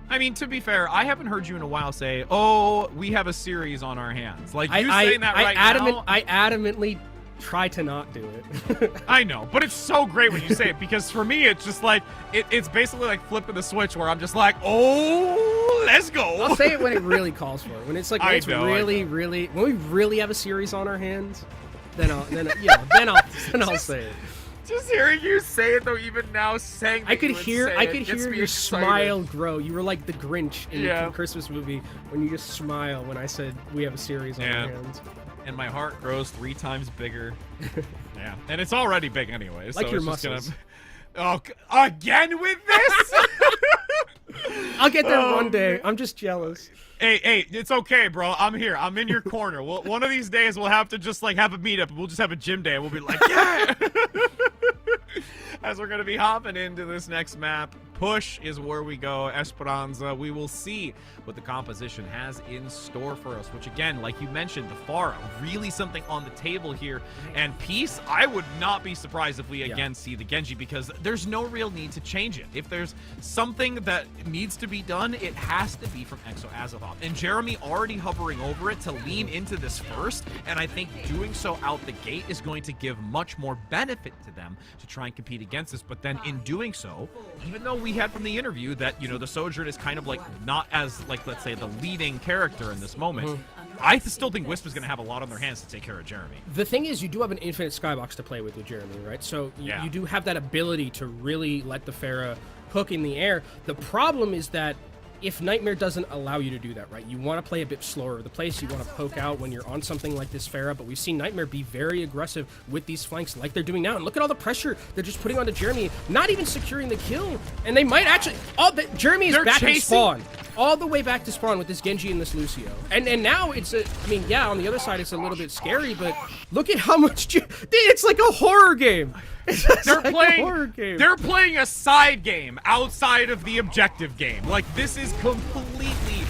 I mean, to be fair, I haven't heard you in a while say, oh, we have a series on our hands. Like, you saying that right now... I adamantly try to not do it. I know, but it's so great when you say it, because for me, it's just like, it's basically like flipping the switch where I'm just like, oh, let's go. I'll say it when it really calls for it. When it's like, when it's really, when we really have a series on our hands, then I'll say it. Just hearing you say it though, even now saying I could hear your smile grow. You were like the Grinch in the Christmas movie when you just smile when I said we have a series on our hands. And my heart grows 3 times bigger. Yeah, and it's already big anyway. Like so your it's muscles. Just gonna... Oh, again with this? I'll get there one day. I'm just jealous. Hey, it's okay, bro. I'm here. I'm in your corner. One of these days we'll have to just like have a meetup. We'll just have a gym day and we'll be like, yeah! As we're going to be hopping into this next map, push is where we go. Esperanza, we will see what the composition has in store for us, which again, like you mentioned, the Pharah, really something on the table here. And Peace, I would not be surprised if we again see the Genji, because there's no real need to change it. If there's something that needs to be done, it has to be from Exo Azeroth. And Jeremy already hovering over it to lean into this first, and I think doing so out the gate is going to give much more benefit to them to try and compete against this. But then in doing so, even though we had from the interview that, you know, the Sojourn is kind of like not as, like, let's say the leading character in this moment, I still think Wisp is going to have a lot on their hands to take care of Jeremy. The thing is, you do have an infinite skybox to play with Jeremy, right? So you do have that ability to really let the Pharah hook in the air. The problem is that if Nightmare doesn't allow you to do that, right? You want to play a bit slower of the place. You want to poke out when you're on something like this Pharah, but we've seen Nightmare be very aggressive with these flanks like they're doing now. And look at all the pressure they're just putting onto Jeremy, not even securing the kill. And they might actually... Jeremy is back to spawn. All the way back to spawn with this Genji and this Lucio. And now it's a... I mean, yeah, on the other side, it's a little bit scary, but look at how much... It's like a horror game. They're playing a side game outside of the objective game. Like, this is completely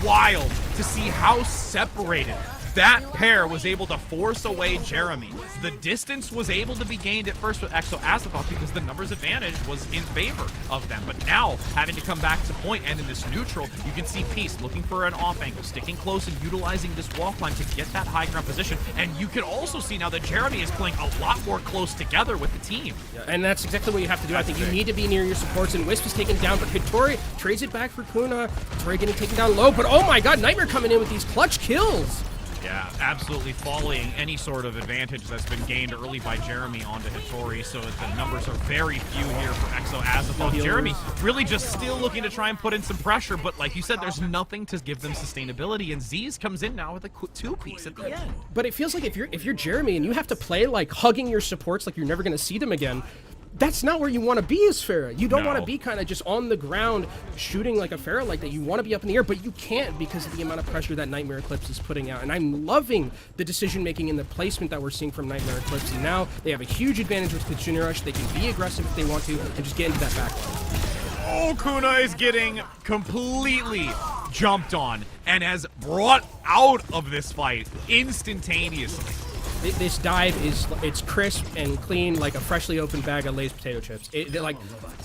wild to see how separated that pair was able to force away Jeremy. The distance was able to be gained at first with Exo Azeroth because the numbers advantage was in favor of them. But now, having to come back to point and in this neutral, you can see Peace looking for an off angle, sticking close and utilizing this wall climb to get that high ground position. And you can also see now that Jeremy is playing a lot more close together with the team. Yeah, and that's exactly what you have to do. I think you need to be near your supports, and Wisp is taken down, but Hittori trades it back for Kuna. Hittori getting taken down low, but oh my god, Nightmare coming in with these clutch kills. Yeah, absolutely following any sort of advantage that's been gained early by Jeremy onto Hittori, so the numbers are very few here for Exo Azeroth. Jeremy really just still looking to try and put in some pressure, but like you said, there's nothing to give them sustainability, and Z's comes in now with a 2-piece at the end. But it feels like if you're Jeremy and you have to play like hugging your supports like you're never going to see them again, that's not where you want to be as Pharah. You don't want to No. be kind of just on the ground shooting like a Pharah like that. You want to be up in the air, but you can't because of the amount of pressure that Nightmare Eclipse is putting out. And I'm loving the decision making and the placement that we're seeing from Nightmare Eclipse. And now they have a huge advantage with Kitsune Rush. They can be aggressive if they want to and just get into that back line. Oh, Kuna is getting completely jumped on and has brought out of this fight instantaneously. This dive it's crisp and clean like a freshly opened bag of Lay's potato chips. Like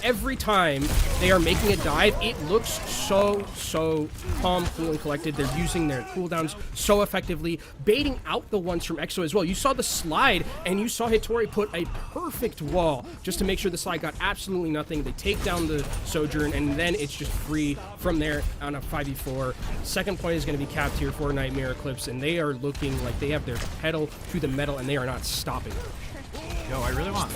every time they are making a dive, it looks so calm, cool, and collected. They're using their cooldowns so effectively, baiting out the ones from EXO as well. You saw the slide, and you saw Hitori put a perfect wall just to make sure the slide got absolutely nothing. They take down the Sojourn, and then it's just free from there on a 5v4. Second point is going to be capped here for Nightmare Eclipse, and they are looking like they have their pedal to the metal, and they are not stopping. Yo, I really want.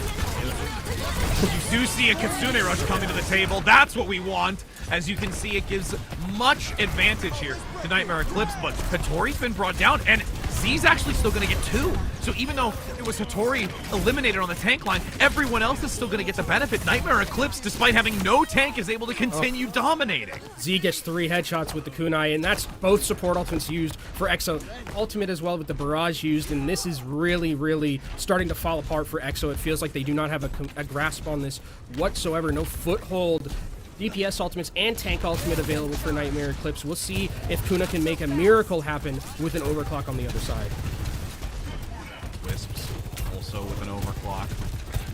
You do see a Kitsune Rush coming to the table. That's what we want. As you can see, it gives much advantage here to Nightmare Eclipse, but Hitori's been brought down, and Z's actually still going to get 2. So even though it was Hitori eliminated on the tank line, everyone else is still going to get the benefit. Nightmare Eclipse, despite having no tank, is able to continue dominating. Z gets 3 headshots with the kunai, and that's both support ultimates used for EXO. Ultimate as well with the barrage used, and this is really starting to fall apart for EXO. It feels like they do not have a grasp on this whatsoever. No foothold. DPS ultimates and tank ultimate available for Nightmare Eclipse. We'll see if Kuna can make a miracle happen with an overclock on the other side. Wisps also with an overclock.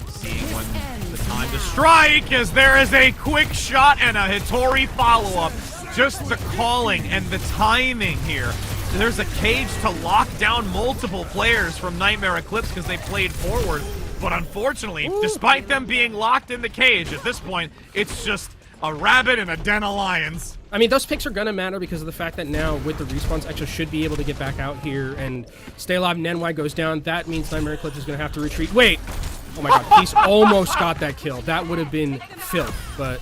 Seeing when the time to strike, as there is a quick shot and a Hitori follow-up. Just the calling and the timing here. There's a cage to lock down multiple players from Nightmare Eclipse because they played forward. But unfortunately, despite them being locked in the cage, at this point, it's just a rabbit in a den of lions. I mean, those picks are gonna matter because of the fact that now with the respawns, EXO should be able to get back out here and stay alive. Nenwai goes down. That means Nightmare Eclipse is gonna have to retreat. Wait! Oh my god, he's almost got that kill. That would have been filth, but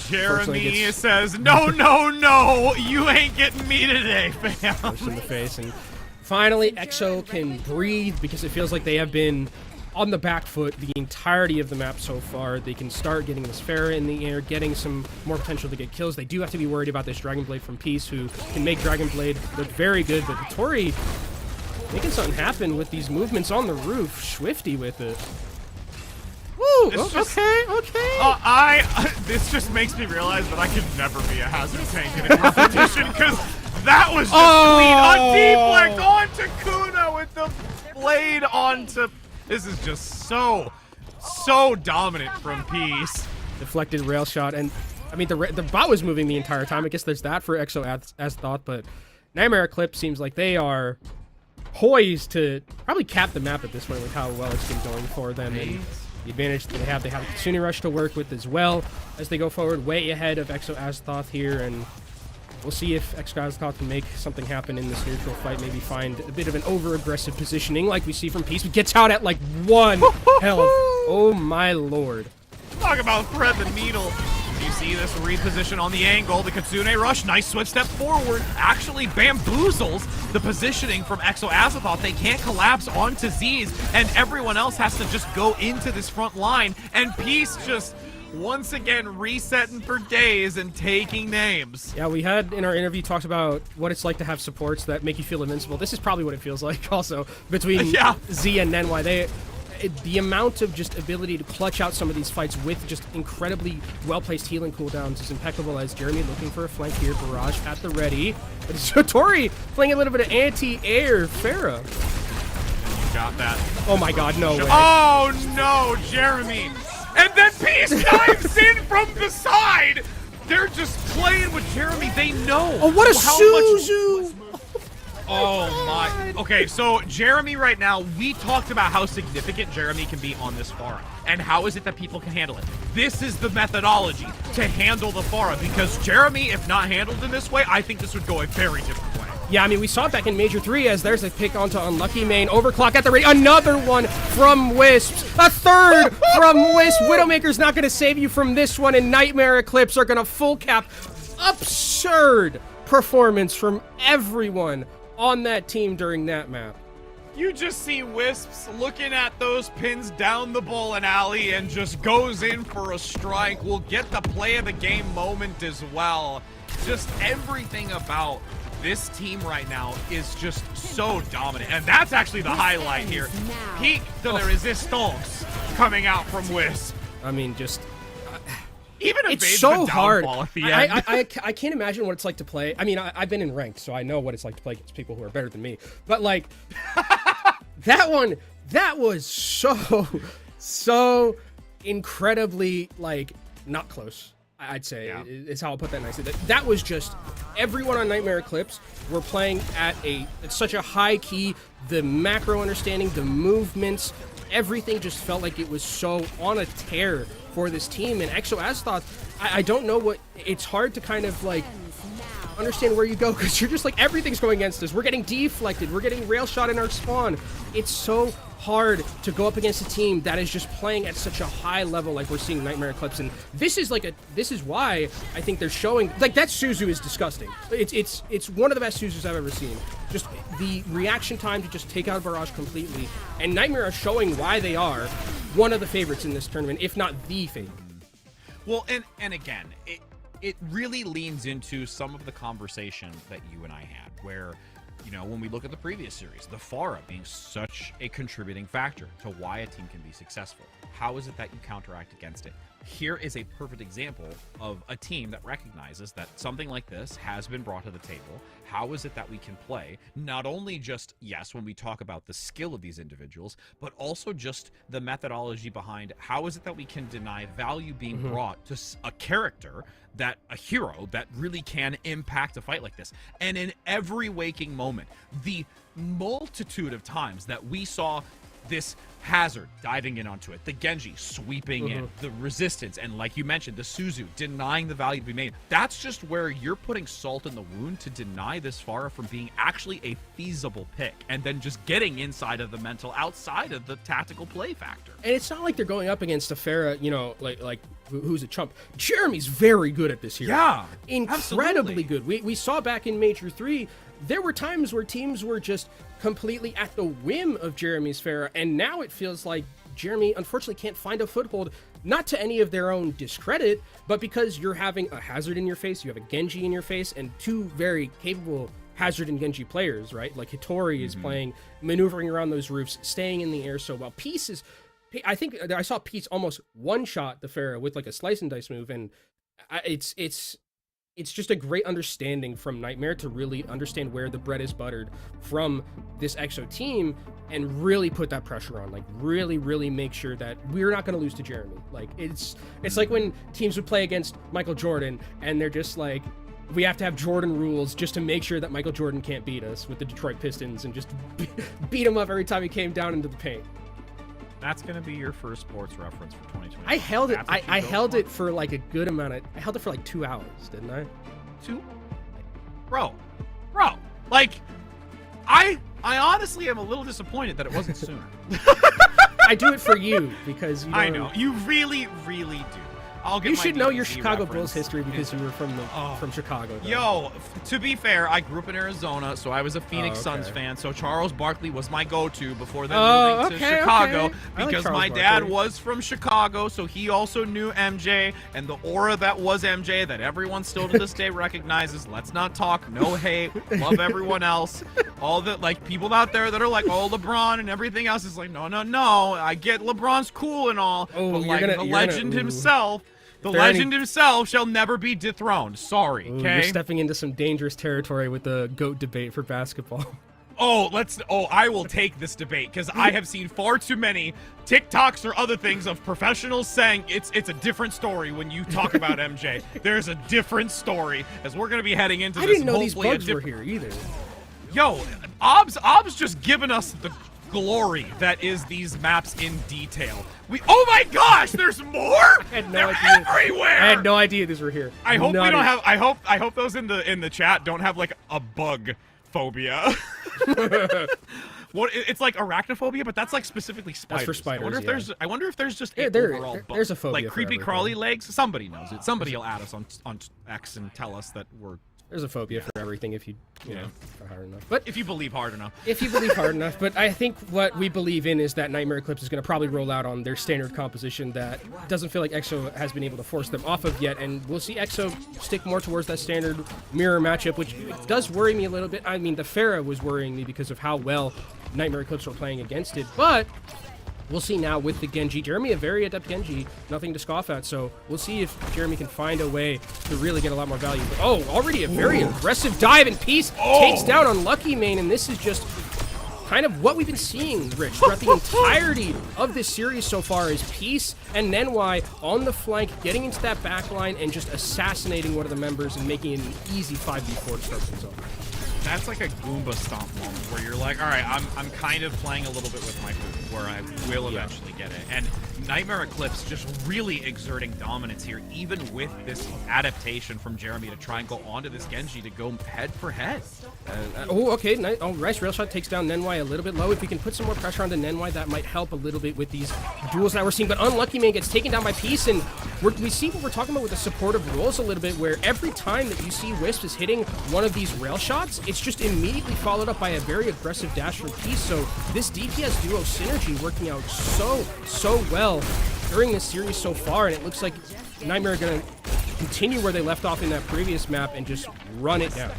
Jeremy says, no, you ain't getting me today, fam. Push in the face, and finally EXO can breathe because it feels like they have been on the back foot the entirety of the map so far. They can start getting this Pharah in the air, getting some more potential to get kills. They do have to be worried about this Dragon Blade from Peace, who can make Dragon Blade look very good, but Hitori making something happen with these movements on the roof. Swifty with it. Woo! Okay. This just makes me realize that I could never be a hazard tank in a competition, because that was just clean. A deflect onto Kuna with the blade onto... This is just so dominant from Peace. Deflected rail shot, and I mean the bot was moving the entire time. I guess there's that for EXO as thought, but Nightmare Eclipse seems like they are poised to probably cap the map at this point with how well it's been going for them. And the advantage that they have a Kitsune Rush to work with as well as they go forward, way ahead of EXO Azthoth here, and we'll see if EXO Azthoth can make something happen in this neutral fight, maybe find a bit of an over-aggressive positioning like we see from Peace, who gets out at like 1 health. Oh my lord. Talk about thread the needle. You see this reposition on the angle. The Kitsune Rush, nice switch step forward, actually bamboozles the positioning from EXO Azathoth. They can't collapse onto Z's, and everyone else has to just go into this front line, and Peace just once again resetting for days and taking names. Yeah, we had in our interview talked about what it's like to have supports that make you feel invincible. This is probably what it feels like also between Z and Nenwai. The amount of just ability to clutch out some of these fights with just incredibly well-placed healing cooldowns is impeccable, as Jeremy looking for a flank here. Barrage at the ready. But it's Hitori playing a little bit of anti-air Pharah. You got that. Oh my god, no way. Oh no, Jeremy. And then Peace dives in from the side. They're just playing with Jeremy. They know. Oh, what a Suzu! Oh my. Okay, so Jeremy right now, we talked about how significant Jeremy can be on this Pharah, and how is it that people can handle it. This is the methodology to handle the Pharah, because Jeremy, if not handled in this way, I think this would go a very different way. Yeah, I mean, we saw it back in Major 3 as there's a pick onto Unlucky Main. Overclock at the ready. Another one from Wisps. A third from Wisp. Widowmaker's not going to save you from this one, and Nightmare Eclipse are going to full cap. Absurd performance from everyone on that team during that map. You just see Wisps looking at those pins down the bowling alley and just goes in for a strike. We'll get the play of the game moment as well. Just everything about this team right now is just so dominant. And that's actually the highlight here. Peak de la resistance coming out from Wisp. I mean, just... Even it's so hard. At the end. I can't imagine what it's like to play. I mean, I've been in ranked, so I know what it's like to play against people who are better than me. But like, that was so incredibly like not close. I'd say is how I'll put that nicely. That was just everyone on Nightmare Eclipse were playing at such a high key. The macro understanding, the movements, everything just felt like it was so on a tear for this team. And Exo Astaroth, I don't know what, it's hard to kind of like understand where you go, because you're just like, everything's going against us. We're getting deflected. We're getting rail shot in our spawn. It's so hard to go up against a team that is just playing at such a high level like we're seeing Nightmare Eclipse. And this is why I think they're showing, like, that Suzu is disgusting. It's one of the best Suzus I've ever seen. Just the reaction time to just take out Barrage completely. And Nightmare are showing why they are one of the favorites in this tournament, if not the favorite. Well, and again, it really leans into some of the conversation that you and I had, where, you know, when we look at the previous series, the Pharah being such a contributing factor to why a team can be successful. How is it that you counteract against it? Here is a perfect example of a team that recognizes that something like this has been brought to the table. How is it that we can play not only just, yes, when we talk about the skill of these individuals, but also just the methodology behind how is it that we can deny value being brought to a character, that a hero that really can impact a fight like this. And in every waking moment, the multitude of times that we saw this Hazard diving in onto it, the Genji sweeping in, the resistance, and like you mentioned, the Suzu denying the value to be made. That's just where you're putting salt in the wound to deny this Pharah from being actually a feasible pick, and then just getting inside of the mental, outside of the tactical play factor. And it's not like they're going up against a Pharah, you know, like who's a chump. Jeremy's very good at this hero. Yeah, incredibly good. We saw back in Major 3, there were times where teams were just completely at the whim of Jeremy's Pharah, and now it feels like Jeremy unfortunately can't find a foothold, not to any of their own discredit, but because you're having a Hazard in your face, you have a Genji in your face, and two very capable Hazard and Genji players, right? Like Hitori is playing, maneuvering around those roofs, staying in the air so well. Peace is, I think I saw Peace almost one-shot the Pharah with like a slice and dice move, and it's just a great understanding from Nightmare to really understand where the bread is buttered from this EXO team and really put that pressure on, like really make sure that we're not going to lose to Jeremy. Like it's like when teams would play against Michael Jordan and they're just like, we have to have Jordan rules just to make sure that Michael Jordan can't beat us with the Detroit Pistons, and just beat him up every time he came down into the paint. That's going to be your first sports reference for 2020. I held it. I held it for like a good amount of. I held it for like 2 hours, didn't I? 2? Bro, like, I honestly am a little disappointed that it wasn't sooner. I do it for you because you know, I know you really do. You should know your Chicago Bulls history because you were from Chicago. Though. Yo, to be fair, I grew up in Arizona, so I was a Phoenix Suns fan. So Charles Barkley was my go-to before then moving to Chicago, because my dad was from Chicago, so he also knew MJ and the aura that was MJ that everyone still to this day recognizes. Let's not talk, no hate, love everyone else. All the like people out there that are like, oh, LeBron and everything else is like, no. I get LeBron's cool and all, but like the legend himself. The legend himself shall never be dethroned. Sorry, okay? You're stepping into some dangerous territory with the GOAT debate for basketball. I will take this debate, because I have seen far too many TikToks or other things of professionals saying it's a different story when you talk about MJ. There's a different story, as we're going to be heading into this. I didn't know these bugs were here either. Yo, Ob's just giving us the glory that is these maps in detail. Oh my gosh, there's more? They're everywhere. I had no idea these were here. I hope we don't have. I hope those in the chat don't have like a bug phobia. What? It's like arachnophobia, but that's like specifically spiders. That's for spiders. I wonder if there's just overall bug. There's a phobia like creepy crawly legs. Somebody knows it. Somebody will add us on X and tell us that we're There's a phobia for everything if you know, try hard enough. But if you believe hard enough. If you believe hard enough. But I think what we believe in is that Nightmare Eclipse is going to probably roll out on their standard composition that doesn't feel like EXO has been able to force them off of yet. And we'll see EXO stick more towards that standard mirror matchup, which does worry me a little bit. I mean, the Pharah was worrying me because of how well Nightmare Eclipse were playing against it. But we'll see now with the Genji. Jeremy, a very adept Genji, nothing to scoff at. So we'll see if Jeremy can find a way to really get a lot more value. But, already a very aggressive dive, and Peace takes down Unlucky Main, and this is just kind of what we've been seeing, Rich, throughout the entirety of this series so far is Peace and Nenwai on the flank, getting into that back line and just assassinating one of the members and making it an easy 5v4 to start things off. That's like a Goomba stomp moment where you're like, all right, I'm kind of playing a little bit with my food where I will eventually get it. And Nightmare Eclipse just really exerting dominance here, even with this adaptation from Jeremy to try and go onto this Genji to go head for head. Okay. Rice Rail Shot takes down Nenwai a little bit low. If we can put some more pressure on the Nenwai, that might help a little bit with these duels that we're seeing. But Unlucky Man gets taken down by Peace, and we see what we're talking about with the supportive roles a little bit, where every time that you see Wisp is hitting one of these rail shots, it's just immediately followed up by a very aggressive dash from Peace. So this DPS duo synergy working out so well during this series so far, and it looks like Nightmare are going to continue where they left off in that previous map and just run it down.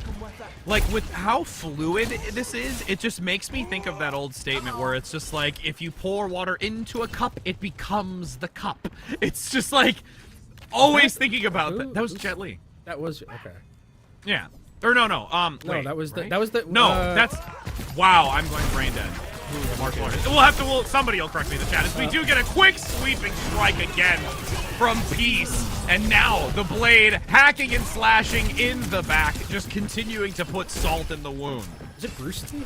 Like, with how fluid this is, it just makes me think of that old statement where it's just like, if you pour water into a cup, it becomes the cup. It's just like, always thinking about that. That was Jet Li. That was, okay. Yeah. Or no, wait, that was right? No, that's, wow, I'm going brain dead. Somebody will correct me in the chat. As we do get a quick sweeping strike again from Peace, and now the blade hacking and slashing in the back, just continuing to put salt in the wound. Is it Bruce Lee?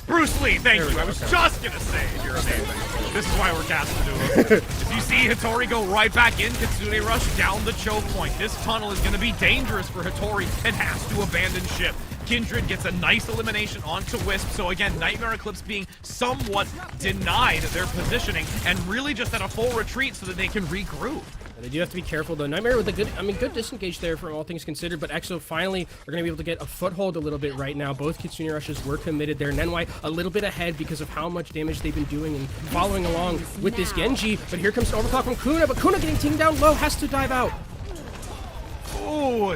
Bruce Lee, thank you. I was just gonna say your name. This is why we're casting duos. If you see Hattori go right back in, Kitsune Rush down the choke point. This tunnel is gonna be dangerous for Hattori and has to abandon ship. Kindred gets a nice elimination onto Wisp, so again, Nightmare Eclipse being somewhat denied their positioning and really just at a full retreat so that they can regroup. They do have to be careful, though. Nightmare with a good disengage there from all things considered, but EXO finally are going to be able to get a foothold a little bit right now. Both Kitsune Rushes were committed there. Nenwai a little bit ahead because of how much damage they've been doing and following along with this Genji, but here comes the overclock from Kuna, but Kuna getting teamed down low, has to dive out. Oh,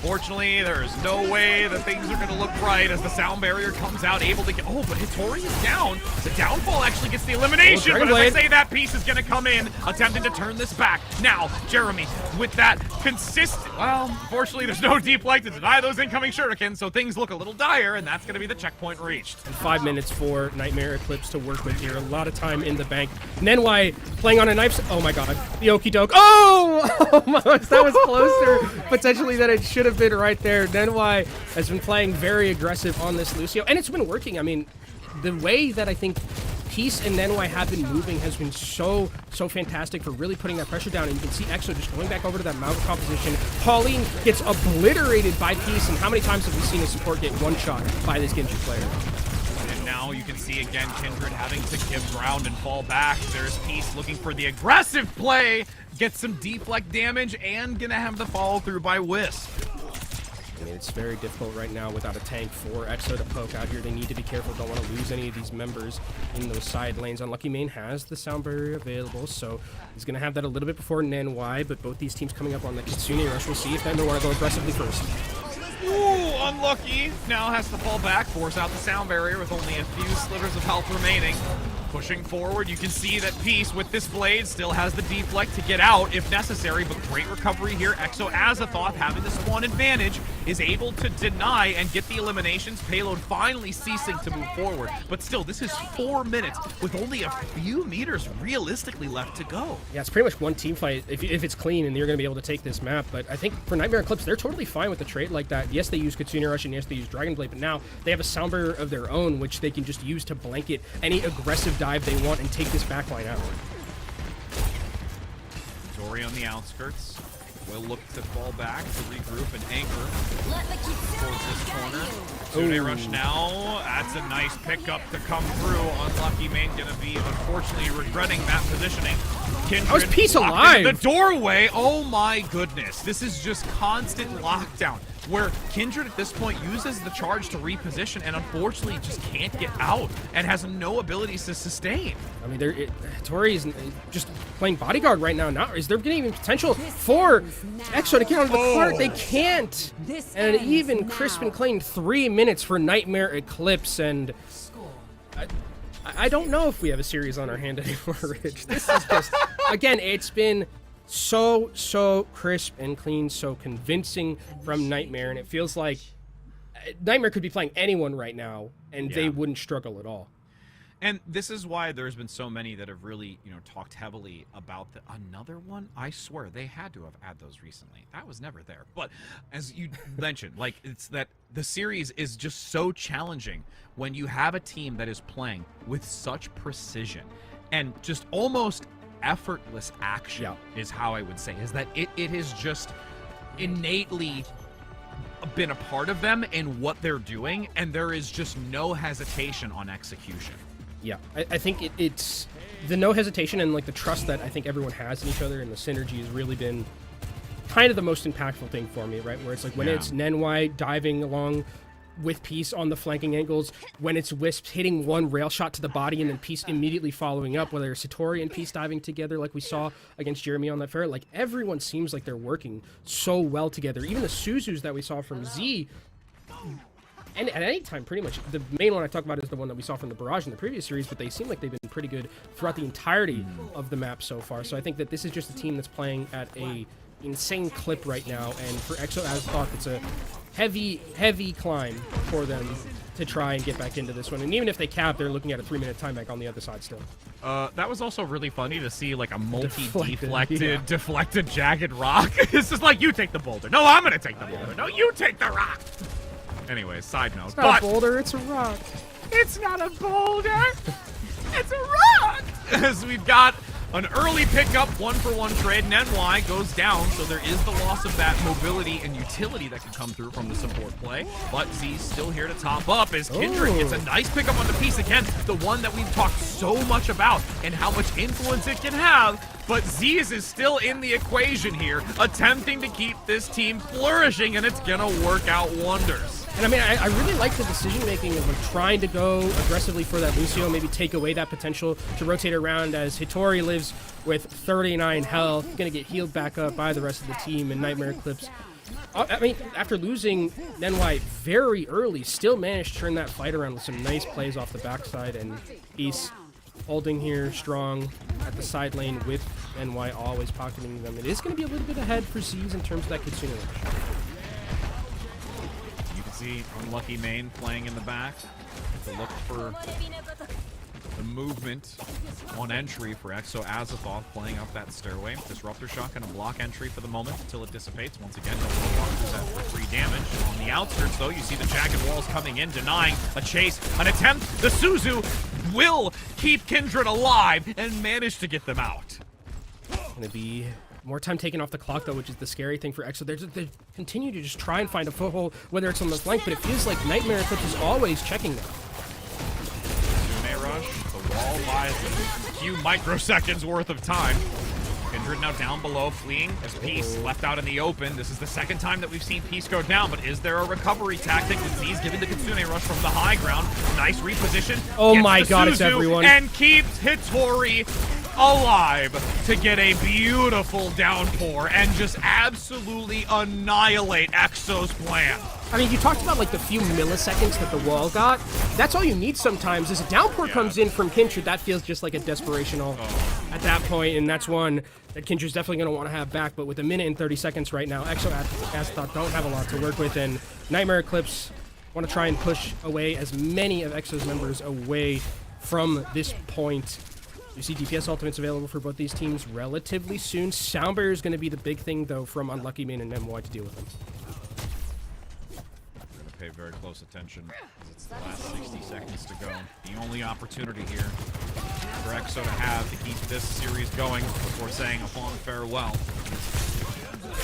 unfortunately, there's no way that things are going to look bright as the sound barrier comes out, able to get... Oh, but Hattori is down. The downfall actually gets the elimination, but as I say, that piece is going to come in, attempting to turn this back. Now, Jeremy, with that consistent... Well, unfortunately, there's no deep light to deny those incoming shurikens, so things look a little dire, and that's going to be the checkpoint reached. And 5 minutes for Nightmare Eclipse to work with here. A lot of time in the bank. Nenwai playing on a knife... Oh, my God. The okie doke. Oh my gosh, that was closer, potentially, than it should have been right there. Nenwai has been playing very aggressive on this Lucio, and it's been working. I mean, the way that I think Peace and Nenwai have been moving has been so fantastic for really putting that pressure down, and you can see EXO just going back over to that Mauga composition. Pauline gets obliterated by Peace, and how many times have we seen a support get one-shot by this Genji player? And now you can see again Kindred having to give ground and fall back. There's Peace looking for the aggressive play, get some deflect damage, and gonna have the follow through by Wisp. I mean, it's very difficult right now without a tank for EXO to poke out here. They need to be careful, don't want to lose any of these members in those side lanes. Unlucky Main has the sound barrier available, so he's going to have that a little bit before Nenwai, but both these teams coming up on the Kitsune Rush. We'll see if Nightmare want to go aggressively first. Ooh, Unlucky now has to fall back, force out the sound barrier with only a few slivers of health remaining. Pushing forward, you can see that Peace with this blade still has the deflect to get out if necessary, but great recovery here. EXO Azathoth having the spawn advantage is able to deny and get the eliminations. Payload finally ceasing to move forward, but still, this is 4 minutes with only a few meters realistically left to go. Yeah, it's pretty much one team fight if it's clean and you're going to be able to take this map, but I think for Nightmare Eclipse, they're totally fine with a trade like that. Yes, they use Kitsune Rush and yes, they use Dragon Blade, but now they have a sound barrier of their own, which they can just use to blanket any aggressive dive they want and take this backline out. Dory on the outskirts will look to fall back to regroup and anchor towards this corner. Kitsune Rush now. That's a nice pickup to come through. Unlucky Main gonna be unfortunately regretting that positioning. Kindred was Peace alive? in the doorway. Oh my goodness. This is just constant lockdown. where Kindred at this point uses the charge to reposition and unfortunately just can't get out and has no abilities to sustain. I mean, Tori is just playing bodyguard right now. Now, is there getting even potential for EXO to get onto the cart? They can't. And even crisp and clean 3 minutes for Nightmare Eclipse, and I don't know if we have a series on our hand anymore, Rich. This is just, again, it's been so crisp and clean, so convincing from Nightmare, and it feels like Nightmare could be playing anyone right now, and they wouldn't struggle at all. And this is why there's been so many that have really, talked heavily about another one. I swear they had to have had those recently. That was never there. But as you mentioned, like, it's that the series is just so challenging when you have a team that is playing with such precision and just almost effortless action is how I would say, is that it has just innately been a part of them in what they're doing, and there is just no hesitation on execution. Yeah, I think it's the no hesitation and like the trust that I think everyone has in each other, and the synergy has really been kind of the most impactful thing for me, right? Where it's like when it's Nenwai diving along with Peace on the flanking angles, when it's Wisp hitting one rail shot to the body and then Peace immediately following up, whether it's Satori and Peace diving together like we saw against Jeremy on that fair, like everyone seems like they're working so well together. Even the Suzus that we saw from Z, and at any time, pretty much, the main one I talk about is the one that we saw from the Barrage in the previous series, but they seem like they've been pretty good throughout the entirety of the map so far. So I think that this is just a team that's playing at a insane clip right now, and for EXO as thought, it's a heavy climb for them to try and get back into this one. And even if they cap, they're looking at a 3-minute time back on the other side still. That was also really funny to see, like, a deflected jagged rock. It's just like, you take the boulder. No, I'm gonna take the boulder. No, you take the rock. Anyways, side note. It's not a boulder, it's a rock. It's not a boulder. It's a rock. As we've got an early pickup, 1-for-1 trade. Nenwai goes down, so there is the loss of that mobility and utility that can come through from the support play. But Z's still here to top up as Kindred gets a nice pickup on the piece again. The one that we've talked so much about and how much influence it can have. But Z's is still in the equation here, attempting to keep this team flourishing, and it's gonna work out wonders. And I mean, I really like the decision-making of like, trying to go aggressively for that Lucio, maybe take away that potential to rotate around, as Hitori lives with 39 health, gonna get healed back up by the rest of the team, and Nightmare Eclipse, I mean, after losing Nenwai very early, still managed to turn that fight around with some nice plays off the backside, and Peace holding here strong at the side lane with Nenwai always pocketing them. It is gonna be a little bit ahead for Z's in terms of that Kitsune rush. See Unlucky Main playing in the back to look for the movement on entry for EXO Azathoth playing up that stairway. Disruptor Shot gonna block entry for the moment until it dissipates. Once again, no walkers that for free damage. On the outskirts, though, you see the jagged walls coming in, denying a chase, an attempt. The Suzu will keep Kindred alive and manage to get them out. Gonna be more time taken off the clock, though, which is the scary thing for EXO. They continue to just try and find a foothold, whether it's on the flank, but it feels like Nightmare Eclipse is always checking them. Kitsune rush, the wall buys a few microseconds worth of time. Kindred now down below, fleeing as Peace left out in the open. This is the second time that we've seen Peace go down, but is there a recovery tactic? Z's giving the Kitsune rush from the high ground. Nice reposition. Oh my god, it's everyone. And keeps Hitori alive to get a beautiful downpour and just absolutely annihilate EXO's plan. I mean, you talked about like the few milliseconds that the wall got. That's all you need sometimes. As a downpour comes in from Kindred, that feels just like a desperational at that point, and that's one that Kindred's definitely going to want to have back. But with 1 minute and 30 seconds right now, EXO Azathoth don't have a lot to work with, and Nightmare Eclipse want to try and push away as many of EXO's members away from this point. You see DPS ultimates available for both these teams relatively soon. Sound barrier is going to be the big thing, though, from Unlucky Main and Nenwai to deal with them. We're going to pay very close attention as it's the last 60 seconds to go. The only opportunity here for EXO to have to keep this series going before saying a long farewell.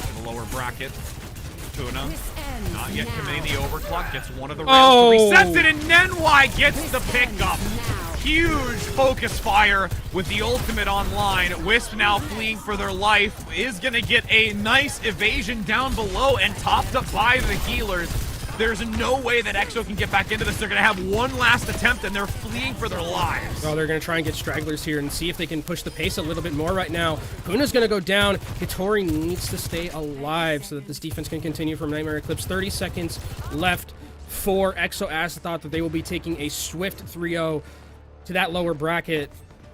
In the lower bracket, Tuna not yet committing the overclock, gets one of the rails to resets it, and Nenwai gets the pickup. huge focus fire with the ultimate online. Wisp now fleeing for their life is going to get a nice evasion down below and topped up by the healers. There's no way that EXO can get back into this. They're going to have one last attempt, and they're fleeing for their lives. Oh, they're going to try and get stragglers here and see if they can push the pace a little bit more right now. Puna's going to go down. Hitori needs to stay alive so that this defense can continue from Nightmare Eclipse. 30 seconds left for EXO as thought that they will be taking a swift 3-0 to that lower bracket.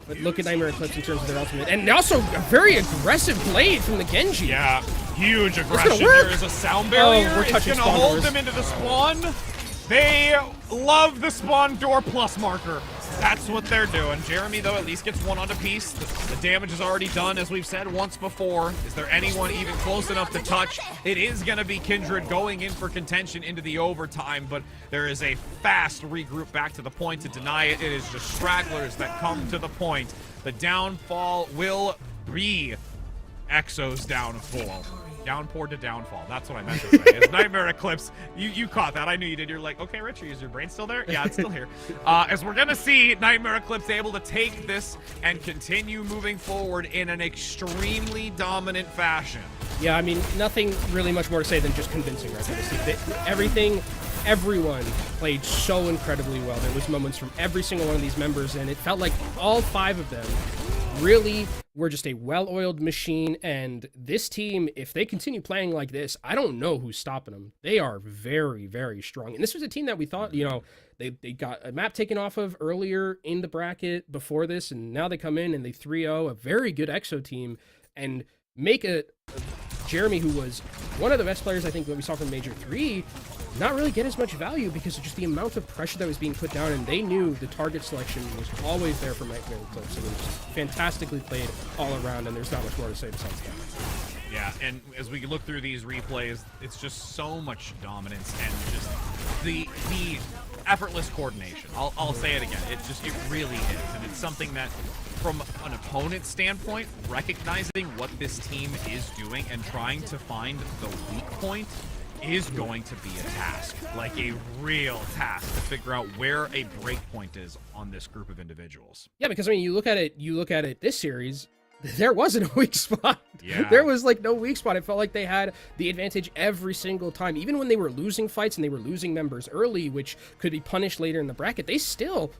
But look at Nightmare Eclipse in terms of their ultimate. And also a very aggressive blade from the Genji. Yeah, huge aggression. It's gonna work. There is a sound barrier. we're It's touching going to spawn hold doors. them into the spawn. They love the spawn door plus marker. That's what they're doing. Jeremy, though, at least gets one onto piece. The damage is already done, as we've said once before. Is there anyone even close enough to touch? It is going to be Kindred going in for contention into the overtime, but there is a fast regroup back to the point to deny it. It is just stragglers that come to the point. The downfall will be EXO's downfall. Downpour to downfall. That's what I meant to say. It's Nightmare Eclipse. You caught that. I knew you did. You're like, okay, Richie, is your brain still there? Yeah, it's still here. As we're going to see Nightmare Eclipse able to take this and continue moving forward in an extremely dominant fashion. Yeah, I mean, nothing really much more to say than just convincing right now. Everyone played so incredibly well. There was moments from every single one of these members, and it felt like all 5 of them really were just a well-oiled machine. And this team, if they continue playing like this, I don't know who's stopping them. They are very, very strong. And this was a team that we thought, you know, they got a map taken off of earlier in the bracket before this, and now they come in and they 3-0 a very good EXO team and make a Jeremy, who was one of the best players I think that we saw from Major 3, not really get as much value because of just the amount of pressure that was being put down, and they knew the target selection was always there for Nightmare Eclipse. It was fantastically played all around, and there's not much more to say besides that. Yeah, and as we look through these replays, it's just so much dominance and just the effortless coordination. I'll say it again. It really is, and it's something that, from an opponent's standpoint, recognizing what this team is doing and trying to find the weak point is going to be a task, like a real task, to figure out where a break point is on this group of individuals. Yeah, because I mean, you look at it this series, there wasn't a weak spot. Yeah. There was like no weak spot. It felt like they had the advantage every single time. Even when they were losing fights and they were losing members early, which could be punished later in the bracket, they still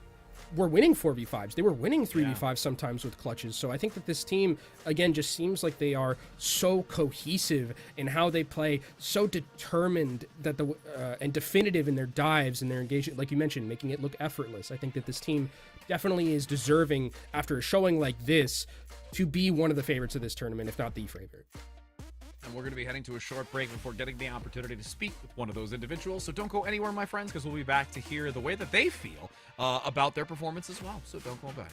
were winning 4v5s. They were winning 3v5s sometimes with clutches. So I think that this team, again, just seems like they are so cohesive in how they play, so determined that and definitive in their dives and their engagement, like you mentioned, making it look effortless. I think that this team definitely is deserving, after a showing like this, to be one of the favorites of this tournament, if not the favorite. And we're going to be heading to a short break before getting the opportunity to speak with one of those individuals. So don't go anywhere, my friends, because we'll be back to hear the way that they feel about their performance as well. So don't go back.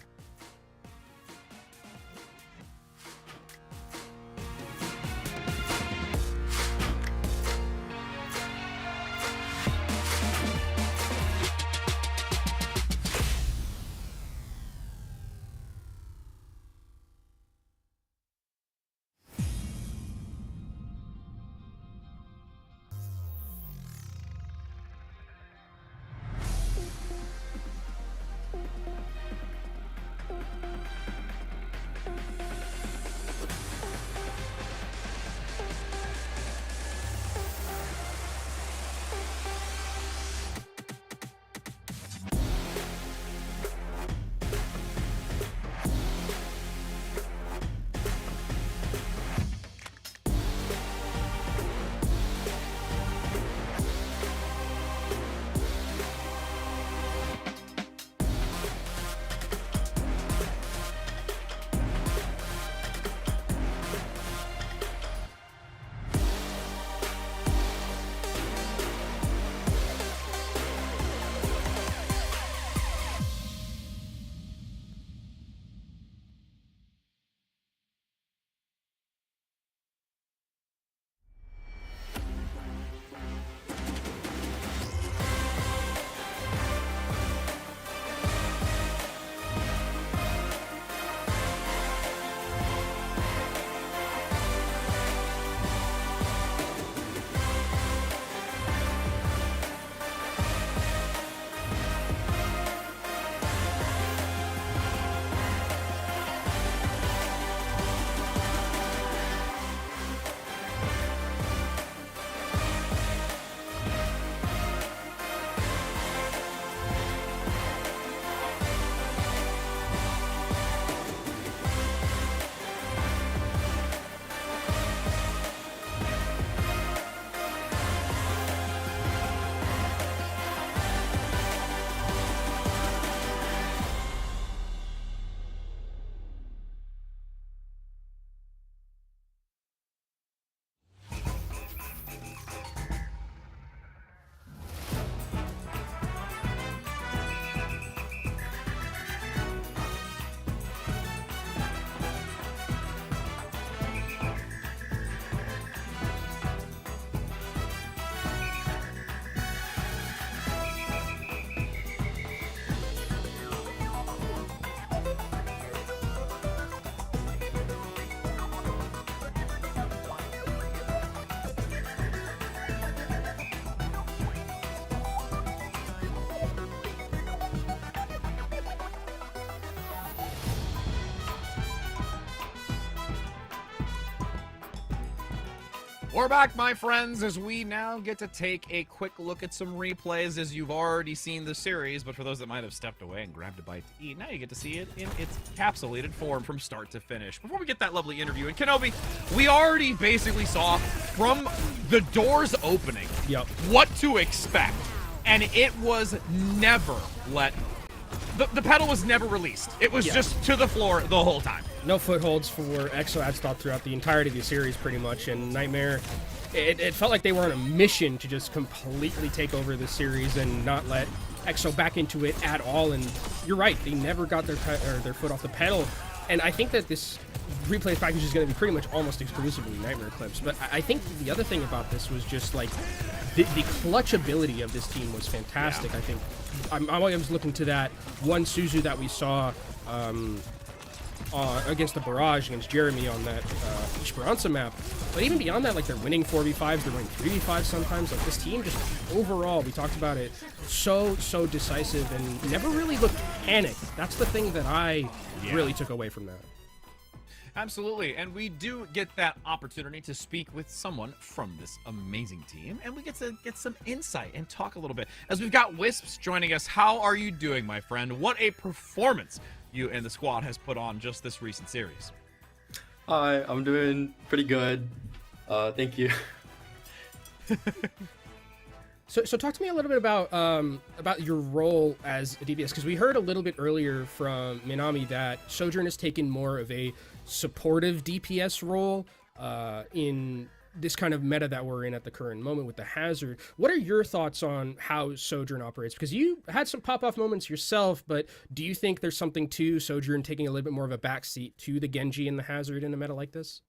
We're back, my friends, as we now get to take a quick look at some replays, as you've already seen the series, but for those that might have stepped away and grabbed a bite to eat, now you get to see it in its encapsulated form from start to finish. Before we get that lovely interview, and Kenobi, we already basically saw from the doors opening what to expect, and it was never the pedal was never released. It was just to the floor the whole time. No footholds for EXO Adstop throughout the entirety of the series, pretty much, and Nightmare, it felt like they were on a mission to just completely take over the series and not let EXO back into it at all, and you're right, they never got their foot off the pedal, and I think that this replay package is going to be pretty much almost exclusively Nightmare clips, but I think the other thing about this was just, like, the clutch ability of this team was fantastic. I think I'm always looking to that one Suzu that we saw against the Barrage, against Jeremy on that Esperanza map. But even beyond that, like, they're winning 4v5s, they're winning 3v5s sometimes. Like, this team just overall, we talked about it, so decisive and never really looked panicked. That's the thing that I really took away from that. Absolutely, and we do get that opportunity to speak with someone from this amazing team, and we get to get some insight and talk a little bit. As we've got Wisps joining us, how are you doing, my friend? What a performance you and the squad has put on just this recent series. Hi, I'm doing pretty good. Thank you. So talk to me a little bit about your role as a DPS, because we heard a little bit earlier from Minami that Sojourn has taken more of a supportive DPS role in this kind of meta that we're in at the current moment with the Hazard. What are your thoughts on how Sojourn operates? Because you had some pop-off moments yourself, but do you think there's something to Sojourn taking a little bit more of a backseat to the Genji and the Hazard in a meta like this?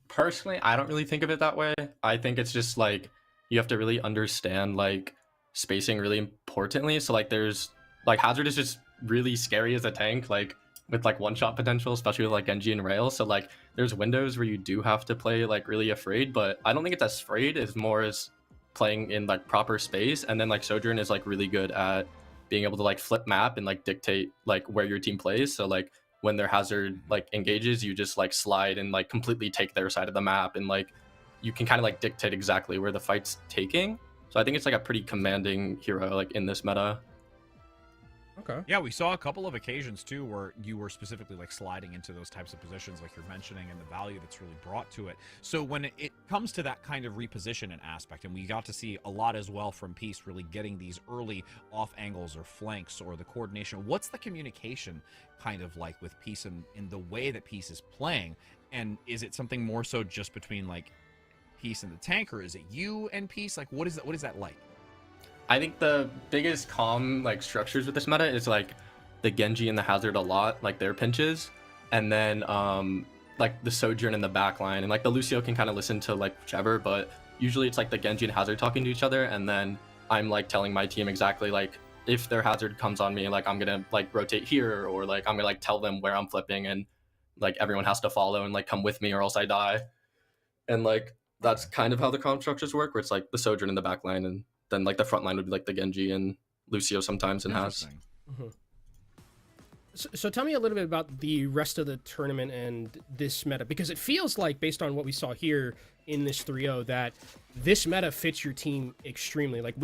Personally, I don't really think of it that way. I think it's just like you have to really understand like spacing really importantly. So like there's like Hazard is just really scary as a tank, like with like one-shot potential, especially with like Genji and Rail. So like there's windows where you do have to play like really afraid, but I don't think it's as afraid, it's more as playing in like proper space. And then like Sojourn is like really good at being able to like flip map and like dictate like where your team plays. So like when their Hazard like engages, you just like slide and like completely take their side of the map, and like you can kind of like dictate exactly where the fight's taking. So I think it's like a pretty commanding hero like in this meta. Okay. Yeah, we saw a couple of occasions too where you were specifically like sliding into those types of positions like you're mentioning, and the value that's really brought to it. So when it comes to that kind of repositioning aspect, and we got to see a lot as well from Peace really getting these early off angles or flanks or the coordination, what's the communication kind of like with Peace and in the way that Peace is playing? And is it something more so just between like Peace and the tank, or is it you and Peace? Like what is that like? I think the biggest calm like structures with this meta is like the Genji and the Hazard a lot, like their pinches, and then like the Sojourn in the back line, and like the Lucio can kind of listen to like whichever, but usually it's like the Genji and Hazard talking to each other, and then I'm like telling my team exactly like if their Hazard comes on me, like I'm gonna like rotate here, or like I'm gonna like tell them where I'm flipping, and like everyone has to follow and like come with me or else I die. And like that's kind of how the comp structures work, where it's like the Sojourn in the back line, and then like the front line would be like the Genji and Lucio sometimes, and Has. Mm-hmm. So tell me a little bit about the rest of the tournament and this meta, because it feels like, based on what we saw here in this 3-0, that this meta fits your team extremely. Like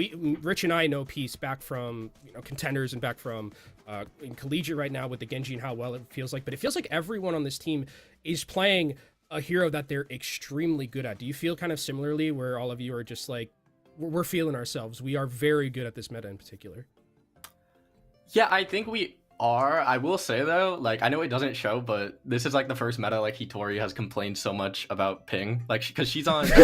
Rich and I know Peace back from contenders and back from in collegiate right now with the Genji and how well it feels like, but it feels like everyone on this team is playing a hero that they're extremely good at. Do you feel kind of similarly, where all of you are just like, we're feeling ourselves, we are very good at this meta in particular? Yeah, I think we are. I will say though, like I know it doesn't show, but this is like the first meta like Hitori has complained so much about ping, like because she's on so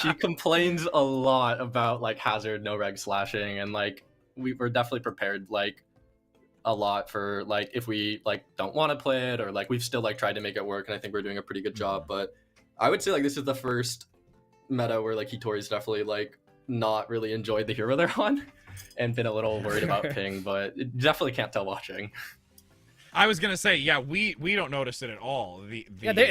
she complains a lot about like Hazard no reg slashing, and like we were definitely prepared like a lot for like if we like don't want to play it, or like we've still like tried to make it work, and I think we're doing a pretty good job. But I would say like this is the first meta where like Hitori's definitely like not really enjoyed the hero they're on and been a little worried about ping, but it definitely can't tell watching. I was gonna say, yeah, we don't notice it at all. Yeah, they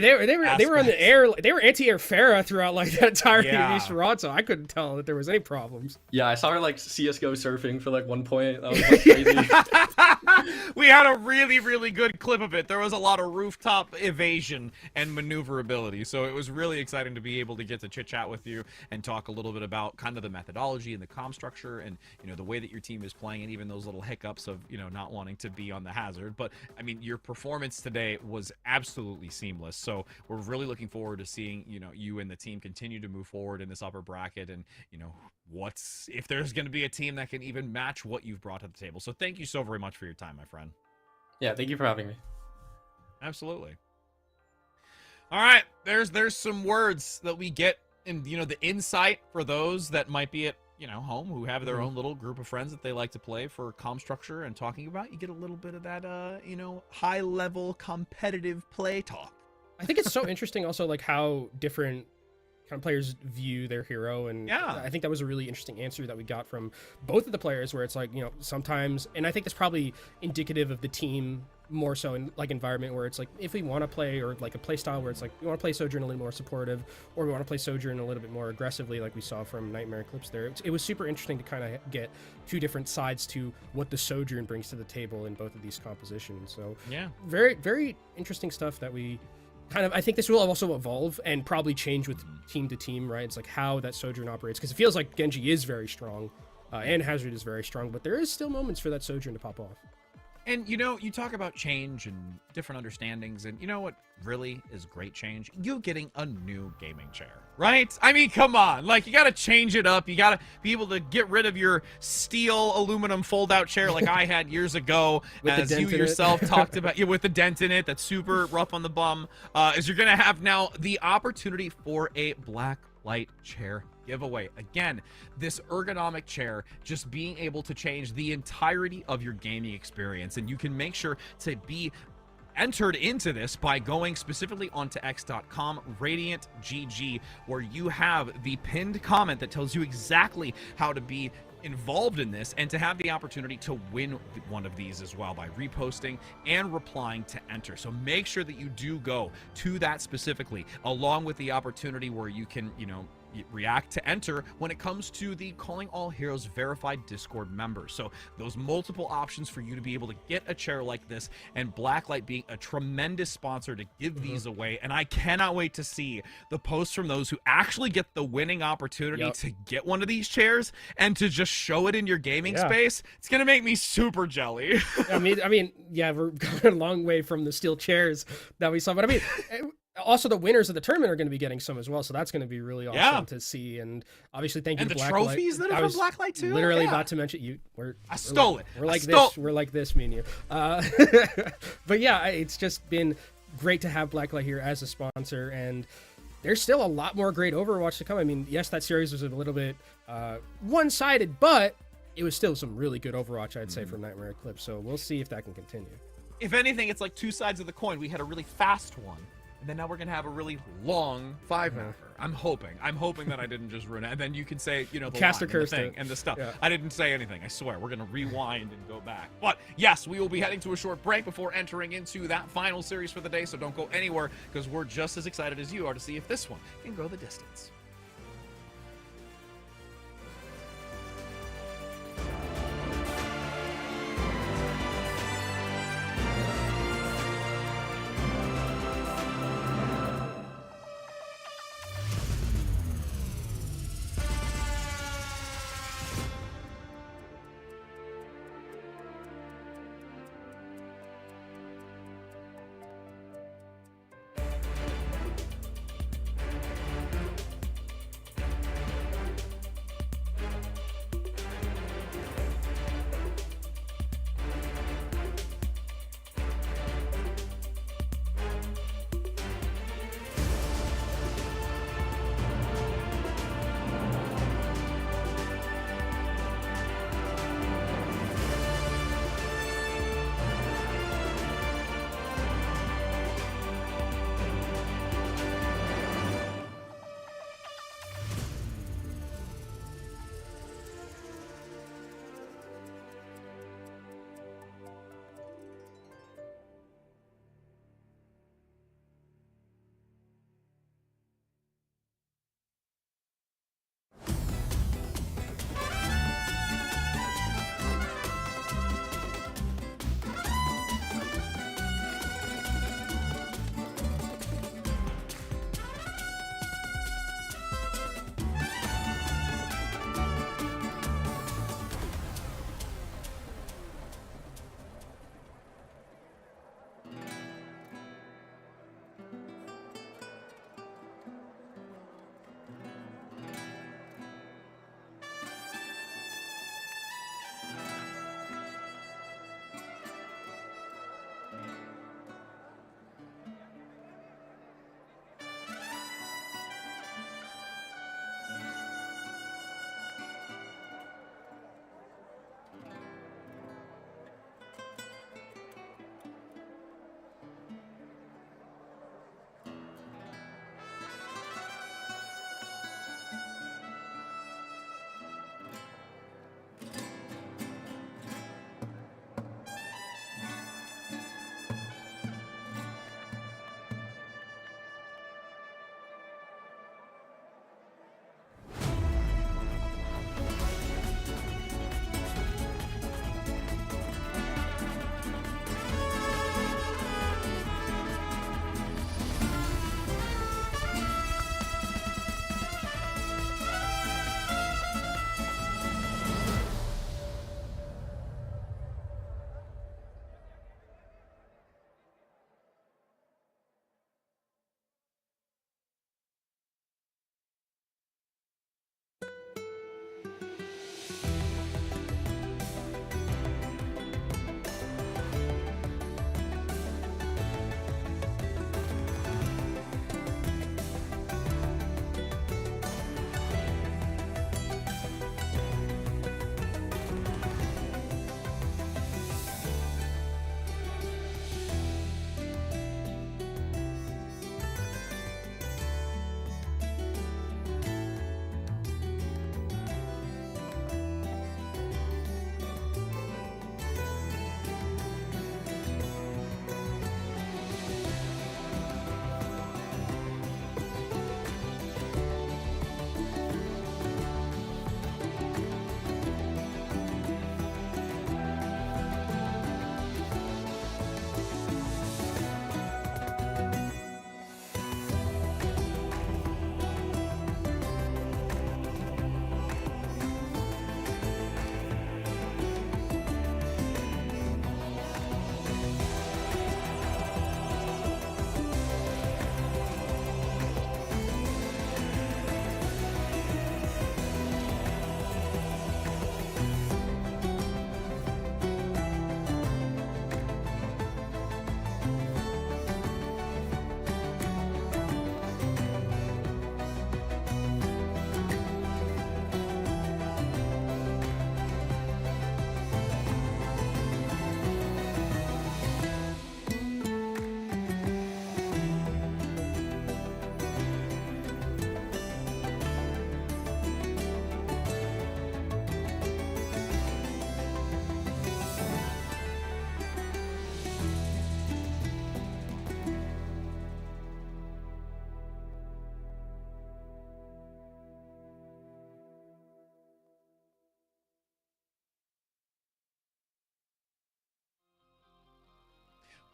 were on the air. They were anti-air Farah throughout like that entire Esperanza. I couldn't tell that there was any problems. Yeah, I saw her like CS:GO surfing for like one point. That was like, crazy. we had a really, really good clip of it. There was a lot of rooftop evasion and maneuverability, so it was really exciting to be able to get to chit-chat with you and talk a little bit about kind of the methodology and the comm structure and, you know, the way that your team is playing and even those little hiccups of, you know, not wanting to be on the hazard. But, I mean, your performance today was absolutely seamless, so we're really looking forward to seeing, you know, you and the team continue to move forward in this upper bracket and, you know, if there's going to be a team that can even match what you've brought to the table. So thank you so very much for your time, my friend. Yeah, thank you for having me. Absolutely. All right, there's some words that we get in, you know, the insight for those that might be at, you know, home, who have their own little group of friends that they like to play for comm structure and talking about. You get a little bit of that, you know, high level competitive play talk. I think it's so interesting also, like, how different kind of players view their hero, and yeah, I think that was a really interesting answer that we got from both of the players, where it's like, you know, sometimes, and I think it's probably indicative of the team more so in like environment where it's like, if we want to play, or like a play style where it's like we want to play Sojourn a little more supportive, or we want to play Sojourn a little bit more aggressively, like we saw from Nightmare Eclipse there. It was super interesting to kind of get two different sides to what the Sojourn brings to the table in both of these compositions. So yeah, very, very interesting stuff that we kind of, I think this will also evolve and probably change with team to team, right? It's like how that Sojourn operates, because it feels like Genji is very strong and Hazard is very strong, but there is still moments for that Sojourn to pop off. And, you know, you talk about change and different understandings, and you know what really is great change? You getting a new gaming chair, right? I mean, come on. Like, you got to change it up. You got to be able to get rid of your steel aluminum fold-out chair like I had years ago, as you yourself talked about, with the dent in it that's super rough on the bum, is you're going to have now the opportunity for a black light chair giveaway. Again, this ergonomic chair just being able to change the entirety of your gaming experience, and you can make sure to be entered into this by going specifically onto x.com Radiant GG, where you have the pinned comment that tells you exactly how to be involved in this and to have the opportunity to win one of these as well by reposting and replying to enter. So make sure that you do go to that specifically, along with the opportunity where you can, you know, react to enter when it comes to the Calling All Heroes verified Discord members. So those multiple options for you to be able to get a chair like this, and Blacklight being a tremendous sponsor to give these away. And I cannot wait to see the posts from those who actually get the winning opportunity to get one of these chairs and to just show it in your gaming space. It's gonna make me super jelly. I mean, yeah, we're going a long way from the steel chairs that we saw, but I mean, also the winners of the tournament are going to be getting some as well, so that's going to be really awesome to see. And obviously, thank you and to the Blacklight. Trophies that are from Blacklight too. Literally about to mention you. I stole it. We're like this. We're like this, me and you. But yeah, it's just been great to have Blacklight here as a sponsor, and there's still a lot more great Overwatch to come. I mean, yes, that series was a little bit one-sided, but it was still some really good Overwatch, I'd say, from Nightmare Eclipse. So we'll see if that can continue. If anything, it's like two sides of the coin. We had a really fast one, and then now we're gonna have a really long five-mapper. I'm hoping that I didn't just ruin it. And then you can say, you know, the Caster line and the cursed thing it. and the stuff. Yeah. I didn't say anything. I swear. We're gonna rewind and go back. But yes, we will be heading to a short break before entering into that final series for the day. So don't go anywhere, because we're just as excited as you are to see if this one can go the distance.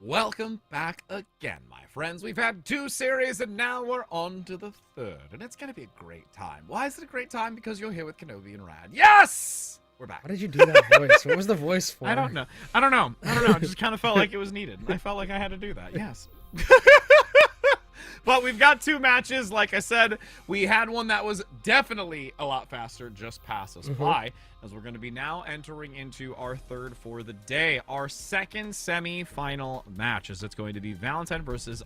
Welcome back again, my friends. We've had 2 series, and now we're on to the 3rd, and it's going to be a great time. Why is it a great time? Because you're here with Kenobi and Rad. Yes! We're back. Why did you do that voice? What was the voice for? I don't know. It just kind of felt like it was needed. I felt like I had to do that. Yes. But we've got 2 matches. Like I said, we had one that was definitely a lot faster, just past us by, as we're going to be now entering into our 3rd for the day, our 2nd semi-final match, as it's going to be Valentine versus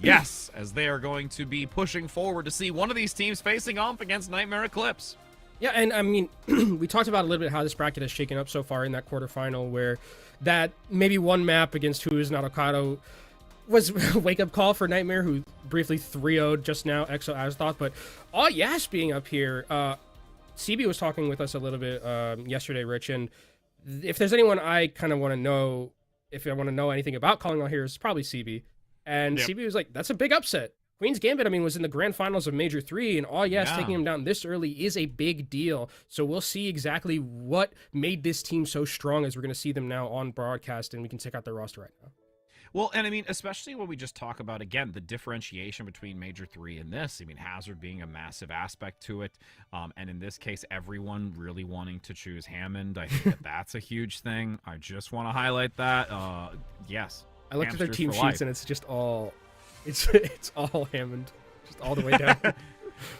Yes, as they are going to be pushing forward to see one of these teams facing off against Nightmare Eclipse. Yeah, and I mean, we talked about a little bit how this bracket has shaken up so far in that quarterfinal, where that maybe one map against Who Is Not Okado was a wake-up call for Nightmare, who briefly 3-0'd just now, Exo Azathoth, but Yes being up here. CB was talking with us a little bit yesterday, Rich, and if there's anyone I kind of want to know, if I want to know anything about Calling All Heroes, it's probably CB. And CB was like, that's a big upset. Queen's Gambit, I mean, was in the grand finals of Major 3, and Yes taking him down this early is a big deal. So we'll see exactly what made this team so strong, as we're going to see them now on broadcast, and we can check out their roster right now. Well, and I mean, especially when we just talk about, again, the differentiation between Major 3 and this. I mean, Hazard being a massive aspect to it. And in this case, everyone really wanting to choose Hammond. I think that's a huge thing. I just want to highlight that. Yes. I looked at their team sheets, and it's just all... It's all Hammond. Just all the way down.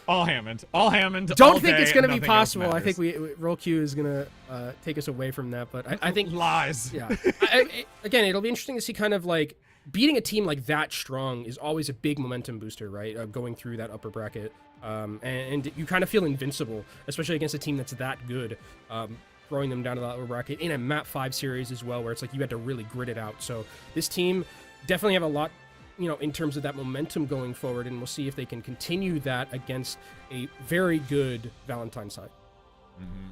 All Hammond. All Hammond. Don't think it's going to be possible. I think Roll Q is going to take us away from that. But I think lies. Yeah. Again, it'll be interesting to see kind of like beating a team like that strong is always a big momentum booster, right? Going through that upper bracket, and you kind of feel invincible, especially against a team that's that good. Throwing them down to the upper bracket in a map 5 series as well, where it's like you had to really grit it out. So this team definitely have a lot, you know, in terms of that momentum going forward, and we'll see if they can continue that against a very good Valentine side.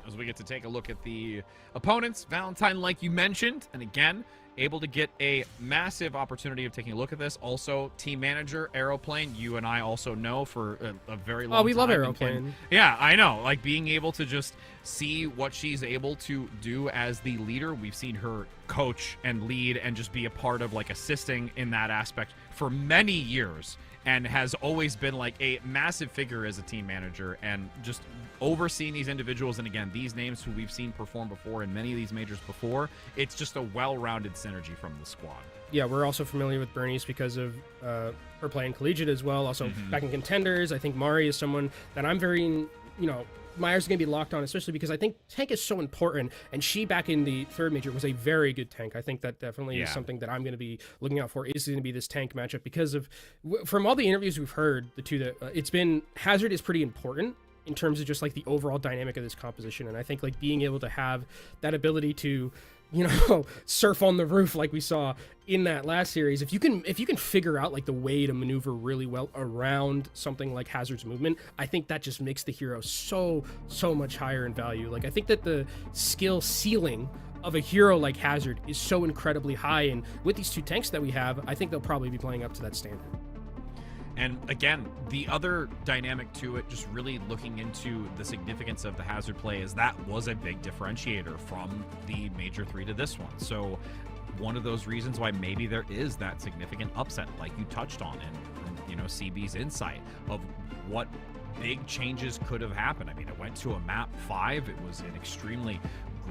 As we get to take a look at the opponents, Valentine, like you mentioned, and again, able to get a massive opportunity of taking a look at this. Also, team manager, Aeroplane, you and I also know for a very long time. Oh, we love Aeroplane. Yeah, I know. Like, being able to just see what she's able to do as the leader. We've seen her coach and lead and just be a part of, like, assisting in that aspect for many years, and has always been like a massive figure as a team manager, and just overseeing these individuals. And again, these names who we've seen perform before in many of these majors before, it's just a well-rounded synergy from the squad. Yeah, we're also familiar with Bernice because of her playing collegiate as well. Also back in Contenders, I think Mari is someone that I'm very, you know, Myers is going to be locked on, especially because I think tank is so important, and she back in the 3rd major was a very good tank. I think that definitely is something that I'm going to be looking out for, is going to be this tank matchup, because of, from all the interviews we've heard, the two that it's been, Hazard is pretty important in terms of just like the overall dynamic of this composition, and I think like being able to have that ability to, you know, surf on the roof like we saw in that last series. If you can figure out like the way to maneuver really well around something like Hazard's movement, I think that just makes the hero so much higher in value. Like, I think that the skill ceiling of a hero like Hazard is so incredibly high, and with these 2 tanks that we have, I think they'll probably be playing up to that standard. And again, the other dynamic to it, just really looking into the significance of the Hazard play, is that was a big differentiator from the Major 3 to this one. So one of those reasons why maybe there is that significant upset, like you touched on, and you know, CB's insight of what big changes could have happened. I mean, it went to a map 5. It was an extremely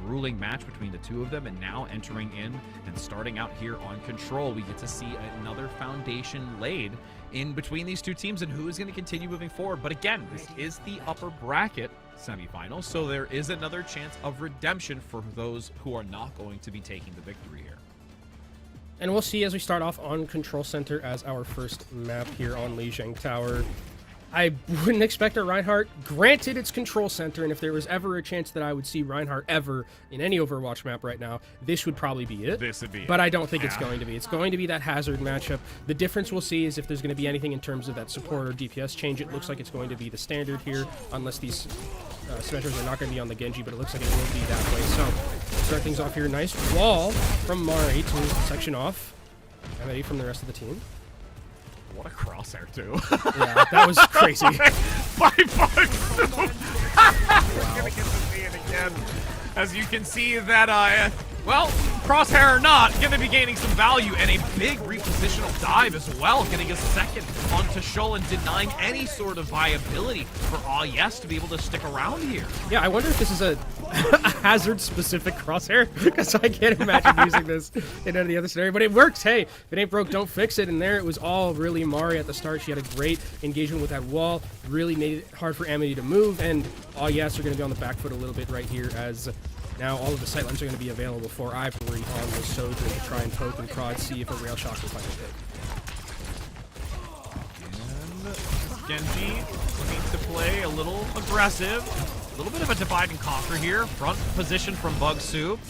grueling match between the 2 of them, and now entering in and starting out here on Control, we get to see another foundation laid in between these 2 teams, and who is going to continue moving forward. But again, this is the upper bracket semifinal, so there is another chance of redemption for those who are not going to be taking the victory here. And we'll see as we start off on Control Center as our first map here on Lijiang Tower. I wouldn't expect a Reinhardt. Granted, it's Control Center, and if there was ever a chance that I would see Reinhardt ever in any Overwatch map right now, this would probably be it. This would be But I don't think it's going to be. It's going to be that Hazard matchup. The difference we'll see is if there's going to be anything in terms of that support or DPS change. It looks like it's going to be the standard here, unless these Smashers are not going to be on the Genji, but it looks like it will be that way. So, start things off here. Nice wall from Mari to section off. Remedy from the rest of the team. What a crosshair, too. Yeah, that was crazy. $5. We're gonna get to see it again. As you can see that, well, Crosshair or not, gonna be gaining some value, and a big repositional dive as well, getting a second onto Sholan, denying any sort of viability for Yes to be able to stick around here. Yeah, I wonder if this is a Hazard-specific crosshair, because I can't imagine using this in any of the other scenario, but it works. Hey, if it ain't broke, don't fix it, and there it was all really Mari at the start. She had a great engagement with that wall, really made it hard for Amity to move, and Yes are going to be on the back foot a little bit right here, as now all of the sightlines are going to be available for Ivory on the Sojourn to try and poke and prod, see if a rail shock will find a hit. And Genji looking to play a little aggressive. A little bit of a divide and conquer here. Front position from Bug Soup.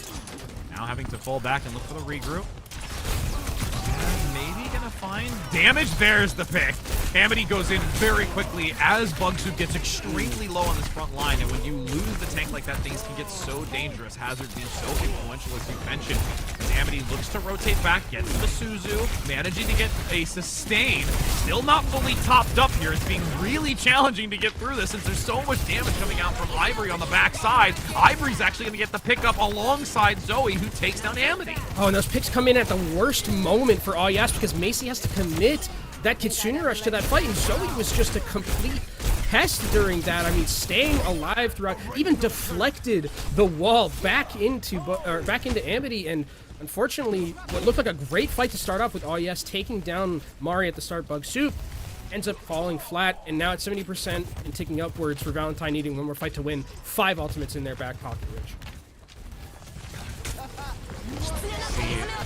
Now having to fall back and look for the regroup. And maybe gonna find damage. There's the pick. Amity goes in very quickly as Bug Soup gets extremely low on this front line. And when you lose the tank like that, things can get so dangerous. Hazard being so influential, as you mentioned. As Amity looks to rotate back, gets the Suzu, managing to get a sustain. Still not fully topped up here. It's being really challenging to get through this since there's so much damage coming out from Ivory on the backside. Ivory's actually going to get the pickup alongside Zoe, who takes down Amity. Oh, and those picks come in at the worst moment for Yes because Macy has to commit that Kitsune rush to that fight, and Zoe was just a complete pest during that. I mean, staying alive throughout, even deflected the wall back into Amity, and unfortunately, what looked like a great fight to start off with Yes taking down Mari at the start. Bug Soup ends up falling flat, and now at 70% and ticking upwards for Valentine, needing one more fight to win. 5 ultimates in their back pocket, Rich. See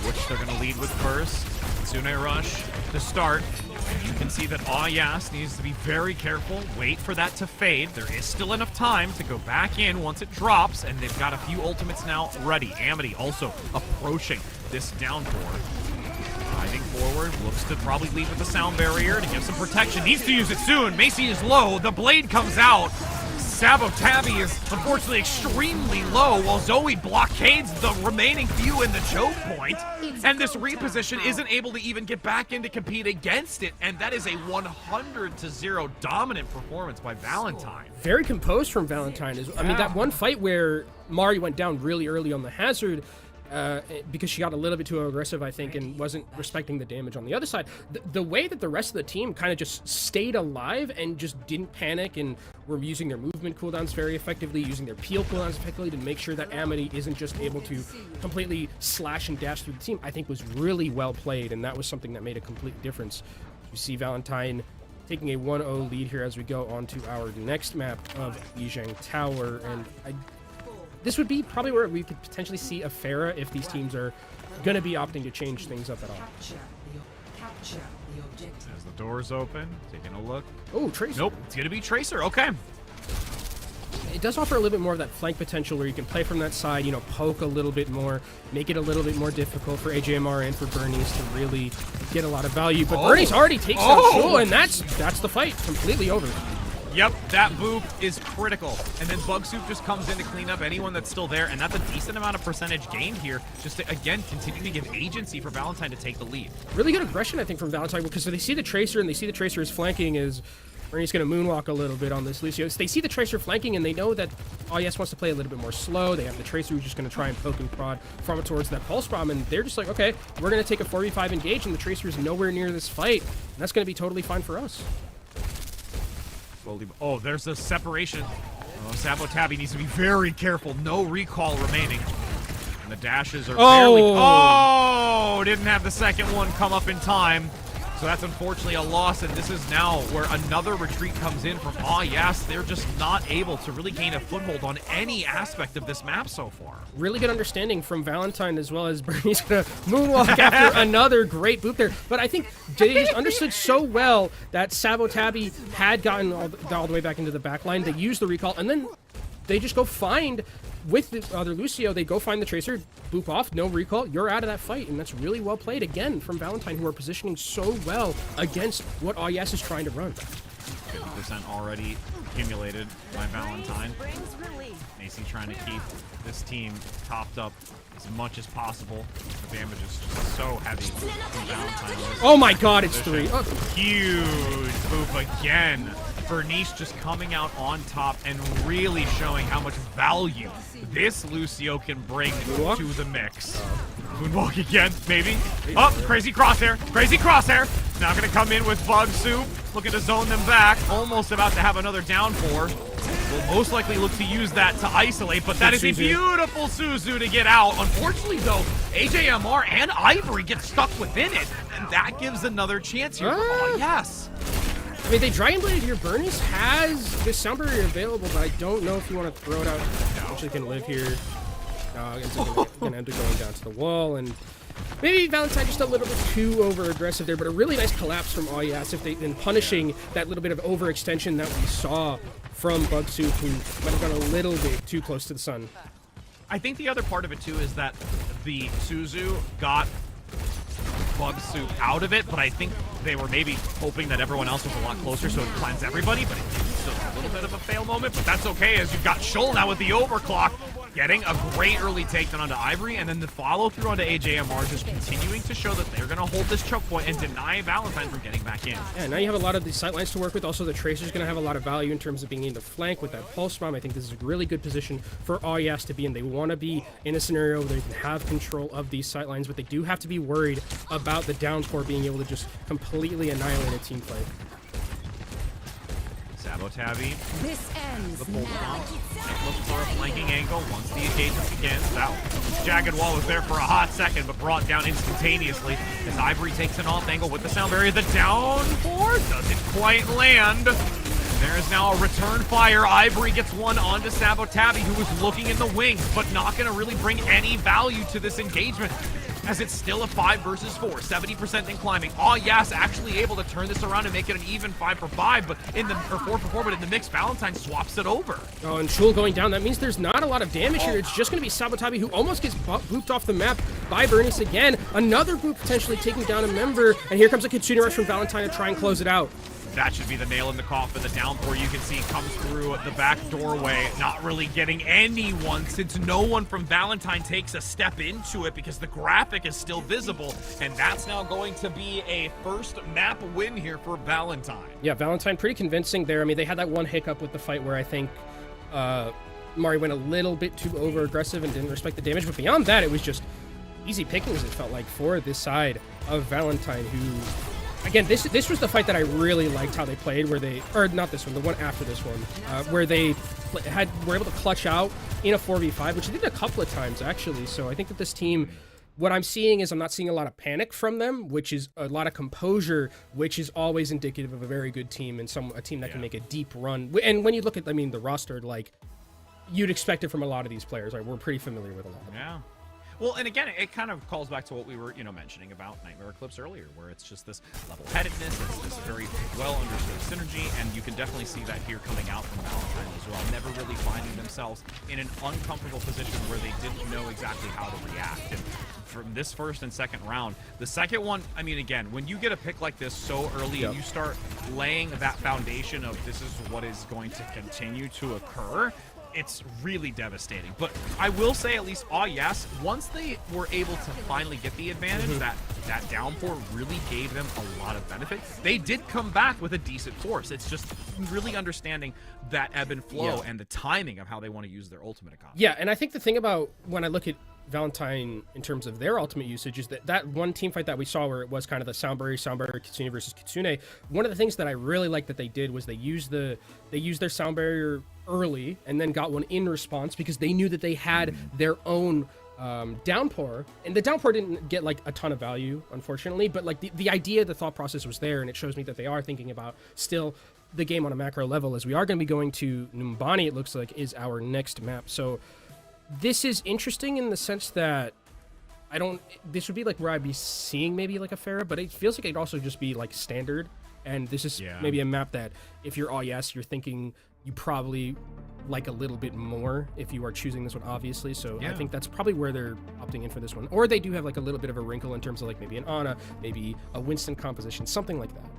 which they're going to lead with first. Kitsune rush to start. And you can see that Yes needs to be very careful, wait for that to fade. There is still enough time to go back in once it drops, and they've got a few ultimates now ready. Amity also approaching this downpour. Riding forward, looks to probably lead with the sound barrier to give some protection. Needs to use it soon. Macy is low. The blade comes out. Sabo Tabby is unfortunately extremely low, while Zoe blockades the remaining few in the choke point. And this reposition isn't able to even get back in to compete against it. And that is a 100-0 dominant performance by Valentine. Very composed from Valentine. I mean, that one fight where Mari went down really early on the Hazard, because she got a little bit too aggressive, I think, and wasn't respecting the damage on the other side. The way that the rest of the team kind of just stayed alive and just didn't panic and were using their movement cooldowns very effectively, using their peel cooldowns effectively to make sure that Amity isn't just able to completely slash and dash through the team, I think was really well played, and that was something that made a complete difference. You see Valentine taking a 1-0 lead here as we go on to our next map of Lijiang Tower, and this would be probably where we could potentially see a Pharah if these teams are going to be opting to change things up at all. As the doors open, taking a look. Oh, Tracer. Nope, it's going to be Tracer. Okay. It does offer a little bit more of that flank potential where you can play from that side, you know, poke a little bit more, make it a little bit more difficult for AJMR and for Bernice to really get a lot of value. But Bernice already takes down Shul, and that's the fight completely over. Yep, that boop is critical. And then Bug Soup just comes in to clean up anyone that's still there, and that's a decent amount of percentage gained here, just to, again, continue to give agency for Valentine to take the lead. Really good aggression, I think, from Valentine, because they see the Tracer, and they see the Tracer is flanking, as Bernie's going to moonwalk a little bit on this Lucio. So they see the Tracer flanking, and they know that Yes wants to play a little bit more slow. They have the Tracer who's just going to try and poke and prod from it towards that Pulse Bomb, and they're just like, okay, we're going to take a 4v5 engage, and the Tracer is nowhere near this fight, and that's going to be totally fine for us. Oh, there's a separation. Oh, Sabo Tabby needs to be very careful. No recall remaining. And the dashes are barely... Oh, didn't have the second one come up in time. So that's unfortunately a loss, and this is now where another retreat comes in from Yes. They're just not able to really gain a foothold on any aspect of this map so far. Really good understanding from Valentine, as well as Bernie's gonna moonwalk after another great boop there. But I think they just understood so well that Sabo Tabby had gotten all the way back into the back line. They used the recall, and then they just go find, with the other Lucio, they go find the Tracer, boop off, no recall, you're out of that fight. And that's really well played, again, from Valentine, who are positioning so well against what Yes is trying to run. 50% already accumulated by Valentine. Macy trying to keep this team topped up as much as possible. The damage is just so heavy from Valentine. Oh my god, it's 3. Oh. Huge boop again. Bernice just coming out on top and really showing how much value this Lucio can bring to the mix. Moonwalk again, maybe. Oh, crazy crosshair. Crazy crosshair. Now going to come in with Bug Soup. Looking to zone them back. Almost about to have another down 4. Will most likely look to use that to isolate, but that is a beautiful Suzu to get out. Unfortunately, though, AJMR and Ivory get stuck within it, and that gives another chance here. Oh, yes. I mean, they Dragon Bladed here. Bernice has this sound barrier available, but I don't know if you want to throw it out. Actually can live here. It's going to end up going down to the wall, and maybe Valentine just a little bit too over-aggressive there, but a really nice collapse from Oasis if they've been punishing that little bit of overextension that we saw from Bug Soup, who might have gone a little bit too close to the sun. I think the other part of it, too, is that the Suzu got Bug Soup out of it, but I think they were maybe hoping that everyone else was a lot closer, so it cleansed everybody, but it's still a little bit of a fail moment, but that's okay, as you've got Shoal now with the overclock, getting a great early takedown onto Ivory, and then the follow-through onto AJMR just continuing to show that they're going to hold this choke point and deny Valentine from getting back in. Yeah, now you have a lot of these sightlines to work with. Also, the Tracer's going to have a lot of value in terms of being able to flank with that Pulse Bomb. I think this is a really good position for Oasis to be in. They want to be in a scenario where they can have control of these sightlines, but they do have to be worried about the downpour being able to just completely annihilate a team fight. Sabotabi. This ends The pull bomb. Looking for a flanking angle once the engagement begins. That jagged wall was there for a hot second, but brought down instantaneously as Ivory takes an off angle with the sound barrier. The downpour doesn't quite land. There is now a return fire. Ivory gets one onto Sabotabi, who was looking in the wings, but not going to really bring any value to this engagement, as it's still a 5 versus 4, 70% in climbing. Yes, actually able to turn this around and make it an even 5 for 5, but in the or 4 for 4, but in the mix, Valentine swaps it over. Oh, and Shul going down. That means there's not a lot of damage here. It's just going to be Sabotabi, who almost gets booped off the map by Bernice again. Another boop potentially taking down a member, and here comes a Kitsune Rush from Valentine to try and close it out. That should be the nail in the coffin. The downpour, you can see, comes through the back doorway, not really getting anyone, since no one from Valentine takes a step into it because the graphic is still visible, and that's now going to be a first map win here for Valentine. Yeah, Valentine pretty convincing there. I mean, they had that one hiccup with the fight where I think Mari went a little bit too over-aggressive and didn't respect the damage, but beyond that, it was just easy pickings, it felt like, for this side of Valentine, who... Again, this was the fight that I really liked how they played, where they, or not this one, the one after this one, where they were able to clutch out in a 4v5, which they did a couple of times, actually. So I think that this team, what I'm seeing is I'm not seeing a lot of panic from them, which is a lot of composure, which is always indicative of a very good team and a team that can make a deep run. And when you look at, I mean, the roster, like, you'd expect it from a lot of these players, right? We're pretty familiar with a lot of them. Yeah. Well, and again, it kind of calls back to what we were, mentioning about Nightmare Eclipse earlier, where it's just this level-headedness, it's this very well-understood synergy, and you can definitely see that here coming out from Valentine as well, never really finding themselves in an uncomfortable position where they didn't know exactly how to react. And from this first and second round, the second one, I mean, again, when you get a pick like this so early and you start laying that foundation of this is what is going to continue to occur, it's really devastating. But I will say, at least yes, once they were able to finally get the advantage, that downpour really gave them a lot of benefit. They did come back with a decent force. It's just really understanding that ebb and flow and the timing of how they want to use their ultimate economy. Yeah, and I think the thing about when I look at Valentine in terms of their ultimate usage is that one team fight that we saw where it was kind of the sound barrier, Kitsune versus Kitsune. One of the things that I really liked that they did was they used their sound barrier early and then got one in response because they knew that they had their own downpour, and the downpour didn't get like a ton of value, unfortunately, but like the idea, the thought process was there, and it shows me that they are thinking about still the game on a macro level, as we are going to be going to Numbani, it looks like, is our next map. So this is interesting in the sense that this would be like where I'd be seeing maybe like a Pharah, but it feels like it'd also just be like standard. And this is maybe a map that if you're yes, you're thinking you probably like a little bit more if you are choosing this one, obviously. So I think that's probably where they're opting in for this one. Or they do have like a little bit of a wrinkle in terms of like maybe an Ana, maybe a Winston composition, something like that.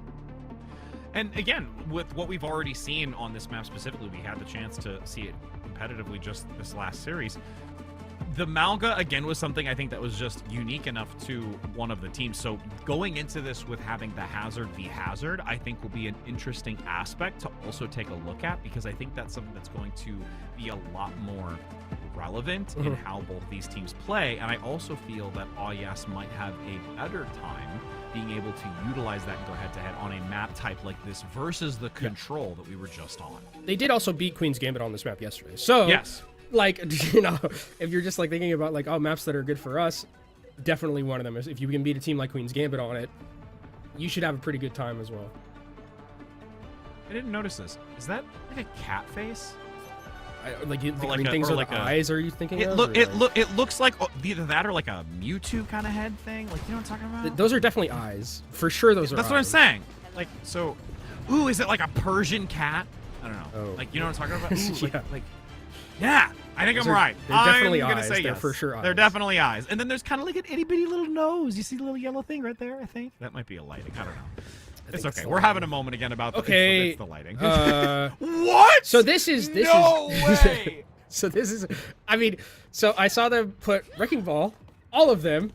And again, with what we've already seen on this map specifically, we had the chance to see it competitively just this last series. The Malga, again, was something I think that was just unique enough to one of the teams. So going into this with having the Hazard be Hazard, I think will be an interesting aspect to also take a look at, because I think that's something that's going to be a lot more relevant in how both these teams play, and I also feel that Oasis might have a better time being able to utilize that and go head-to-head on a map type like this versus the control that we were just on. They did also beat Queen's Gambit on this map yesterday. So, yes, like, you know, if you're just like thinking about like, oh, maps that are good for us, definitely one of them is if you can beat a team like Queen's Gambit on it, you should have a pretty good time as well. I didn't notice this. Is that like a cat face? Like the green things are like eyes? Are you thinking? It of, it looks like either that or like a Mewtwo kind of head thing. Like, you know what I'm talking about? Those are definitely eyes for sure. Those are. That's eyes. what I'm saying. Like, so, ooh, is it like a Persian cat? I don't know. Oh. Like, you know what I'm talking about? Ooh, Yeah. Yeah, I think I'm right. They're definitely I'm gonna eyes. say They're yes. for sure eyes. They're definitely eyes. And then there's kind of like an itty bitty little nose. You see the little yellow thing right there? I think that might be a lighting. I don't know. It's okay. We're having a moment again about the, okay. it's the lighting. What? So this is no way. So this is. I mean, so I saw them put Wrecking Ball, all of them.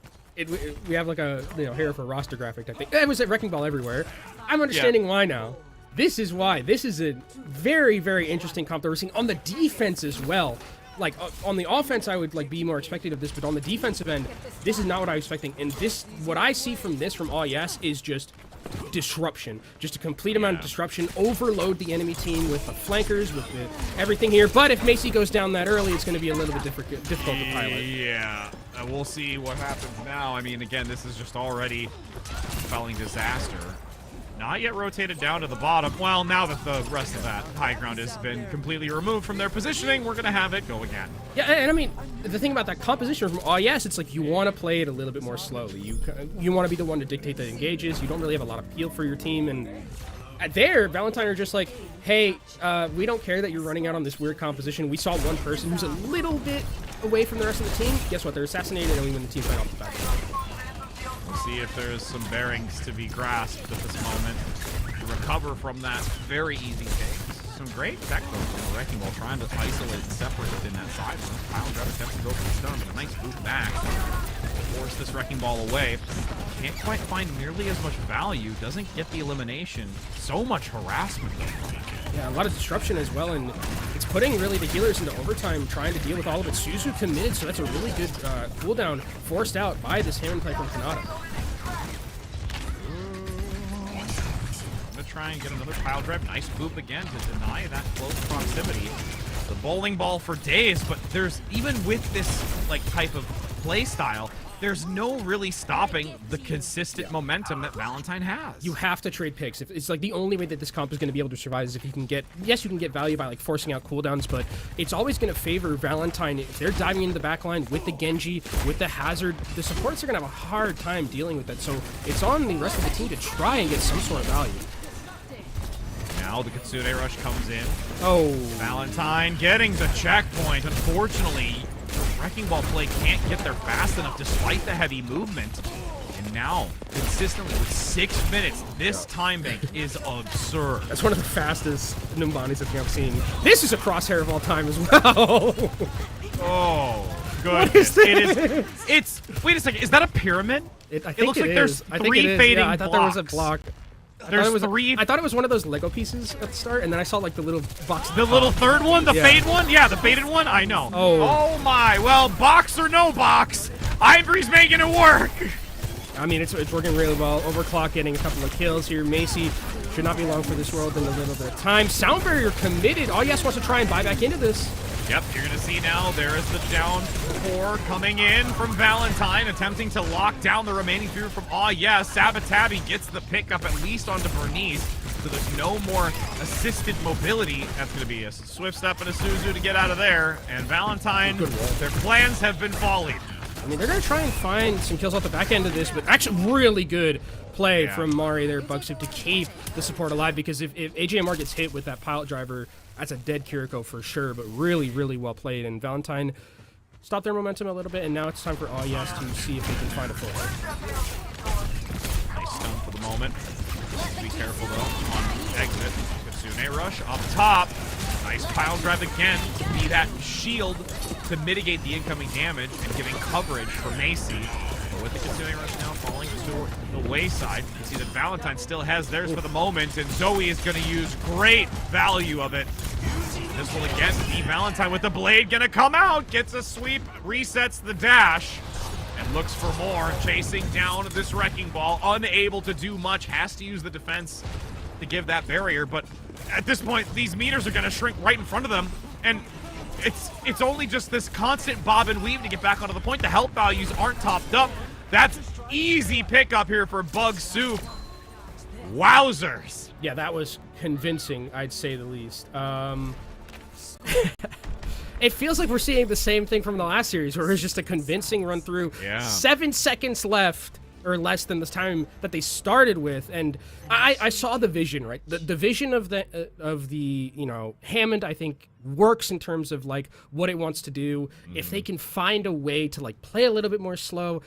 We have like a here for roster graphic type thing. It was at Wrecking Ball everywhere. I'm understanding why now. This is why. This is a very, very interesting comp that we're seeing on the defense as well. Like on the offense, I would like be more expected of this, but on the defensive end, this is not what I was expecting. And this, what I see from this from Oasis is just disruption, just a complete amount of disruption. Overload the enemy team with the flankers, with everything here. But if Macy goes down that early, it's going to be a little bit difficult to pilot. Yeah, we'll see what happens now. I mean, again, this is just already spelling disaster. Not yet rotated down to the bottom. Well, now that the rest of that high ground has been completely removed from their positioning, we're going to have it go again. Yeah, and I mean, the thing about that composition from yes, it's like you want to play it a little bit more slowly. You want to be the one to dictate the engages. You don't really have a lot of feel for your team. And there, Valentine are just like, hey, we don't care that you're running out on this weird composition. We saw one person who's a little bit away from the rest of the team. Guess what? They're assassinated, and we win the team fight off the back. We'll see if there's some bearings to be grasped at this moment to recover from that very easy take. Some great tech though. Wrecking Ball trying to isolate and separate within that side. Pile Driver attempts to go for the stun, but a nice boot back. Force this Wrecking Ball away. Can't quite find nearly as much value. Doesn't get the elimination. So much harassment. Yeah, a lot of disruption as well, and it's putting really the healers into overtime trying to deal with all of it. Suzu committed, so that's a really good cooldown forced out by this Hammer play from Kanata. Gonna try and get another pile drive. Nice boop again to deny that close proximity. The bowling ball for days, but there's, even with this like type of play style, there's no really stopping the consistent momentum that Valentine has. You have to trade picks. It's like the only way that this comp is going to be able to survive is if you can get, yes, you can get value by like forcing out cooldowns, but it's always going to favor Valentine. If they're diving into the backline with the Genji, with the Hazard, the supports are going to have a hard time dealing with that. So it's on the rest of the team to try and get some sort of value. Now the Kitsune Rush comes in. Oh. Valentine getting the checkpoint. Unfortunately, Wrecking Ball play can't get there fast enough despite the heavy movement. And now, consistently with 6 minutes, this time bank is absurd. That's one of the fastest Numbanis I think I've seen. This is a crosshair of all time as well. Oh, goodness. It's, wait a second, is that a pyramid? It looks like there's three fading I thought blocks. there was a block. I thought it was one of those Lego pieces at the start, and then I saw like the little box. The little third one? The fade one? Yeah, the faded one? I know. Oh my. Well, box or no box, Ivory's making it work. I mean, it's working really well. Overclock getting a couple of kills here. Macy should not be long for this world in a little bit of time. Sound Barrier committed. Yes wants to try and buy back into this. Yep, you're going to see now there is the down 4 coming in from Valentine, attempting to lock down the remaining 3 from Sabatabi gets the pick up at least onto Bernice, so there's no more assisted mobility. That's going to be a swift step and a Suzu to get out of there, and Valentine, their plans have been falling. I mean, they're going to try and find some kills off the back end of this, but actually really good play from Mari there, Bugsuit, to keep the support alive, because if AJMR gets hit with that pilot driver, that's a dead Kiriko for sure, but really, really well played. And Valentine stopped their momentum a little bit, and now it's time for Oasis to see if they can find a full hit. Nice stun for the moment. Be careful, though, on exit. Kitsune Rush up top. Nice pile drive again to be that shield to mitigate the incoming damage and giving coverage for Macy. But with the Kitsune Rush now falling to the wayside, you can see that Valentine still has theirs for the moment, and Zoe is going to use great value of it This will again be Valentine with the blade, gonna come out, gets a sweep, resets the dash, and looks for more, chasing down this wrecking ball, unable to do much, has to use the defense to give that barrier, but at this point, these meters are gonna shrink right in front of them, and it's only just this constant bob and weave to get back onto the point. The health values aren't topped up. That's easy pickup here for Bug Soup. Wowzers. Yeah, that was convincing, I'd say the least. It feels like we're seeing the same thing from the last series, where it was just a convincing run through. Yeah. 7 seconds left, or less than the time that they started with, and I saw the vision, right? The vision of the you know, Hammond, I think, works in terms of like what it wants to do. If they can find a way to like play a little bit more slow.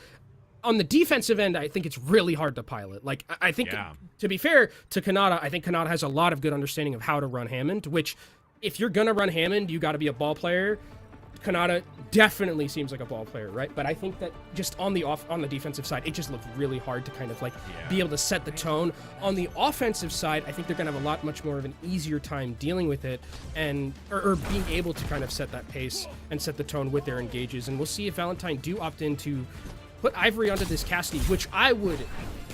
On the defensive end, I think it's really hard to pilot. Like, I think, to be fair to Kanata, I think Kanata has a lot of good understanding of how to run Hammond, which, if you're gonna run Hammond, you gotta be a ball player. Kanata definitely seems like a ball player, right? But I think that just on the defensive side, it just looked really hard to kind of like be able to set the tone. On the offensive side, I think they're gonna have a lot much more of an easier time dealing with it and or being able to kind of set that pace and set the tone with their engages. And we'll see if Valentine do opt in to put Ivory onto this Cassidy, which I would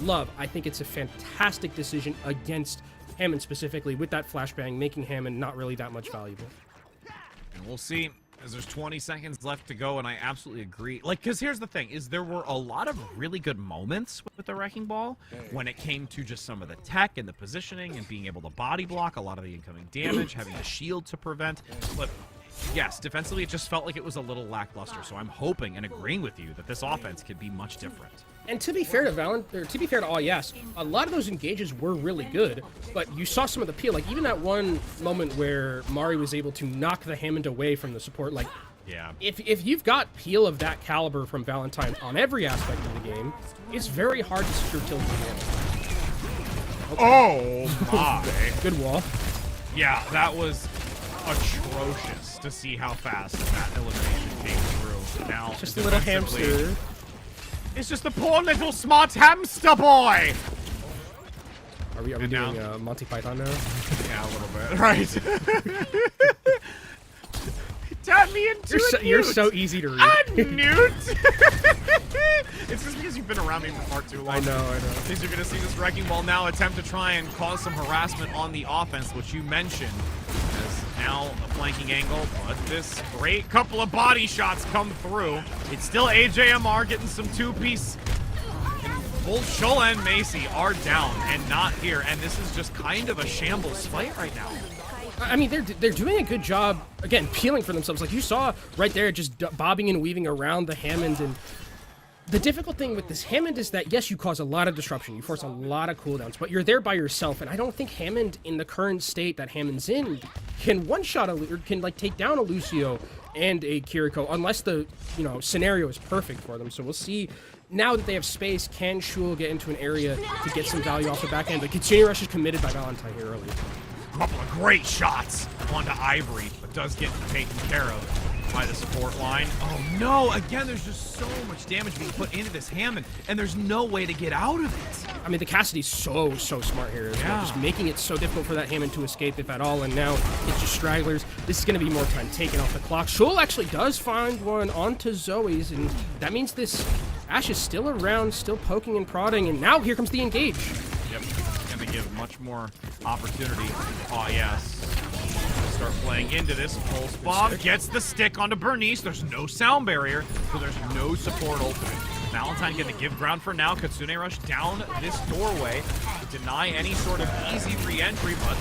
love. I think it's a fantastic decision against Hammond specifically, with that flashbang, making Hammond not really that much valuable. And we'll see, as there's 20 seconds left to go, and I absolutely agree. Like, because here's the thing, is there were a lot of really good moments with the Wrecking Ball when it came to just some of the tech and the positioning and being able to body block a lot of the incoming damage, having the shield to prevent, but yes, defensively, it just felt like it was a little lackluster. So I'm hoping and agreeing with you that this offense could be much different. And to be fair to all, yes, a lot of those engages were really good, but you saw some of the peel. Like, even that one moment where Mari was able to knock the Hammond away from the support. Like, if you've got peel of that caliber from Valentine on every aspect of the game, it's very hard to secure kills with Hammond. Oh my! Good wall. Yeah, that was atrocious to see how fast that elimination came through. Now, just a little hamster. It's just a poor little smart hamster boy. Are we doing Monty Python now? Yeah, a little bit. Right. Turn me into you're so easy to read. A newt. It's just because you've been around me for far too long. I know. Because you're going to see this Wrecking Ball now attempt to try and cause some harassment on the offense, which you mentioned. As now a flanking angle, but this great couple of body shots come through. It's still AJMR getting some two-piece. Both Shola and Macy are down and not here, and this is just kind of a shambles fight right now. I mean, they're doing a good job, again, peeling for themselves. Like you saw right there, just bobbing and weaving around the Hammond. And the difficult thing with this Hammond is that, yes, you cause a lot of disruption. You force a lot of cooldowns, but you're there by yourself. And I don't think Hammond, in the current state that Hammond's in, can one-shot or can, like, take down a Lucio and a Kiriko, unless the, you know, scenario is perfect for them. So we'll see. Now that they have space, can Shul get into an area to get some value off the back end? The Kitsune Rush is committed by Valentine here early. Couple of great shots onto Ivory, but does get taken care of by the support line. Oh no, again, there's just so much damage being put into this Hammond, and there's no way to get out of it. I mean, the Cassidy's so smart here as well, just making it so difficult for that Hammond to escape, if at all, and now it's just stragglers. This is going to be more time taken off the clock. Shul actually does find one onto Zoe's, and that means this Ash is still around, still poking and prodding, and now here comes the engage. Yep, going to give much more opportunity. Oh, yes. Start playing into this. Pulse Bomb gets the stick onto Bernice. There's no sound barrier, so there's no support ultimate. Valentine going to give ground for now. Kitsune Rush down this doorway to deny any sort of easy re-entry, but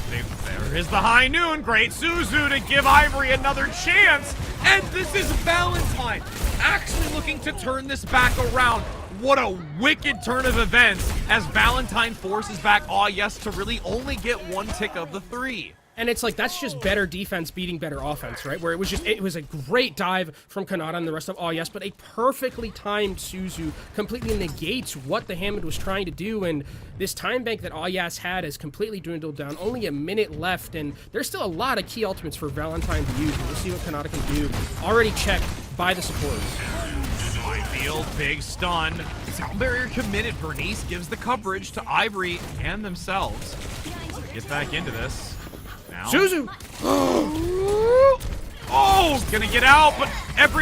there is the high noon. Great Suzu to give Ivory another chance. And this is Valentine actually looking to turn this back around. What a wicked turn of events as Valentine forces back Aw Yes to really only get one tick of the 3. And it's like, that's just better defense beating better offense, right? Where it was a great dive from Kanata and the rest of Aw Yes, but a perfectly timed Suzu completely negates what the Hammond was trying to do. And this time bank that Aw Yes had is completely dwindled down. Only a minute left, and there's still a lot of key ultimates for Valentine to use. We'll see what Kanata can do. Already checked by the supporters. Field, big stun. Sound barrier committed. Bernice gives the coverage to Ivory and themselves. Get back into this. Now. Suzu! Oh, gonna get out, but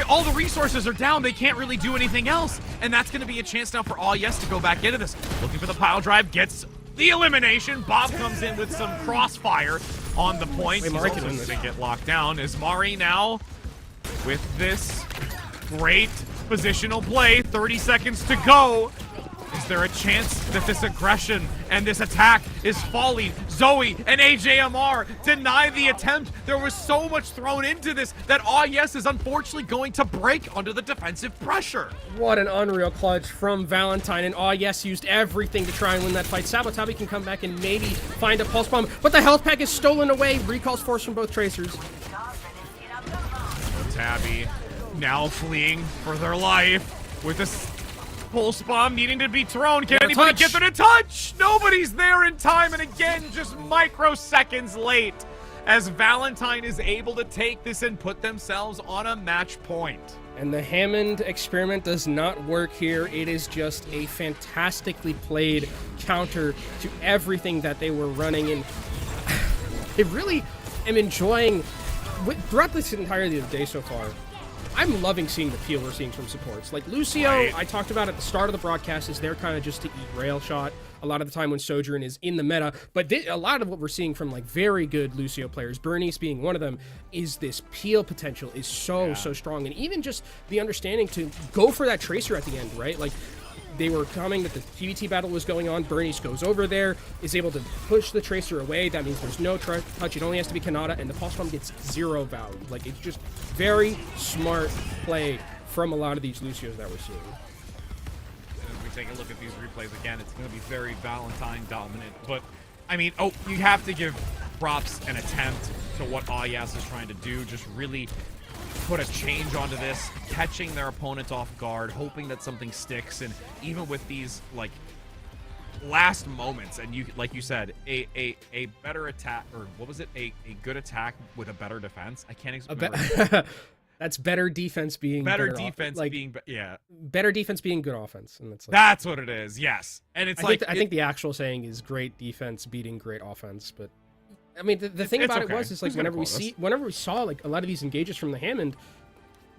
all the resources are down. They can't really do anything else. And that's gonna be a chance now for All Yes to go back into this. Looking for the pile drive, gets the elimination. Bob comes in with some crossfire on the point. He's also gonna get locked down. Is Mari now with this great positional play? 30 seconds to go. Is there a chance that this aggression and this attack is falling? Zoe and AJMR deny the attempt. There was so much thrown into this that Aw Yes is unfortunately going to break under the defensive pressure. What an unreal clutch from Valentine, and Aw Yes used everything to try and win that fight. Sabotabi can come back and maybe find a pulse bomb, but the health pack is stolen away. Recalls forced from both tracers. Tabby now fleeing for their life with this pulse bomb needing to be thrown. Can anybody get there to touch? Nobody's there in time, and again, just microseconds late as Valentine is able to take this and put themselves on a match point. And the Hammond experiment does not work here. It is just a fantastically played counter to everything that they were running, and I really am enjoying, throughout this entirety of the day so far, I'm loving seeing the peel we're seeing from supports. Like Lucio, I talked about at the start of the broadcast, is there kind of just to eat rail shot a lot of the time when Sojourn is in the meta. But a lot of what we're seeing from like very good Lucio players, Bernice being one of them, is this peel potential is so strong. And even just the understanding to go for that tracer at the end, right? Like they were coming that the PvT battle was going on. Bernice goes over there, is able to push the tracer away. That means there's no touch. It only has to be Kanata, and the pulse bomb gets 0 value. Like, it's just very smart play from a lot of these Lucios that we're seeing. As we take a look at these replays again, it's going to be very Valentine dominant. But, I mean, you have to give props and attempt to what Ayas is trying to do. Just really put a change onto this, catching their opponent off guard, hoping that something sticks. And even with these like last moments, and you like you said, a better attack, or what was it, a good attack with a better defense. I can't remember. That's better defense being better defense being better defense being good offense, and that's what it is. Yes, and it's I think the actual saying is great defense beating great offense, but I mean, the thing about it was, is like whenever we saw like a lot of these engages from the Hammond,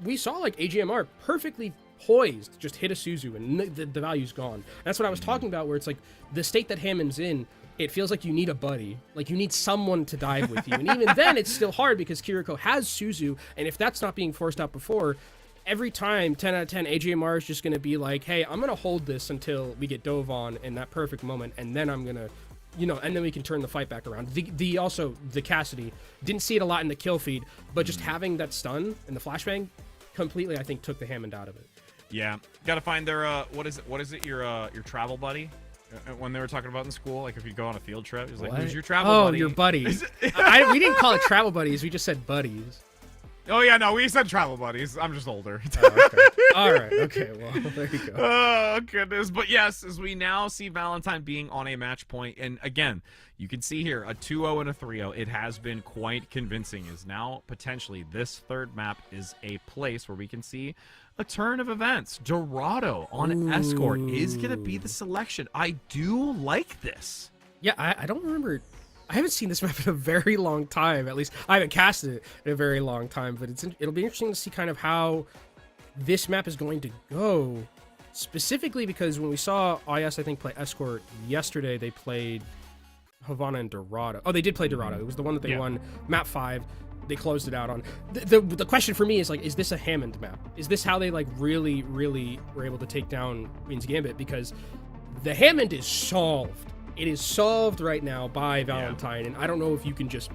we saw like AGMR perfectly poised, just hit a Suzu and the value's gone. That's what I was talking about, where it's like the state that Hammond's in, it feels like you need a buddy, like you need someone to dive with you. And even then it's still hard because Kiriko has Suzu, and if that's not being forced out before, every time 10 out of 10 AGMR is just going to be like, hey, I'm going to hold this until we get dove on in that perfect moment, and then I'm going to, and then we can turn the fight back around. The Cassidy, didn't see it a lot in the kill feed, but just having that stun and the flashbang completely, I think, took the Hammond out of it. Yeah, gotta find their what is it your travel buddy, when they were talking about in school, like if you go on a field trip, it's like, who's your travel buddy? Your buddies. We didn't call it travel buddies, we just said buddies. Oh yeah, no, we said travel buddies. I'm just older. Okay. All right, okay, well, there you go. Oh goodness. But yes, as we now see Valentine being on a match point, and again, you can see here a 2-0 and a 3-0. It has been quite convincing. Is now potentially this third map is a place where we can see a turn of events. Dorado on Escort is going to be the selection. I do like this. Yeah, I don't remember. I haven't seen this map in a very long time. At least I haven't casted it in a very long time. But it'll be interesting to see kind of how this map is going to go. Specifically because when we saw IS, I think, play Escort yesterday, they played Havana and Dorado. Oh, they did play Dorado. It was the one that they won. Map 5. They closed it out on. The question for me is, like, is this a Hammond map? Is this how they, like, really, really were able to take down Queen's Gambit? Because the Hammond is solved. It is solved right now by Valentine, and I don't know if you can just...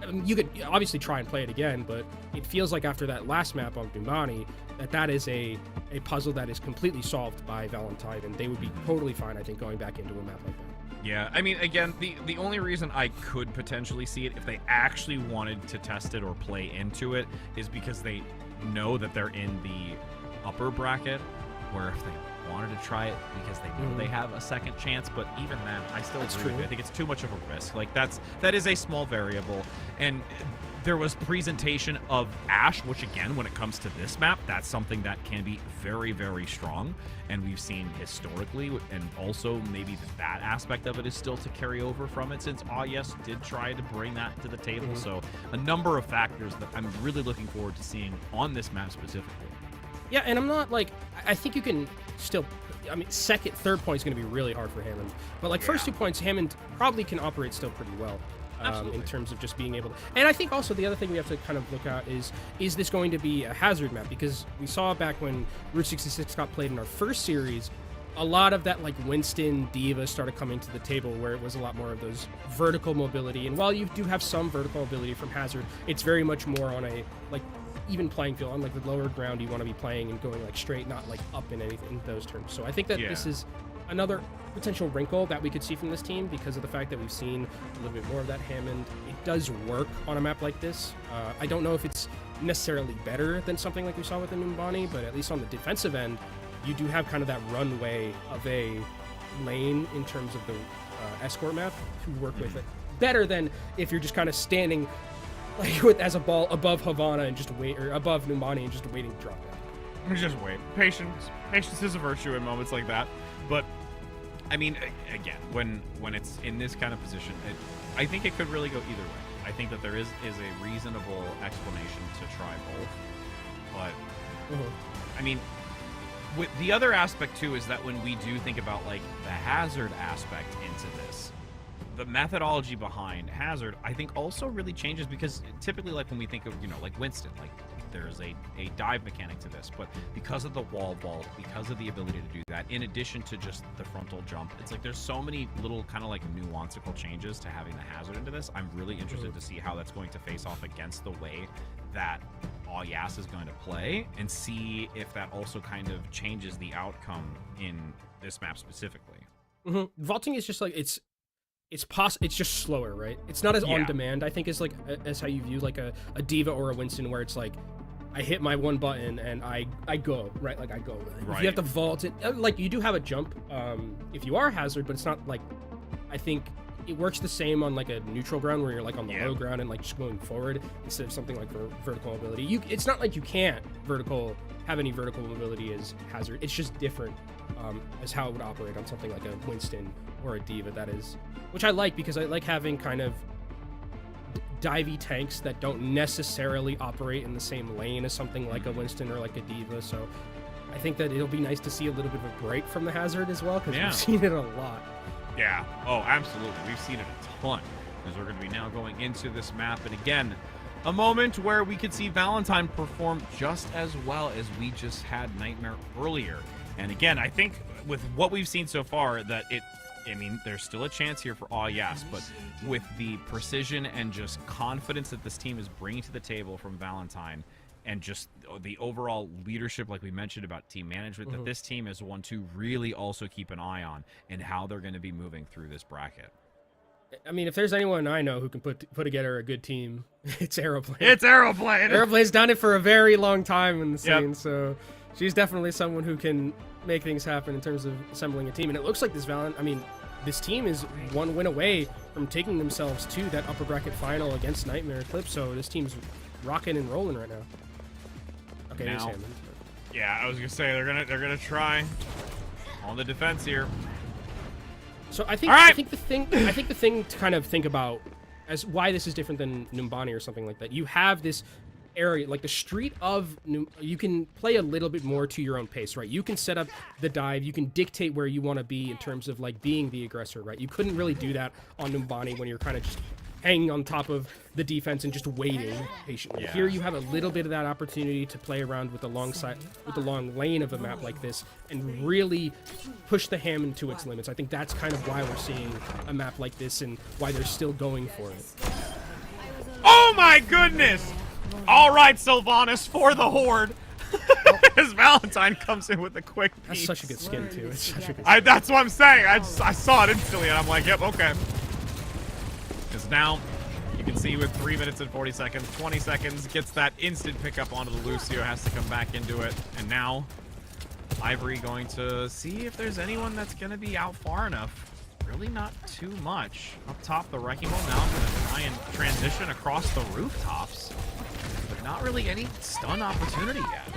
I mean, you could obviously try and play it again, but it feels like after that last map on Dumbani, that is a puzzle that is completely solved by Valentine, and they would be totally fine, I think, going back into a map like that. Yeah, I mean, again, the only reason I could potentially see it if they actually wanted to test it or play into it is because they know that they're in the upper bracket, where if they wanted to try it because they know they have a second chance, but even then, I still agree with you. I think it's too much of a risk. Like, that is a small variable, and There was presentation of Ashe, which again, when it comes to this map, that's something that can be very, very strong. And we've seen historically, and also maybe that aspect of it is still to carry over from it, since yes did try to bring that to the table. So a number of factors that I'm really looking forward to seeing on this map specifically. Yeah, and I'm not like, I think you can still, I mean, third point is going to be really hard for Hammond. But like first 2 points, Hammond probably can operate still pretty well. In terms of just being able to, and I think also the other thing we have to kind of look at is this going to be a hazard map? Because we saw back when Route 66 got played in our first series, a lot of that like Winston Diva started coming to the table, where it was a lot more of those vertical mobility. And while you do have some vertical mobility from Hazard, it's very much more on a like even playing field, on like the lower ground you want to be playing and going like straight, not like up in anything in those terms. So I think that this is another potential wrinkle that we could see from this team, because of the fact that we've seen a little bit more of that Hammond. It does work on a map like this. I don't know if it's necessarily better than something like we saw with the Numbani, but at least on the defensive end, you do have kind of that runway of a lane in terms of the escort map to work with it better than if you're just kind of standing like as a ball above Havana and just wait, or above Numbani and just waiting to drop it. Just wait. Patience is a virtue in moments like that. But I mean, again, when it's in this kind of position, I think it could really go either way. I think that there is a reasonable explanation to try both. But I mean, with the other aspect too is that when we do think about like the hazard aspect into this, the methodology behind hazard, I think also really changes, because typically like when we think of, you know, like Winston, like there's a dive mechanic to this, but because of the wall vault, because of the ability to do that, in addition to just the frontal jump, it's like there's so many little kind of like nuanceical changes to having the hazard into this. I'm really interested to see how that's going to face off against the way that Oasis is going to play, and see if that also kind of changes the outcome in this map specifically. Vaulting is just like, it's just slower, right? It's not as on demand, I think, as like as how you view like a Diva or a Winston, where it's like I hit my one button and I go, right? Like I go. If you have to vault it, like you do have a jump if you are hazard, but it's not like, I think it works the same on like a neutral ground where you're like on the low ground and like just going forward instead of something like vertical mobility. It's not like you can't have any vertical mobility as hazard. It's just different as how it would operate on something like a Winston or a Diva. That is, which I like, because I like having kind of divey tanks that don't necessarily operate in the same lane as something like a Winston or like a Diva. So I think that it'll be nice to see a little bit of a break from the hazard as well, because we've seen it a lot. Yeah, oh, absolutely. We've seen it a ton, because we're going to be now going into this map. And again, a moment where we could see Valentine perform just as well as we just had Nightmare earlier. And again, I think with what we've seen so far, that I mean, there's still a chance here for Yes, but with the precision and just confidence that this team is bringing to the table from Valentine, and just the overall leadership, like we mentioned about team management, that this team is one to really also keep an eye on, and how they're going to be moving through this bracket. I mean, if there's anyone I know who can put together a good team, it's Aeroplane. It's Aeroplane! Aeroplane's done it for a very long time in the scene, so she's definitely someone who can make things happen in terms of assembling a team. And it looks like this team is one win away from taking themselves to that upper bracket final against Nightmare Eclipse, so this team's rocking and rolling right now. Okay, there's Hammond. Yeah, I was gonna say they're gonna try on the defense here. So I think the thing to kind of think about as why this is different than Numbani or something like that, you have this area, like the street of you can play a little bit more to your own pace, right? You can set up the dive, you can dictate where you want to be in terms of like being the aggressor, right? You couldn't really do that on Numbani when you're kind of just hanging on top of the defense and just waiting patiently. Here you have a little bit of that opportunity to play around with the long lane of a map like this and really push the Hammond to its limits. I think that's kind of why we're seeing a map like this and why they're still going for it. Oh my goodness! All right, Sylvanas, for the Horde. As Valentine comes in with a quick piece. That's such a good skin, too. It's such a good skin. That's what I'm saying. I saw it instantly, and I'm like, yep, okay. Because now, you can see with 3 minutes and 40 seconds, 20 seconds, gets that instant pickup onto the Lucio, has to come back into it. And now, Ivory going to see if there's anyone that's going to be out far enough. really not too much. Up top, the Wrecking Ball now going to try and transition across the rooftops. But not really any stun opportunity yet.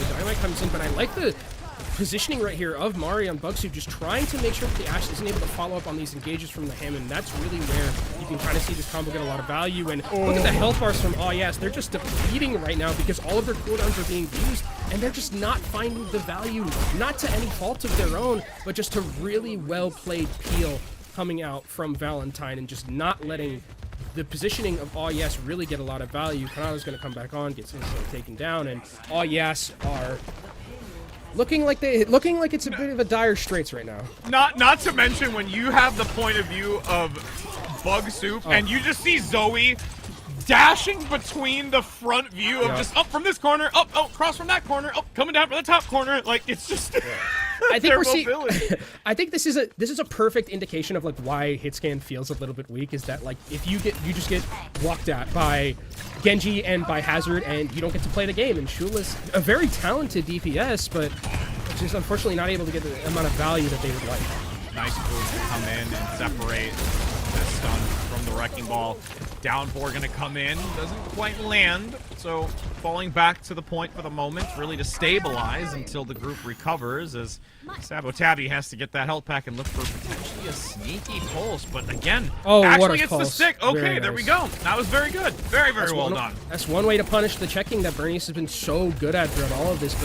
Dynamite comes in, but I like the positioning right here of Mari on Bugsuit, just trying to make sure that the Ashe isn't able to follow up on these engages from the Hammond. That's really where you can kind of see this combo get a lot of value. And look at the health bars from Yes. They're just depleting right now because all of their cooldowns are being used, and they're just not finding the value, not to any fault of their own, but just to really well-played peel coming out from Valentine and just not letting the positioning of Yes really get a lot of value. Kanada's going to come back on, gets instantly taken down, and Yes are looking like it's a bit of a dire straits right now. Not to mention when you have the point of view of Bug Soup and you just see Zoe dashing between the front view of just up from this corner, up, cross from that corner, up, coming down from the top corner. Like, it's just I think I think this is a perfect indication of like why Hitscan feels a little bit weak. Is that like if you just get walked at by Genji and by Hazard and you don't get to play the game. And Shula's a very talented DPS, but just unfortunately not able to get the amount of value that they would like. Nice move to come in and separate the stun from the Wrecking Ball. Downpour gonna come in, doesn't quite land, so falling back to the point for the moment, really to stabilize until the group recovers, as Sabotabi has to get that health pack and look for potentially a sneaky pulse, but again, actually it's the stick. Okay, there we go. That was very good. Very well done. That's one way to punish the checking that Bernice has been so good at throughout all of this,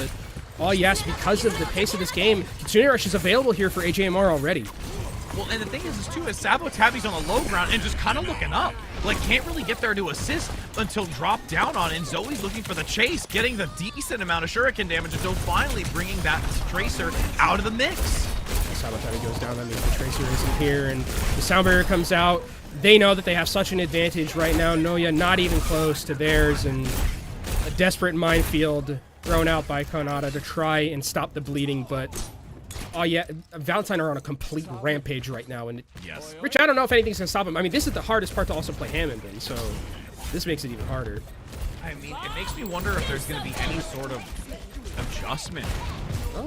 but yes, because of the pace of this game, Kitsune Rush is available here for AJMR already. Well, and the thing is too, is Sabotabi's on the low ground and just kind of looking up. Like, can't really get there to assist until dropped down on, and Zoe's looking for the chase, getting the decent amount of shuriken damage until finally bringing that Tracer out of the mix. Sabotabi goes down underneath the Tracer isn't here, and the sound barrier comes out. They know that they have such an advantage right now. Noya not even close to theirs, and a desperate minefield thrown out by Kanada to try and stop the bleeding, but Valentine are on a complete rampage right now, and Rich, I don't know if anything's gonna stop him. I mean, this is the hardest part to also play Hammond in, so this makes it even harder. I mean, it makes me wonder if there's gonna be any sort of adjustment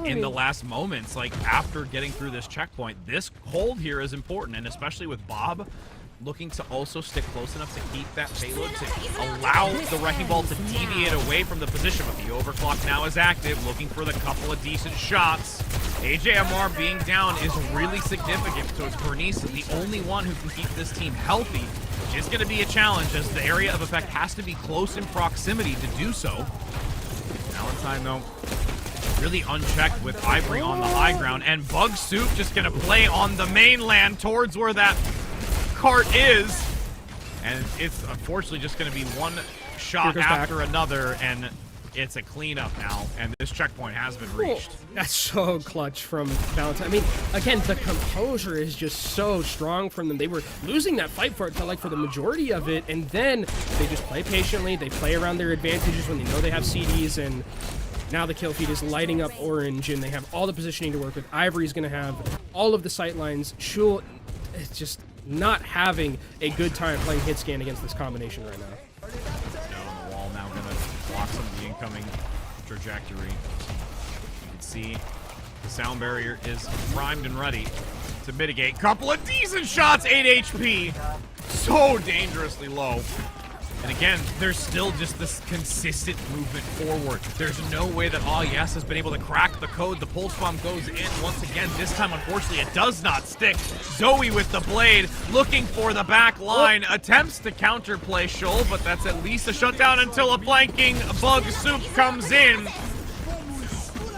in the last moments, like after getting through this checkpoint. This hold here is important, and especially with Bob looking to also stick close enough to keep that payload to allow the Wrecking Ball to deviate away from the position. But the overclock now is active, looking for the couple of decent shots. AJMR being down is really significant, so it's Bernice the only one who can keep this team healthy, which is going to be a challenge as the area of effect has to be close in proximity to do so. Valentine, though, really unchecked with Ivory on the high ground, and Bug Soup just going to play on the mainland towards where that cart is, and it's unfortunately just going to be one shot after another, and it's a cleanup now, and this checkpoint has been reached. That's so clutch from Valentine. I mean, again, the composure is just so strong from them. They were losing that fight for it, felt like, for the majority of it, and then they just play patiently. They play around their advantages when they know they have CDs, and now the kill feed is lighting up orange, and they have all the positioning to work with. Ivory's going to have all of the sight lines. Shul, it's just not having a good time playing hit scan against this combination right now. Down on the wall now, gonna block some of the incoming trajectory. You can see the sound barrier is primed and ready to mitigate. Couple of decent shots, 8 HP. So dangerously low. And again, there's still just this consistent movement forward. There's no way that Yes has been able to crack the code. The pulse bomb goes in once again. This time, unfortunately, it does not stick. Zoe with the blade, looking for the back line. Attempts to counterplay Shoal, but that's at least a shutdown until a flanking Bug Soup comes in.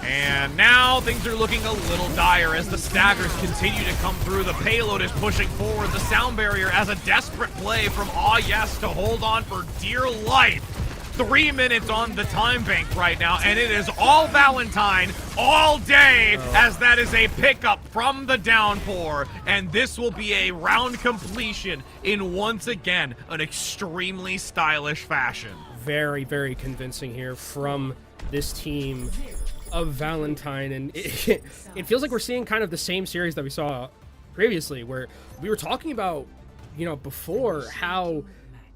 And now things are looking a little dire as the staggers continue to come through. The payload is pushing forward. The sound barrier as a desperate play from Yes to hold on for dear life. 3 minutes on the time bank right now, and it is all Valentine all day as that is a pickup from the downpour. And this will be a round completion in, once again, an extremely stylish fashion. Very, very convincing here from this team of Valentine, and it feels like we're seeing kind of the same series that we saw previously, where we were talking about, before how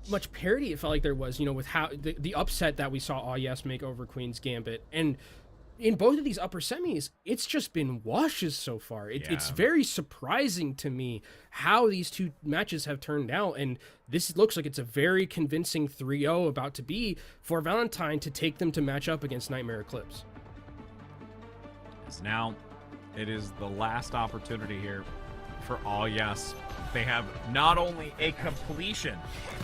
much parity it felt like there was, with how the upset that we saw Yes make over Queen's Gambit. And in both of these upper semis, it's just been washes so far. It's very surprising to me how these two matches have turned out, and this looks like it's a very convincing 3-0 about to be for Valentine to take them to match up against Nightmare Eclipse. Now, it is the last opportunity here for yes. They have not only a completion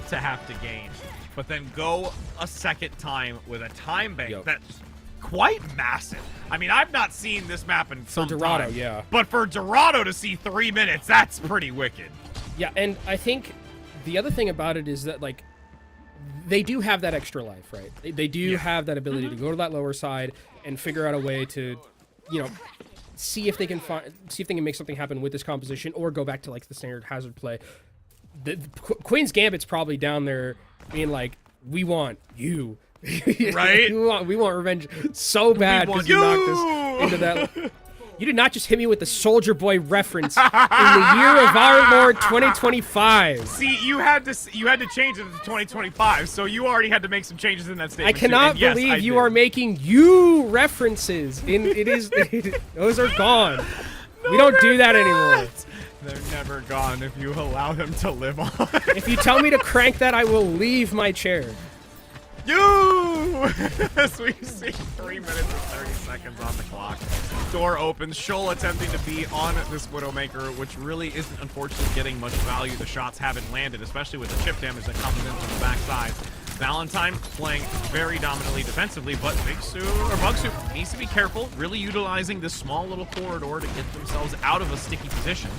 to have to gain, but then go a second time with a time bank that's quite massive. I mean, I've not seen this map in some Dorado, time, yeah. But for Dorado to see 3 minutes, that's pretty wicked. Yeah, and I think the other thing about it is that, like, they do have that extra life, right? They do have that ability to go to that lower side and figure out a way to, you know, see if they can make something happen with this composition, or go back to like the standard hazard play. The Queen's Gambit's probably down there being like, "We want you, right? we want revenge so bad because you knocked us into that." You did not just hit me with the Soldier Boy reference in the year of our Lord 2025. See, you had to change it to 2025, so you already had to make some changes in that statement. I cannot believe you are making you references. Those are gone. No, we don't do that anymore. They're never gone if you allow them to live on. If you tell me to crank that, I will leave my chair. As we see 3 minutes and 30 seconds on the clock. Door opens. Shoal attempting to be on this Widowmaker, which really isn't unfortunately getting much value. The shots haven't landed, especially with the chip damage that comes in from the backside. Valentine playing very dominantly defensively, but Bugsoup needs to be careful, really utilizing this small little corridor to get themselves out of a sticky position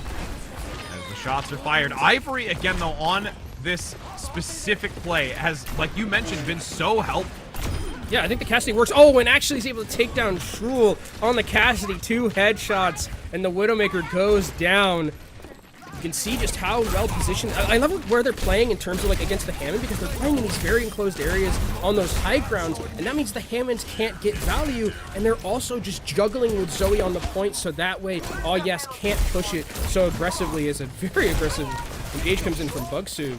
as the shots are fired. Ivory, again, though, on this specific play has, like you mentioned, been so helpful. Yeah, I think the casting works. Oh, and actually he's able to take down Shrool on the Cassidy. 2 headshots, and the Widowmaker goes down. You can see just how well positioned. I love where they're playing in terms of like against the Hammond, because they're playing in these very enclosed areas on those high grounds, and that means the Hammonds can't get value, and they're also just juggling with Zoe on the point, so that way yes can't push it so aggressively as a very aggressive engage comes in from Bugsoup.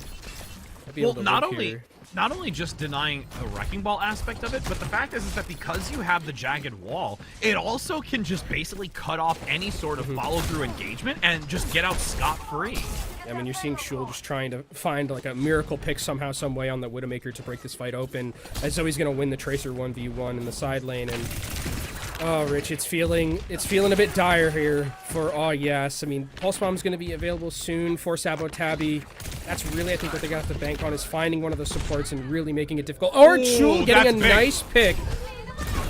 Well, not only just denying the Wrecking Ball aspect of it, but the fact is that because you have the jagged wall, it also can just basically cut off any sort of follow-through engagement and just get out scot-free. I mean, you're seeing Shul just trying to find like a miracle pick somehow, some way on the Widowmaker to break this fight open, as Zoe's gonna win the Tracer 1v1 in the side lane. And oh, Rich, it's feeling a bit dire here for yes. I mean, Pulse Bomb's gonna be available soon for Sabotabi. That's really, I think, what they got to bank on, is finding one of those supports and really making it difficult. Or Shul getting a nice pick.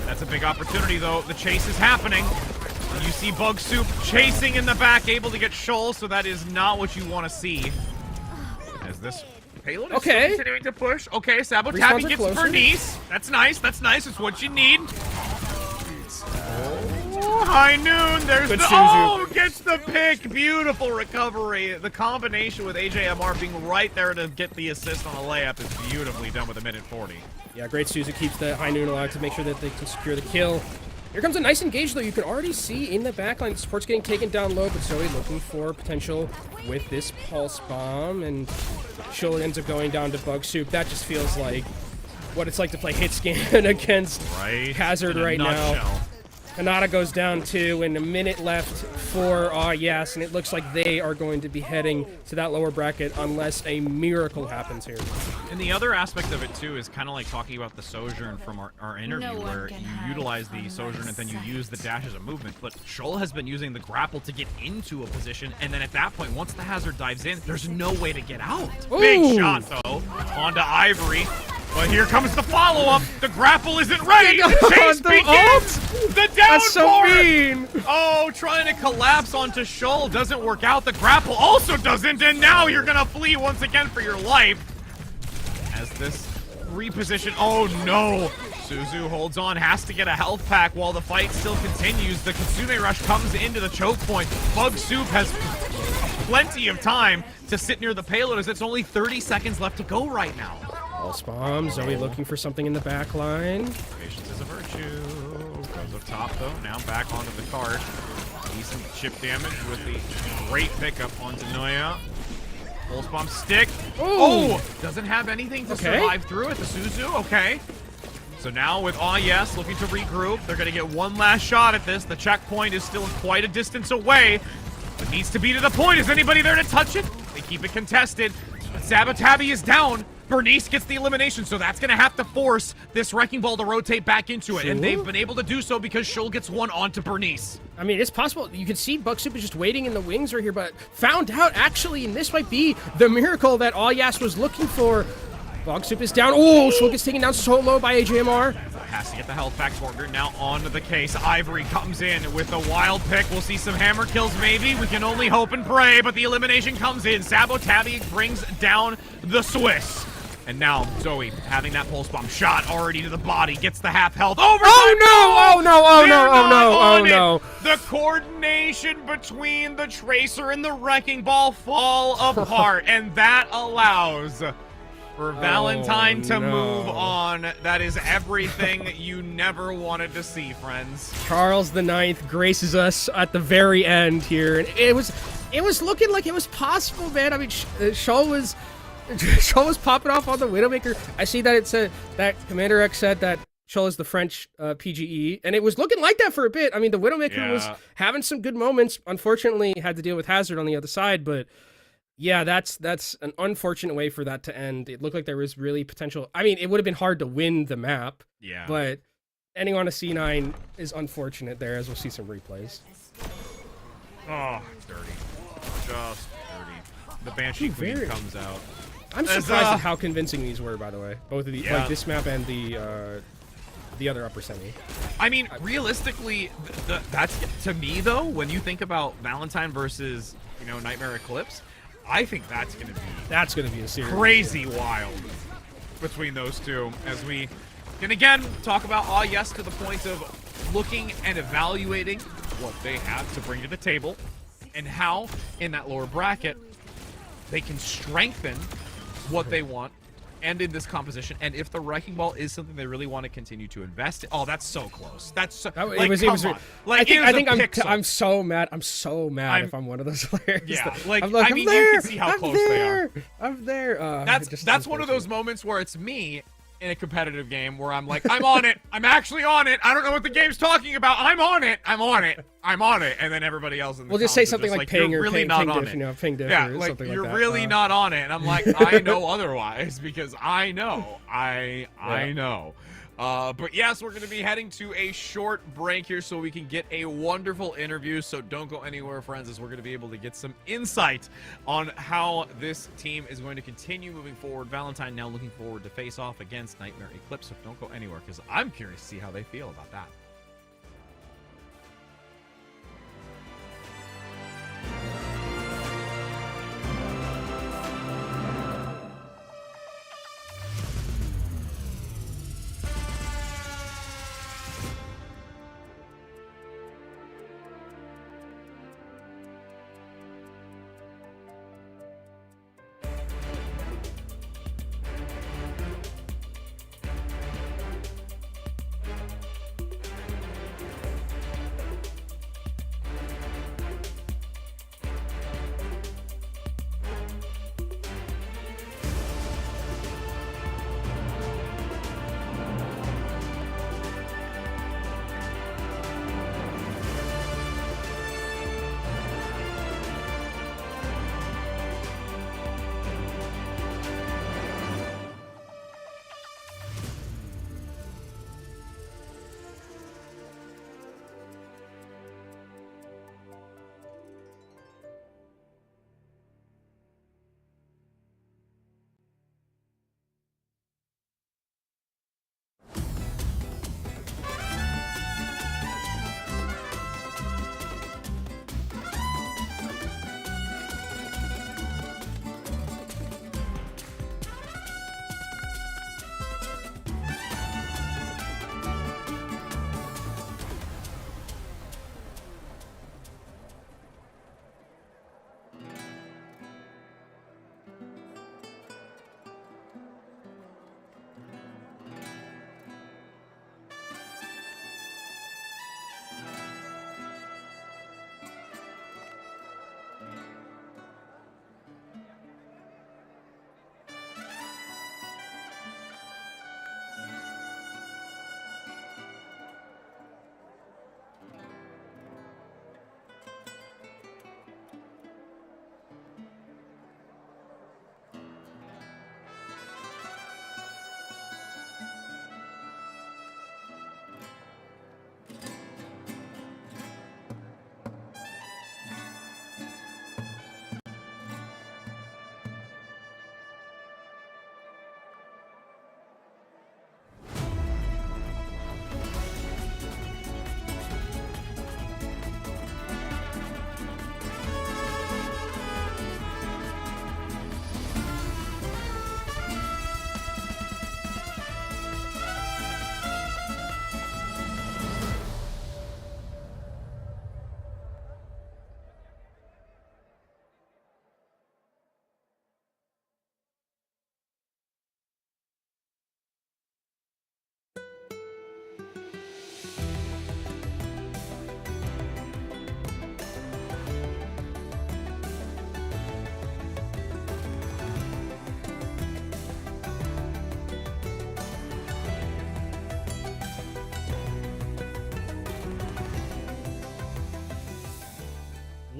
That's a big opportunity, though. The chase is happening. You see Bugsoup chasing in the back, able to get Shoal, so that is not what you want to see. As this payload is still continuing to push. Okay, Sabotabi gets Bernice. That's nice. That's nice. It's what you need. High Noon, there's gets the pick. Beautiful recovery. The combination with AJMR being right there to get the assist on the layup is beautifully done with a minute 40. Yeah, great Suzu keeps the High Noon alive to make sure that they can secure the kill. Here comes a nice engage, though. You can already see in the backline, the support's getting taken down low, but Zoe looking for potential with this Pulse Bomb, and Shoal ends up going down to Bugsoup. That just feels like what it's like to play hit scan against Hazard right now. Hanada goes down 2, and a minute left for yes, and it looks like they are going to be heading to that lower bracket unless a miracle happens here. And the other aspect of it, too, is kind of like talking about the Sojourn from our interview, where you utilize the Sojourn and then you use the dash as a movement. But Shoal has been using the grapple to get into a position, and then at that point, once the Hazard dives in, there's no way to get out. Ooh. Big shot, though, onto Ivory. But here comes the follow-up. The grapple isn't ready. The chase begins. The downpour. That's so mean. Oh, trying to collapse onto Shoal doesn't work out. The grapple also doesn't, and now you're gonna flee once again for your life. As this reposition. Oh no. Suzu holds on, has to get a health pack while the fight still continues. The Kitsune Rush comes into the choke point. Bugsoup has plenty of time to sit near the payload, as it's only 30 seconds left to go right now. Pulse Bomb, Zoe looking for something in the back line. Patience is a virtue. Goes up top, though. Now back onto the card. Decent chip damage with the great pickup onto Noya. Pulse Bomb stick. Oh! Doesn't have anything to survive through it. The Suzu, okay. So now with Yes looking to regroup, they're going to get one last shot at this. The checkpoint is still quite a distance away, but needs to be to the point. Is anybody there to touch it? They keep it contested. But Sabotabi is down. Bernice gets the elimination, so that's going to have to force this Wrecking Ball to rotate back into it. And they've been able to do so because Shoal gets one onto Bernice. I mean, it's possible. You can see Bucksup is just waiting in the wings right here, but found out, actually, and this might be the miracle that Yas was looking for. Bucksup is down. Oh, Shoal gets taken down solo by AJMR. Has to get the health back. Borger now on to the case. Ivory comes in with a wild pick. We'll see some hammer kills maybe. We can only hope and pray, but the elimination comes in. Sabotabi brings down the Swiss. And now Zoe having that pulse bomb shot already to the body, gets the half health. Overtime! Oh no! The coordination between the Tracer and the Wrecking Ball fall apart, and that allows for Valentine to move on. That is everything you never wanted to see, friends. Charles IX graces us at the very end here, and it was looking like it was possible, man. I mean, Shoal was popping off on the Widowmaker. I see that it said that Commander X said that Shoal is the French PGE, and it was looking like that for a bit. I mean, the Widowmaker was having some good moments. Unfortunately, had to deal with Hazard on the other side, but yeah, that's an unfortunate way for that to end. It looked like there was really potential. I mean, it would have been hard to win the map, but ending on a C9 is unfortunate there, as we'll see some replays. Oh, dirty. Just dirty. The Banshee Queen comes out. I'm surprised at how convincing these were, by the way. Both of the like this map and the other upper semi. I mean, realistically, that's to me though. When you think about Valentine versus Nightmare Eclipse, I think that's gonna be a serious crazy wild between those two. As we can again talk about Yes to the point of looking and evaluating what they have to bring to the table and how in that lower bracket they can strengthen what they want and in this composition, and if the Wrecking Ball is something they really want to continue to invest in. Oh, that's so close. That's so, I think I'm so mad. I'm so mad if I'm one of those players. Yeah, you can see how close they are. I'm there. That's one of those moments where it's me in a competitive game where I'm like, I'm on it. I'm actually on it. I don't know what the game's talking about. I'm on it. I'm on it. I'm on it. And then everybody else in the we'll just say something like ping or really ping diff, ping diff or something like you're that. really not on it. And I'm like, I know otherwise because I know. I know. But yes, we're going to be heading to a short break here so we can get a wonderful interview. So don't go anywhere, friends, as we're going to be able to get some insight on how this team is going to continue moving forward. Valentine now looking forward to face off against Nightmare Eclipse. So don't go anywhere because I'm curious to see how they feel about that.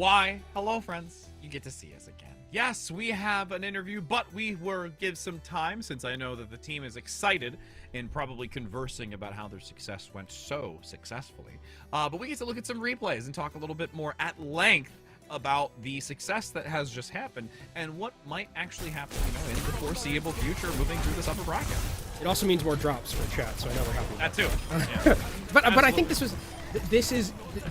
Why? Hello, friends. You get to see us again. Yes, we have an interview, but we will give some time since I know that the team is excited and probably conversing about how their success went so successfully. But we get to look at some replays and talk a little bit more at length about the success that has just happened and what might actually happen, in the foreseeable future moving through this upper bracket. It also means more drops for chat, so I know we're happy. That too. Yeah. But I think this is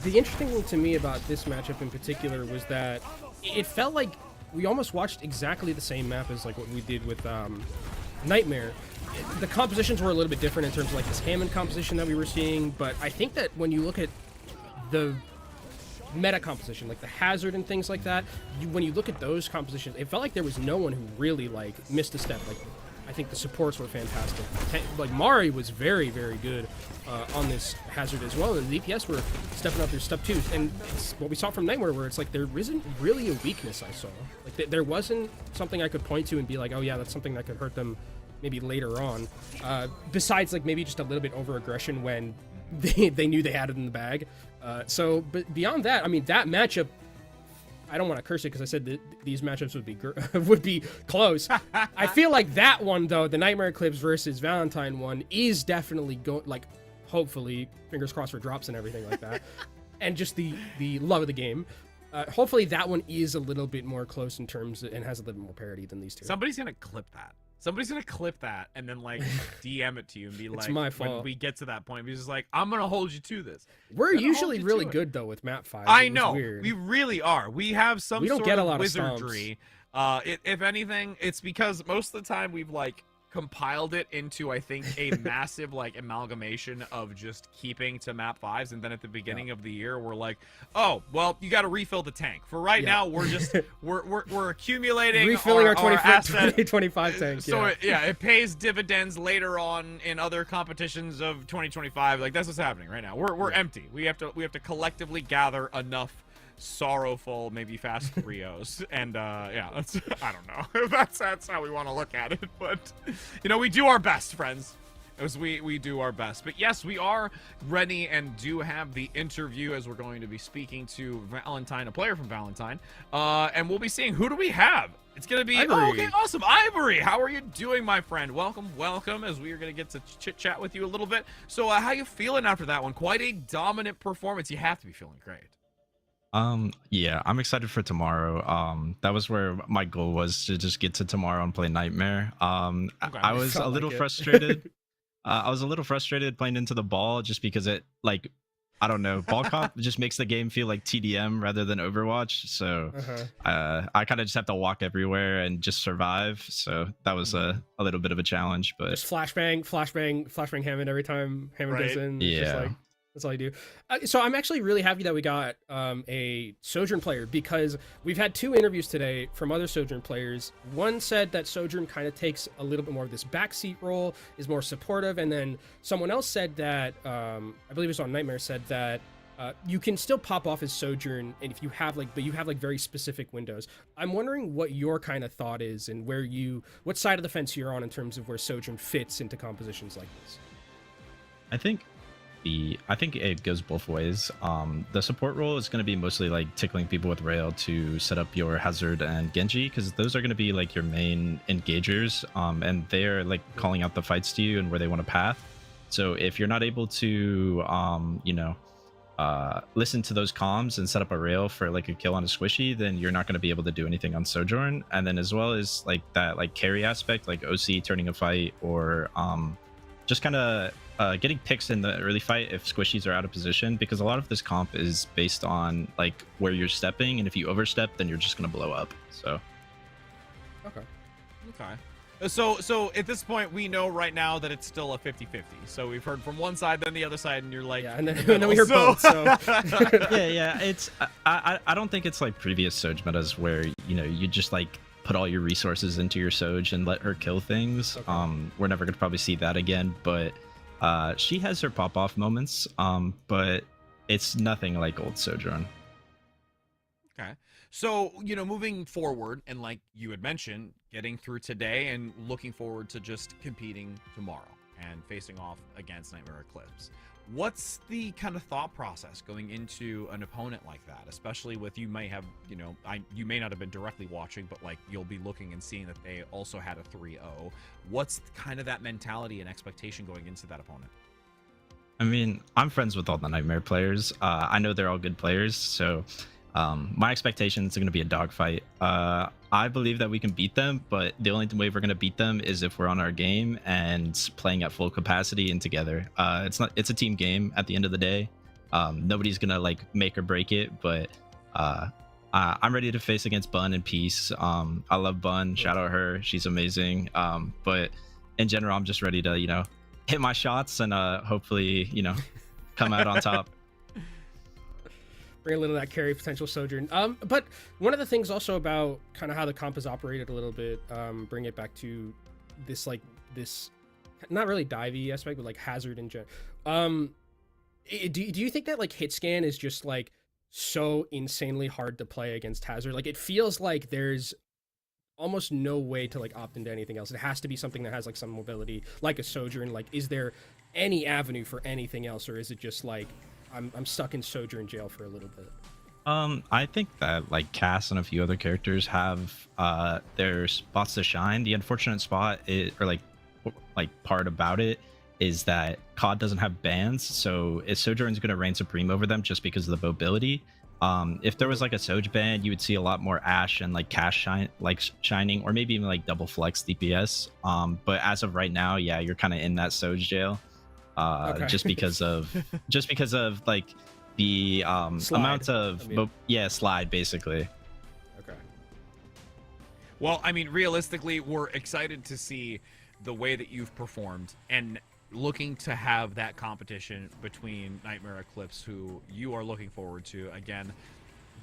the interesting thing to me about this matchup in particular was that it felt like we almost watched exactly the same map as like what we did with Nightmare. The compositions were a little bit different in terms of like this Hammond composition that we were seeing, but I think that when you look at the meta composition, like the Hazard and things like that, when you look at those compositions, it felt like there was no one who really like missed a step. Like I think the supports were fantastic. Like Mari was very, very good on this Hazard as well, and the DPS were stepping up their stuff too. And it's what we saw from Nightmare, where it's like there isn't really a weakness I saw. Like there wasn't something I could point to and be like, oh yeah, that's something that could hurt them maybe later on. Besides like maybe just a little bit over aggression when they knew they had it in the bag. But beyond that, I mean, that matchup, I don't want to curse it because I said that these matchups would be close. I feel like that one though, the Nightmare Eclipse versus Valentine one, is definitely hopefully, fingers crossed for drops and everything like that, and just the love of the game. Hopefully that one is a little bit more close in terms and has a little bit more parity than these two. Somebody's gonna clip that. Somebody's gonna clip that and then like DM it to you and be like, my fault. When we get to that point, he's just like, I'm gonna hold you to this. We're usually really good though with map 5. I know, we really are. We have some we don't sort get of a lot wizardry. If anything, it's because most of the time we've like compiled it into, I think, a massive like amalgamation of just keeping to map 5s, and then at the beginning of the year we're like, oh well, you got to refill the tank. For right now we're just we're accumulating, refilling our 2025 tank. So it pays dividends later on in other competitions of 2025. Like that's what's happening right now. We're empty. We have to collectively gather enough sorrowful, maybe fast Rios, and that's, I don't know if that's how we want to look at it, but we do our best, friends, as we do our best. But yes, we are ready and do have the interview, as we're going to be speaking to Valentine, a player from Valentine, and we'll be seeing who do we have. It's gonna be okay, awesome. Ivory, how are you doing, my friend? Welcome, as we are gonna get to chit chat with you a little bit. So how you feeling after that one? Quite a dominant performance. You have to be feeling great. Yeah, I'm excited for tomorrow. That was where my goal was, to just get to tomorrow and play Nightmare. I was a little frustrated. I was a little frustrated playing into the ball just because it, like, I don't know, ball comp just makes the game feel like TDM rather than Overwatch. So I kind of just have to walk everywhere and just survive. So that was a little bit of a challenge, but just flashbang Hammond every time Hammond goes in. Yeah. Just like, that's all you do. So I'm actually really happy that we got a Sojourn player, because we've had 2 interviews today from other Sojourn players. One said that Sojourn kind of takes a little bit more of this backseat role, is more supportive, and then someone else said that, I believe it was on Nightmare, said that you can still pop off as Sojourn, and if you have but you have like very specific windows. I'm wondering what your kind of thought is and what side of the fence you're on in terms of where Sojourn fits into compositions like this. I think it goes both ways. The support role is going to be mostly like tickling people with rail to set up your Hazard and Genji, because those are going to be like your main engagers, and they're like calling out the fights to you and where they want to path. So if you're not able to listen to those comms and set up a rail for like a kill on a squishy, then you're not going to be able to do anything on Sojourn. And then as well as like that like carry aspect, like OC turning a fight, or just kind of getting picks in the early fight if squishies are out of position, because a lot of this comp is based on like where you're stepping, and if you overstep, then you're just going to blow up. So okay, so at this point we know right now that it's still a 50-50. So we've heard from one side, then the other side, and you're like, and then we heard both. So yeah, it's I don't think it's like previous Soj metas where you just like put all your resources into your Soj and let her kill things. We're never going to probably see that again, but she has her pop-off moments, but it's nothing like old Sojourn. Okay. So, moving forward, and like you had mentioned, getting through today and looking forward to just competing tomorrow and facing off against Nightmare Eclipse. What's the kind of thought process going into an opponent like that, especially with you may have, you know, you may not have been directly watching, but like you'll be looking and seeing that they also had a 3-0. What's kind of that mentality and expectation going into that opponent? I mean, I'm friends with all the Nightmare players. I know they're all good players, so my expectations are going to be a dogfight. I believe that we can beat them, but the only way we're going to beat them is if we're on our game and playing at full capacity and together. It's a team game at the end of the day. Nobody's going to like make or break it, but I'm ready to face against Bun and Peace. I love Bun. Shout out her. She's amazing. But in general, I'm just ready to, you know, hit my shots and hopefully, you know, come out on top. Bring a little of that carry potential Sojourn. But one of the things also about kind of how the comp has operated a little bit, bring it back to this not really divey aspect, but like Hazard in general. Do you think that like hit scan is just like so insanely hard to play against Hazard? Like it feels like there's almost no way to like opt into anything else. It has to be something that has like some mobility, like a Sojourn. Like, is there any avenue for anything else, or is it just like I'm stuck in Sojourn jail for a little bit? I think that like Cass and a few other characters have their spots to shine. The unfortunate spot is, or like part about it, is that COD doesn't have bans, so Sojourn's going to reign supreme over them just because of the mobility. If there was like a Soj ban, you would see a lot more Ash and like Cash shining, or maybe even like double flex DPS. But as of right now, yeah, you're kind of in that Soj jail, okay. just because of like the amount of slide basically. Okay. Well, I mean, realistically, we're excited to see the way that you've performed and looking to have that competition between Nightmare Eclipse, who you are looking forward to. Again,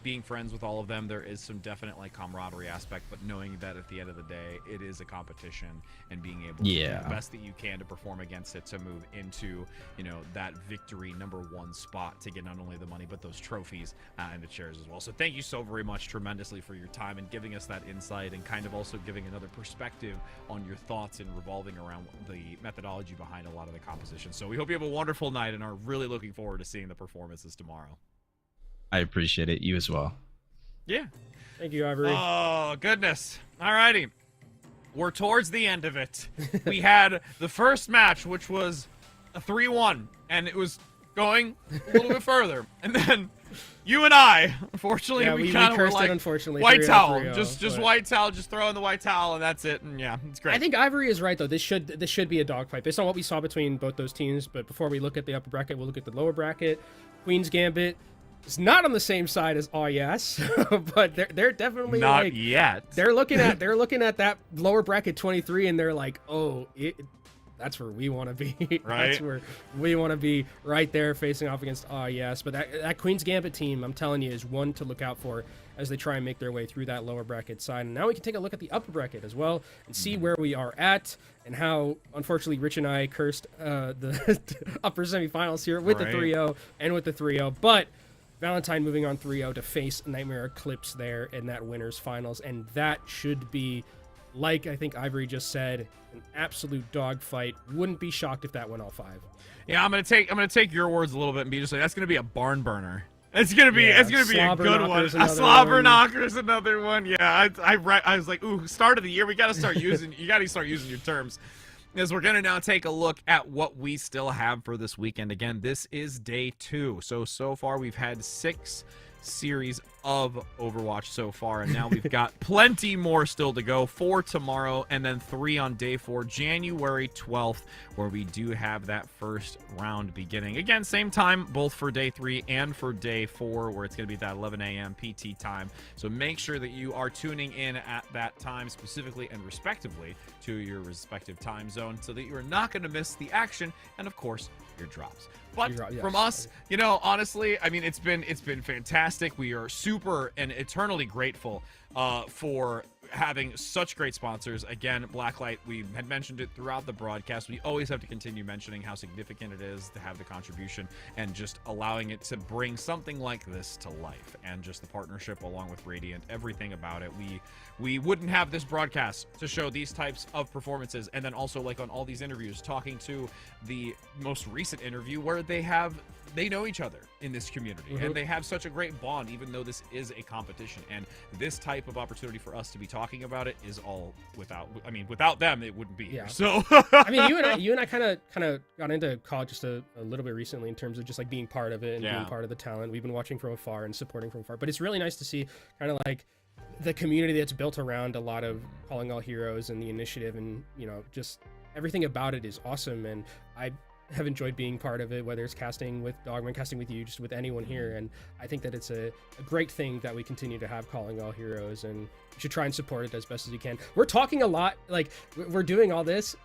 being friends with all of them, there is some definite like camaraderie aspect, but knowing that at the end of the day, it is a competition and being able to do the best that you can to perform against it to move into, you know, that victory #1 spot to get not only the money, but those trophies and the chairs as well. So thank you so very much tremendously for your time and giving us that insight and kind of also giving another perspective on your thoughts and revolving around the methodology behind a lot of the composition. So we hope you have a wonderful night and are really looking forward to seeing the performances tomorrow. I appreciate it. You as well. Yeah. Thank you, Ivory. Oh, goodness. Alrighty. We're towards the end of it. We had the first match, which was a 3-1, and it was going a little bit further. And then you and I, unfortunately, we kind of were like, unfortunately, white towel. Just white towel. Just throw in the white towel, and that's it. And yeah, it's great. I think Ivory is right, though. This should be a dogfight based on what we saw between both those teams. But before we look at the upper bracket, we'll look at the lower bracket. Queen's Gambit. It's not on the same side as Yes, but they're definitely not like, yet. They're looking at that lower bracket 23, and they're like, oh, that's where we want to be. Right. That's where we want to be, right there, facing off against Yes. But that Queen's Gambit team, I'm telling you, is one to look out for as they try and make their way through that lower bracket side. And now we can take a look at the upper bracket as well and see where we are at and how, unfortunately, Rich and I cursed the upper semifinals here with the 3-0 and with the 3-0, but Valentine moving on 3-0 to face Nightmare Eclipse there in that winners finals, and that should be, like I think Ivory just said, an absolute dogfight. Wouldn't be shocked if that went all 5. Yeah, I'm gonna take your words a little bit and be just like, that's gonna be a barn burner. It's gonna be a good one. A slobber knocker's another one. Yeah, I was like, ooh, start of the year, we gotta start using your terms. As we're going to now take a look at what we still have for this weekend. Again, this is day 2. So far we've had 6 series of Overwatch so far, and now we've got plenty more still to go. 4 tomorrow, and then 3 on day 4, January 12th, where we do have that first round beginning. Again, same time, both for day 3 and for day 4, where it's going to be that 11 a.m. PT time. So make sure that you are tuning in at that time, specifically and respectively to your respective time zone, so that you are not going to miss the action, and of course, your drops. But from us, you know, honestly, I mean, it's been fantastic. We are super and eternally grateful for having such great sponsors. Again, Blacklight, we had mentioned it throughout the broadcast. We always have to continue mentioning how significant it is to have the contribution and just allowing it to bring something like this to life. And just the partnership along with Radiant, everything about it. We wouldn't have this broadcast to show these types of performances. And then also, like, on all these interviews, talking to the most recent interview where they know each other in this community, and they have such a great bond, even though this is a competition. And this type of opportunity for us to be talking about it is all without them, it wouldn't be here. So I mean, you and I kind of got into college just a little bit recently in terms of just like being part of it and being part of the talent. We've been watching from afar and supporting from afar, but it's really nice to see kind of like the community that's built around a lot of Calling All Heroes and the initiative, and just everything about it is awesome. And I have enjoyed being part of it, whether it's casting with Dogman, casting with you, just with anyone here. And I think that it's a great thing that we continue to have Calling All Heroes, and you should try and support it as best as you can. We're talking a lot, like we're doing all this.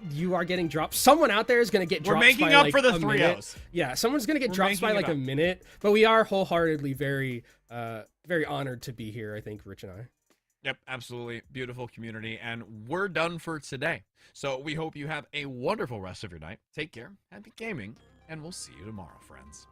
You are getting dropped. Someone out there is going to get dropped. We're making by up like for the a 3-0s. minute. Yeah, someone's going to get dropped by like a minute, but we are wholeheartedly very honored to be here, I think, Rich and I. Yep, absolutely. Beautiful community. And we're done for today. So we hope you have a wonderful rest of your night. Take care, happy gaming, and we'll see you tomorrow, friends.